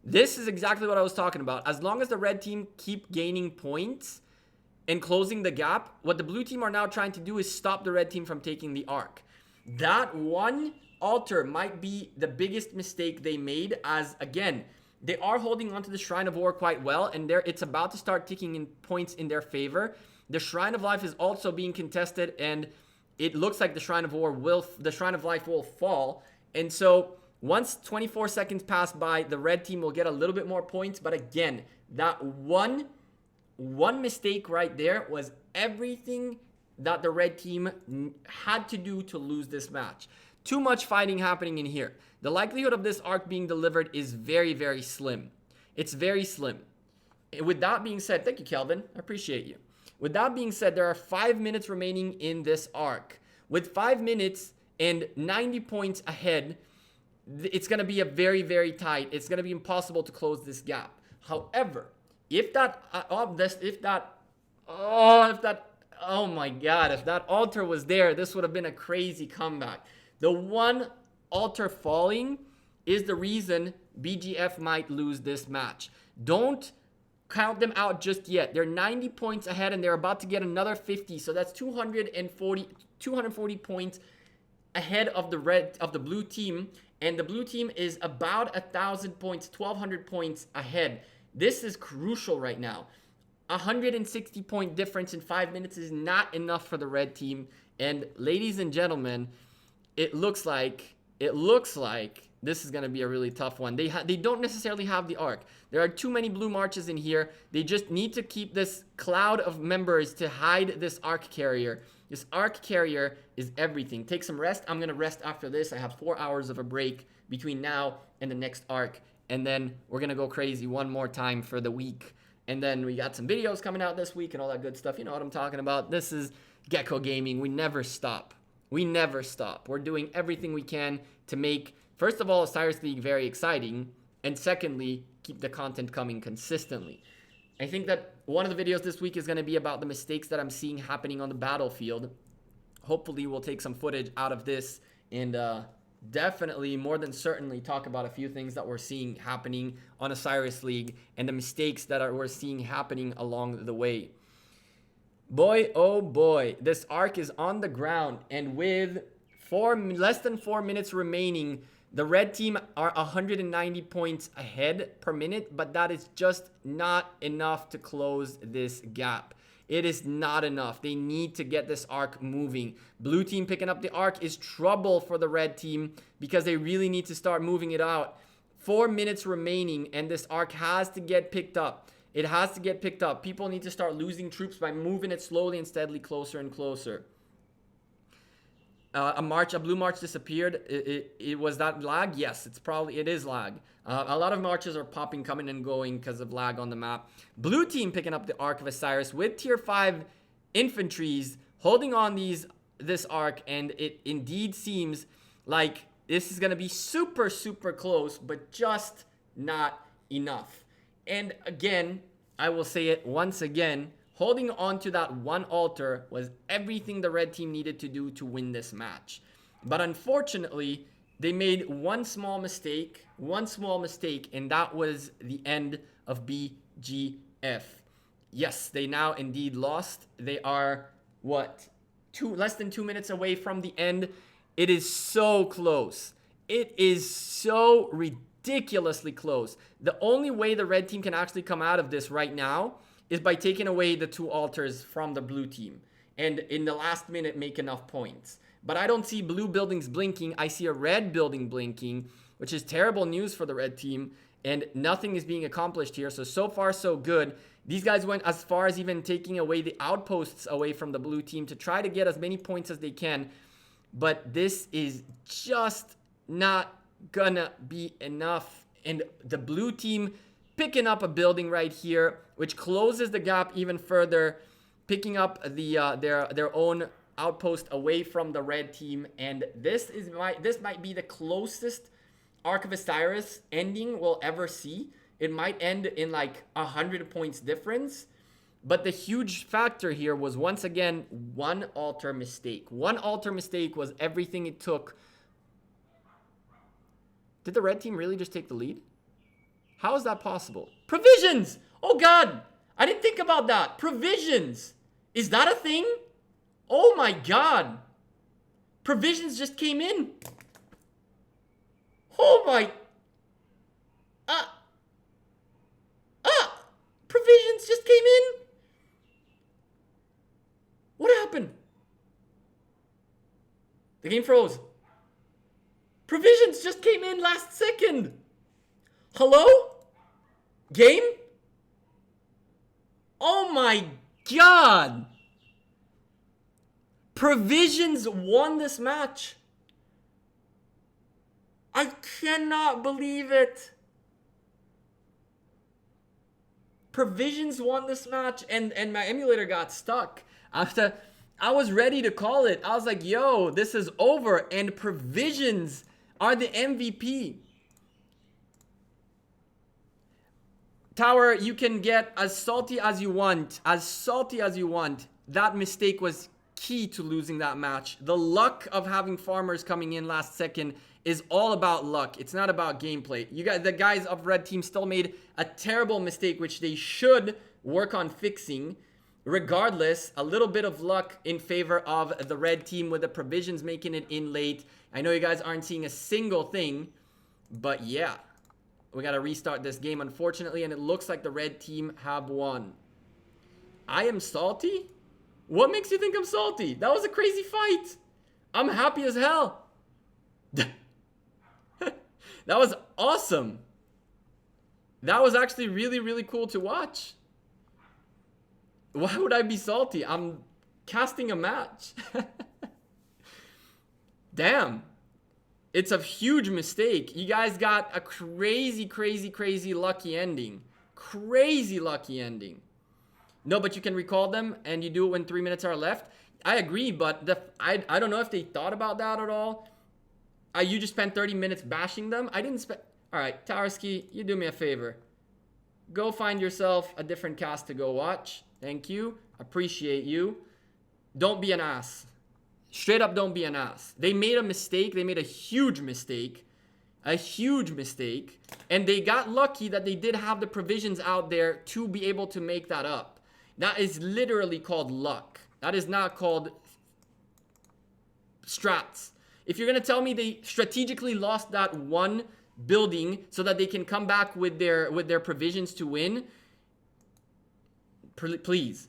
[SPEAKER 1] This is exactly what I was talking about. As long as the red team keep gaining points and closing the gap, what the blue team are now trying to do is stop the red team from taking the Ark. That one altar might be the biggest mistake they made, as, again, they are holding onto the Shrine of War quite well, and it's about to start ticking in points in their favor. The Shrine of Life is also being contested, and it looks like the Shrine of Life will fall. And so once 24 seconds pass by, the red team will get a little bit more points. But again, that one mistake right there was everything that the red team had to do to lose this match. Too much fighting happening in here. The likelihood of this Ark being delivered is very, very slim. It's very slim. With that being said, thank you, Kelvin. I appreciate you. With that being said, there are 5 minutes remaining in this Ark. With 5 minutes and 90 points ahead, it's going to be a very, very tight. It's going to be impossible to close this gap. However, if that altar was there, this would have been a crazy comeback. The one altar falling is the reason BGF might lose this match. Don't count them out just yet. They're 90 points ahead, and they're about to get another 50. So that's 240 points ahead of the blue team. And the blue team is about 1,000 points, 1,200 points ahead. This is crucial right now. 160 point difference in 5 minutes is not enough for the red team. And ladies and gentlemen, it looks like This is going to be a really tough one. They don't necessarily have the Ark. There are too many blue marches in here. They just need to keep this cloud of members to hide this Ark carrier. This Ark carrier is everything. Take some rest. I'm going to rest after this. I have 4 hours of a break between now and the next Ark. And then we're going to go crazy one more time for the week. And then we got some videos coming out this week and all that good stuff. You know what I'm talking about. This is Gekko Gaming. We never stop. We never stop. We're doing everything we can to make, first of all, Osiris League very exciting. And secondly, keep the content coming consistently. I think that one of the videos this week is going to be about the mistakes that I'm seeing happening on the battlefield. Hopefully, we'll take some footage out of this and definitely, more than certainly, talk about a few things that we're seeing happening on Osiris League and the mistakes that we're seeing happening along the way. Boy, oh boy, this Ark is on the ground, and with less than 4 minutes remaining, the red team are 190 points ahead per minute, but that is just not enough to close this gap. It is not enough. They need to get this Ark moving. Blue team picking up the Ark is trouble for the red team because they really need to start moving it out. 4 minutes remaining, and this Ark has to get picked up. It has to get picked up. People need to start losing troops by moving it slowly and steadily closer and closer. A blue march disappeared. It was that lag? Yes, it is lag. A lot of marches are popping, coming and going because of lag on the map. Blue team picking up the Ark of Osiris with tier 5 infantries holding on this Ark, and it indeed seems like this is going to be super, super close, but just not enough. And again, I will say it once again, holding on to that one altar was everything the red team needed to do to win this match. But unfortunately, they made one small mistake, and that was the end of BGF. Yes, they now indeed lost. They are, less than 2 minutes away from the end. It is so close. It is so ridiculously close. The only way the red team can actually come out of this right now is by taking away the 2 altars from the blue team and in the last minute make enough points. But I don't see blue buildings blinking. I see a red building blinking, which is terrible news for the red team, and nothing is being accomplished here. So far, so good. These guys went as far as even taking away the outposts away from the blue team to try to get as many points as they can. But this is just not gonna be enough. And the blue team picking up a building right here, which closes the gap even further, picking up their own outpost away from the red team. And this might be the closest Ark of Osiris ending we'll ever see. It might end in like 100 points difference. But the huge factor here was, once again, one altar mistake. One altar mistake was everything it took. Did the red team really just take the lead? How is that possible? Provisions! Oh God! I didn't think about that. Provisions! Is that a thing? Oh my God! Provisions just came in. Oh my... Provisions just came in. What happened? The game froze. Provisions just came in last second. Hello? Game? Oh my God. Provisions won this match. I cannot believe it. Provisions won this match, and my emulator got stuck. I was ready to call it. I was like, yo, this is over, and Provisions are the MVP. Tower, you can get as salty as you want. As salty as you want. That mistake was key to losing that match. The luck of having farmers coming in last second is all about luck. It's not about gameplay. The guys of red team still made a terrible mistake, which they should work on fixing. Regardless, a little bit of luck in favor of the red team with the Provisions making it in late. I know you guys aren't seeing a single thing, but yeah. We got to restart this game, unfortunately, and it looks like the red team have won. I am salty? What makes you think I'm salty? That was a crazy fight. I'm happy as hell. That was awesome. That was actually really, really cool to watch. Why would I be salty? I'm casting a match. Damn. It's a huge mistake. You guys got a crazy, crazy, crazy lucky ending. Crazy lucky ending. No, but you can recall them and you do it when 3 minutes are left. I agree, but I don't know if they thought about that at all. You just spent 30 minutes bashing them. I didn't spend... All right, Tarski, you do me a favor. Go find yourself a different cast to go watch. Thank you. Appreciate you. Don't be an ass. Straight up, don't be an ass. They made a mistake. They made a huge mistake. A huge mistake. And they got lucky that they did have the provisions out there to be able to make that up. That is literally called luck. That is not called strats. If you're going to tell me they strategically lost that one building so that they can come back with their provisions to win, please.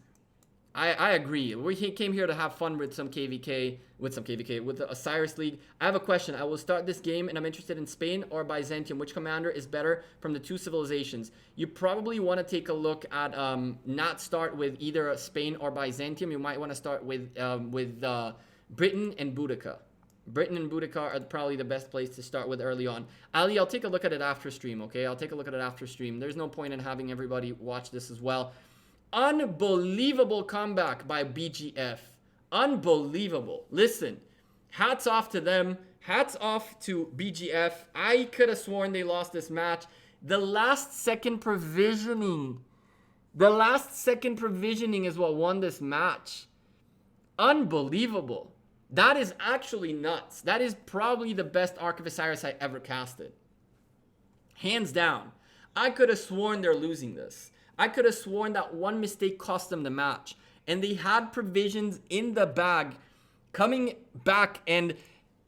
[SPEAKER 1] I agree. We came here to have fun with some KVK, with the Osiris League. I have a question. I will start this game and I'm interested in Spain or Byzantium. Which commander is better from the two civilizations? You probably want to take a look at, not start with either Spain or Byzantium. You might want to start with Britain and Boudica. Britain and Boudica are probably the best place to start with early on. Ali, I'll take a look at it after stream, okay? I'll take a look at it after stream. There's no point in having everybody watch this as well. Unbelievable comeback by BGF. Unbelievable. Listen, hats off to them. Hats off to BGF. I could have sworn they lost this match. The last second provisioning. The last second provisioning is what won this match. Unbelievable. That is actually nuts. That is probably the best Ark of Osiris I ever casted. Hands down. I could have sworn they're losing this. I could have sworn that one mistake cost them the match. And they had provisions in the bag coming back, and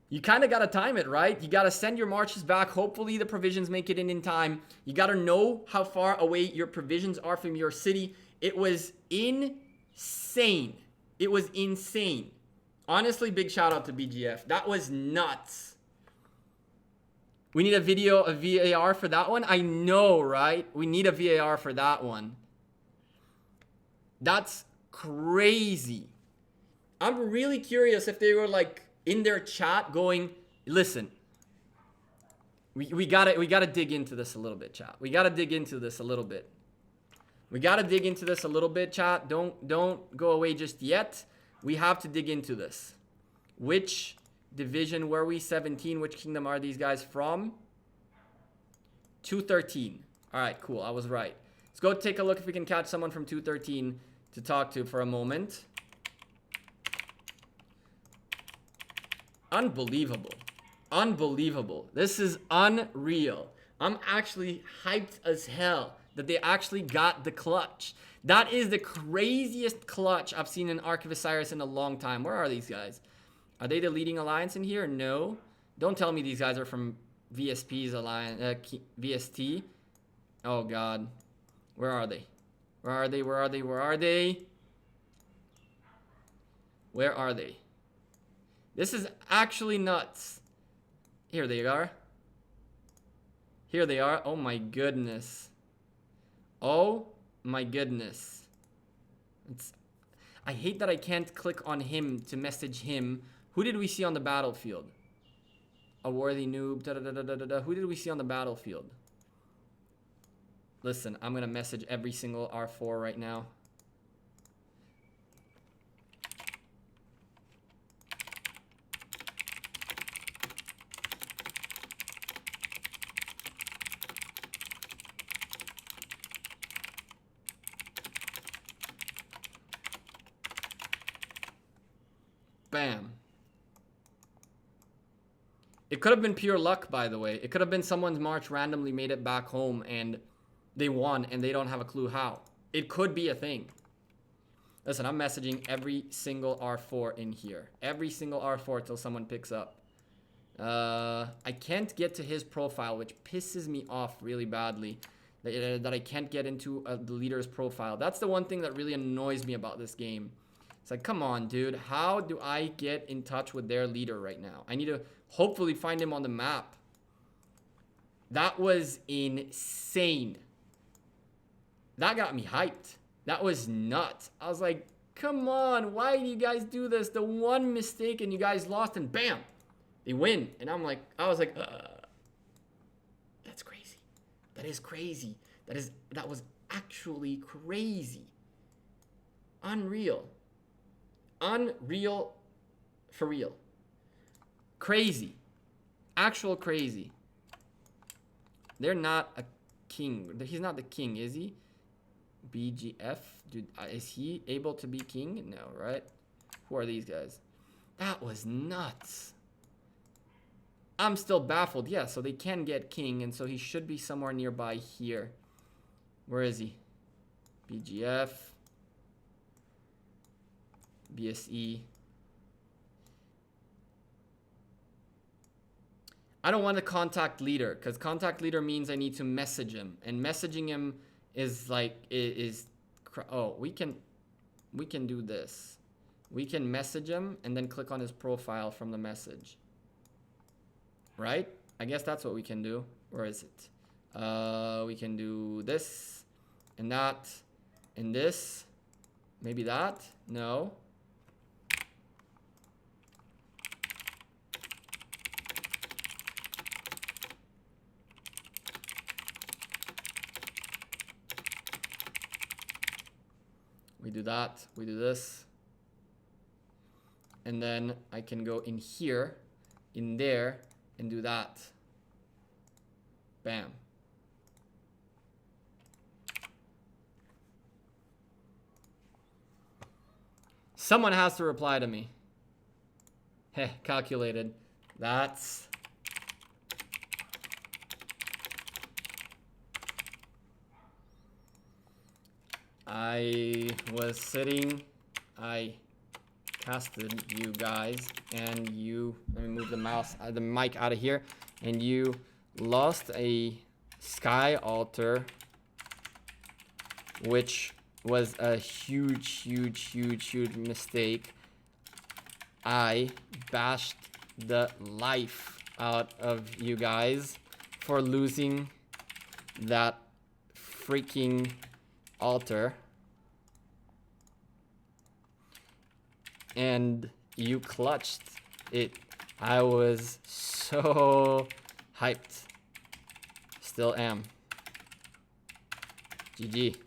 [SPEAKER 1] you kind of got to time it, right? You got to send your marches back. Hopefully the provisions make it in time. You got to know how far away your provisions are from your city. It was insane. It was insane. Honestly, big shout out to BGF. That was nuts. We need a video of VAR for that one. I know, right? We need a VAR for that one. That's crazy. I'm really curious if they were like in their chat going, listen, we gotta dig into this a little bit, chat. We gotta dig into this a little bit. We gotta dig into this a little bit, chat. Don't go away just yet. We have to dig into this. Which division were we? 17. Which kingdom are these guys from? 213. All right, cool. I was right. Let's go take a look if we can catch someone from 213 to talk to for a moment. Unbelievable. Unbelievable. This is unreal. I'm actually hyped as hell that they actually got the clutch. That is the craziest clutch I've seen in Ark of Osiris in a long time. Where are these guys? Are they the leading alliance in here? No. Don't tell me these guys are from VSP's alliance, VST. Oh, God. Where are they? Where are they? Where are they? Where are they? Where are they? This is actually nuts. Here they are. Here they are. Oh, my goodness. Oh, my goodness. I hate that I can't click on him to message him. Who did we see on the battlefield? A worthy noob. Da, da, da, da, da, da. Who did we see on the battlefield? Listen, I'm going to message every single R4 right now. Bam. It could have been pure luck, by the way. It could have been someone's march randomly made it back home and they won and they don't have a clue how. It could be a thing. Listen, I'm messaging every single R4 in here. Every single R4 till someone picks up. I can't get to his profile, which pisses me off really badly. That I can't get into the leader's profile. That's the one thing that really annoys me about this game. It's like, come on, dude. How do I get in touch with their leader right now? I need to hopefully find him on the map. That was insane. That got me hyped. That was nuts. I was like, come on, why do you guys do this? The one mistake and you guys lost and bam, they win. And I was like, that's crazy. That is crazy. That was actually crazy. Unreal. Unreal for real. Crazy. Actual crazy. They're not a king. He's not the king, is he? BGF? Dude, is he able to be king? No, right? Who are these guys? That was nuts. I'm still baffled. Yeah, so they can get king, and so he should be somewhere nearby here. Where is he? BGF. BSE. I don't want to contact leader, because contact leader means I need to message him, and messaging him is like oh, we can do this. We can message him and then click on his profile from the message, right? I guess that's what we can do. Or is it we can do this and that and this, maybe that. No. We do that, we do this. And then I can go in here, in there, and do that. Bam. Someone has to reply to me. Heh, calculated. That's... I was sitting, I casted you guys, and you, let me move the mic out of here, and you lost a sky altar, which was a huge mistake. I bashed the life out of you guys for losing that freaking altar, and you clutched it. I was so hyped. Still am. GG.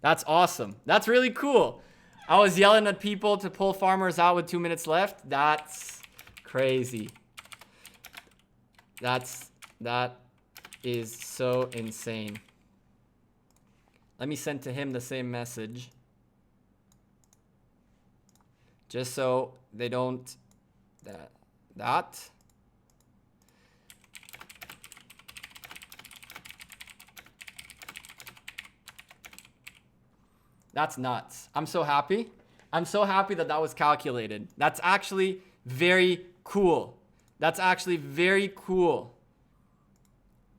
[SPEAKER 1] That's awesome. That's really cool. I was yelling at people to pull farmers out with 2 minutes left. That's crazy. That is so insane. Let me send to him the same message. Just so they don't... That. That's nuts. I'm so happy. I'm so happy that that was calculated. That's actually very cool. That's actually very cool.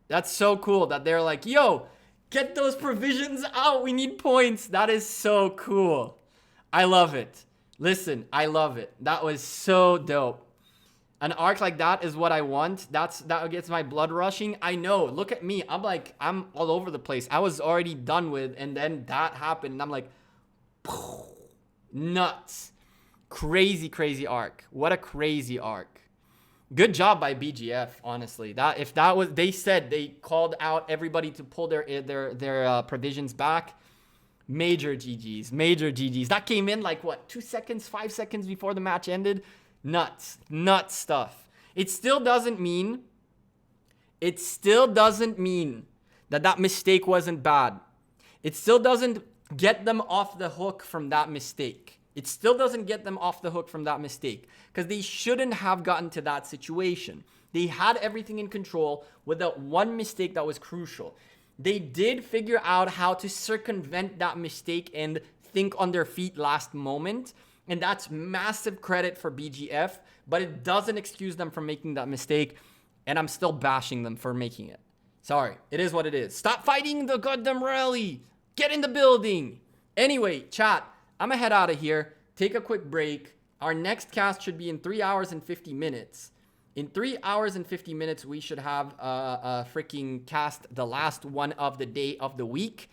[SPEAKER 1] That's so cool that they're like, yo, get those provisions out. We need points. That is so cool. I love it. Listen, I love it. That was so dope. An arc like that is what I want. That gets my blood rushing. I know. Look at me. I'm all over the place. I was already done with, and then that happened, and I'm like, nuts. Crazy arc. What a crazy arc. Good job by BGF, honestly. They said they called out everybody to pull their provisions back. Major GGs. That came in like what, 2 seconds, 5 seconds before the match ended. Nuts stuff. It still doesn't mean that mistake wasn't bad. It still doesn't get them off the hook from that mistake. Because they shouldn't have gotten to that situation. They had everything in control with that one mistake that was crucial. They did figure out how to circumvent that mistake and think on their feet last moment. And that's massive credit for BGF, but it doesn't excuse them from making that mistake. And I'm still bashing them for making it. Sorry, it is what it is. Stop fighting the goddamn rally. Get in the building. Anyway, chat, I'm gonna head out of here. Take a quick break. Our next cast should be in 3 hours and 50 minutes. In 3 hours and 50 minutes, we should have a freaking cast, the last one of the day of the week.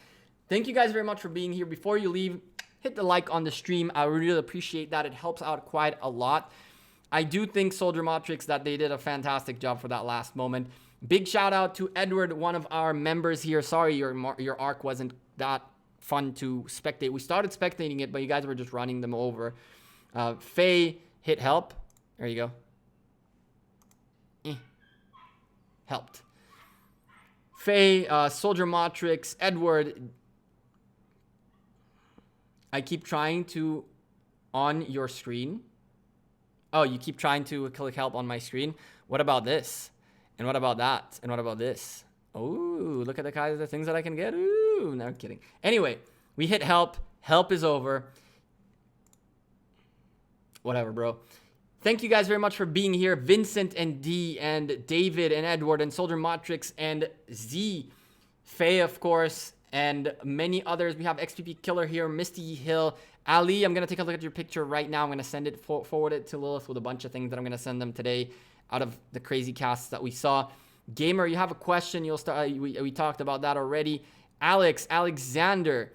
[SPEAKER 1] Thank you guys very much for being here. Before you leave, hit the like on the stream. I really appreciate that. It helps out quite a lot. I do think Soldier Matrix that they did a fantastic job for that last moment. Big shout out to Edward, one of our members here. Sorry, your arc wasn't that fun to spectate. We started spectating it, but you guys were just running them over. Faye hit help. There you go. Helped. Faye, Soldier Matrix, Edward. I keep trying to on your screen. Oh, you keep trying to click help on my screen. What about this? And what about that? And what about this? Oh, look at the kinds of things that I can get. Ooh, no, I'm kidding. Anyway, we hit help. Help is over. Whatever, bro. Thank you guys very much for being here. Vincent and D and David and Edward and Soldier Matrix and Z. Faye, of course, and many others. We have XPP Killer here, Misty Hill, Ali. I'm going to take a look at your picture right now. I'm going to send it, forward it to Lilith with a bunch of things that I'm going to send them today out of the crazy casts that we saw. Gamer, you have a question. You'll start. We talked about that already. Alex, Alexander,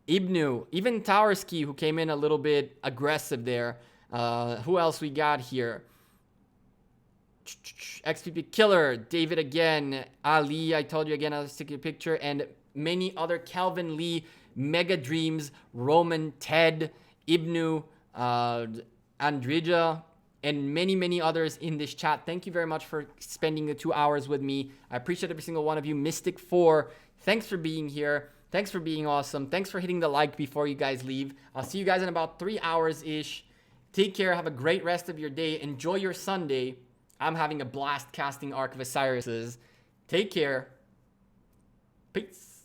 [SPEAKER 1] Ibnu, even Towerski, who came in a little bit aggressive there. Who else we got here? XPP Killer, David again, Ali, I told you again, I'll stick your picture, and many other, Calvin Lee, Mega Dreams, Roman, Ted, Ibnu, Andrija, and many others in this chat. Thank you very much for spending the 2 hours with me. I appreciate every single one of you. Mystic 4, thanks for being here. Thanks for being awesome. Thanks for hitting the like before you guys leave. I'll see you guys in about 3 hours-ish. Take care. Have a great rest of your day. Enjoy your Sunday. I'm having a blast casting Ark of Osiris. Take care. Peace.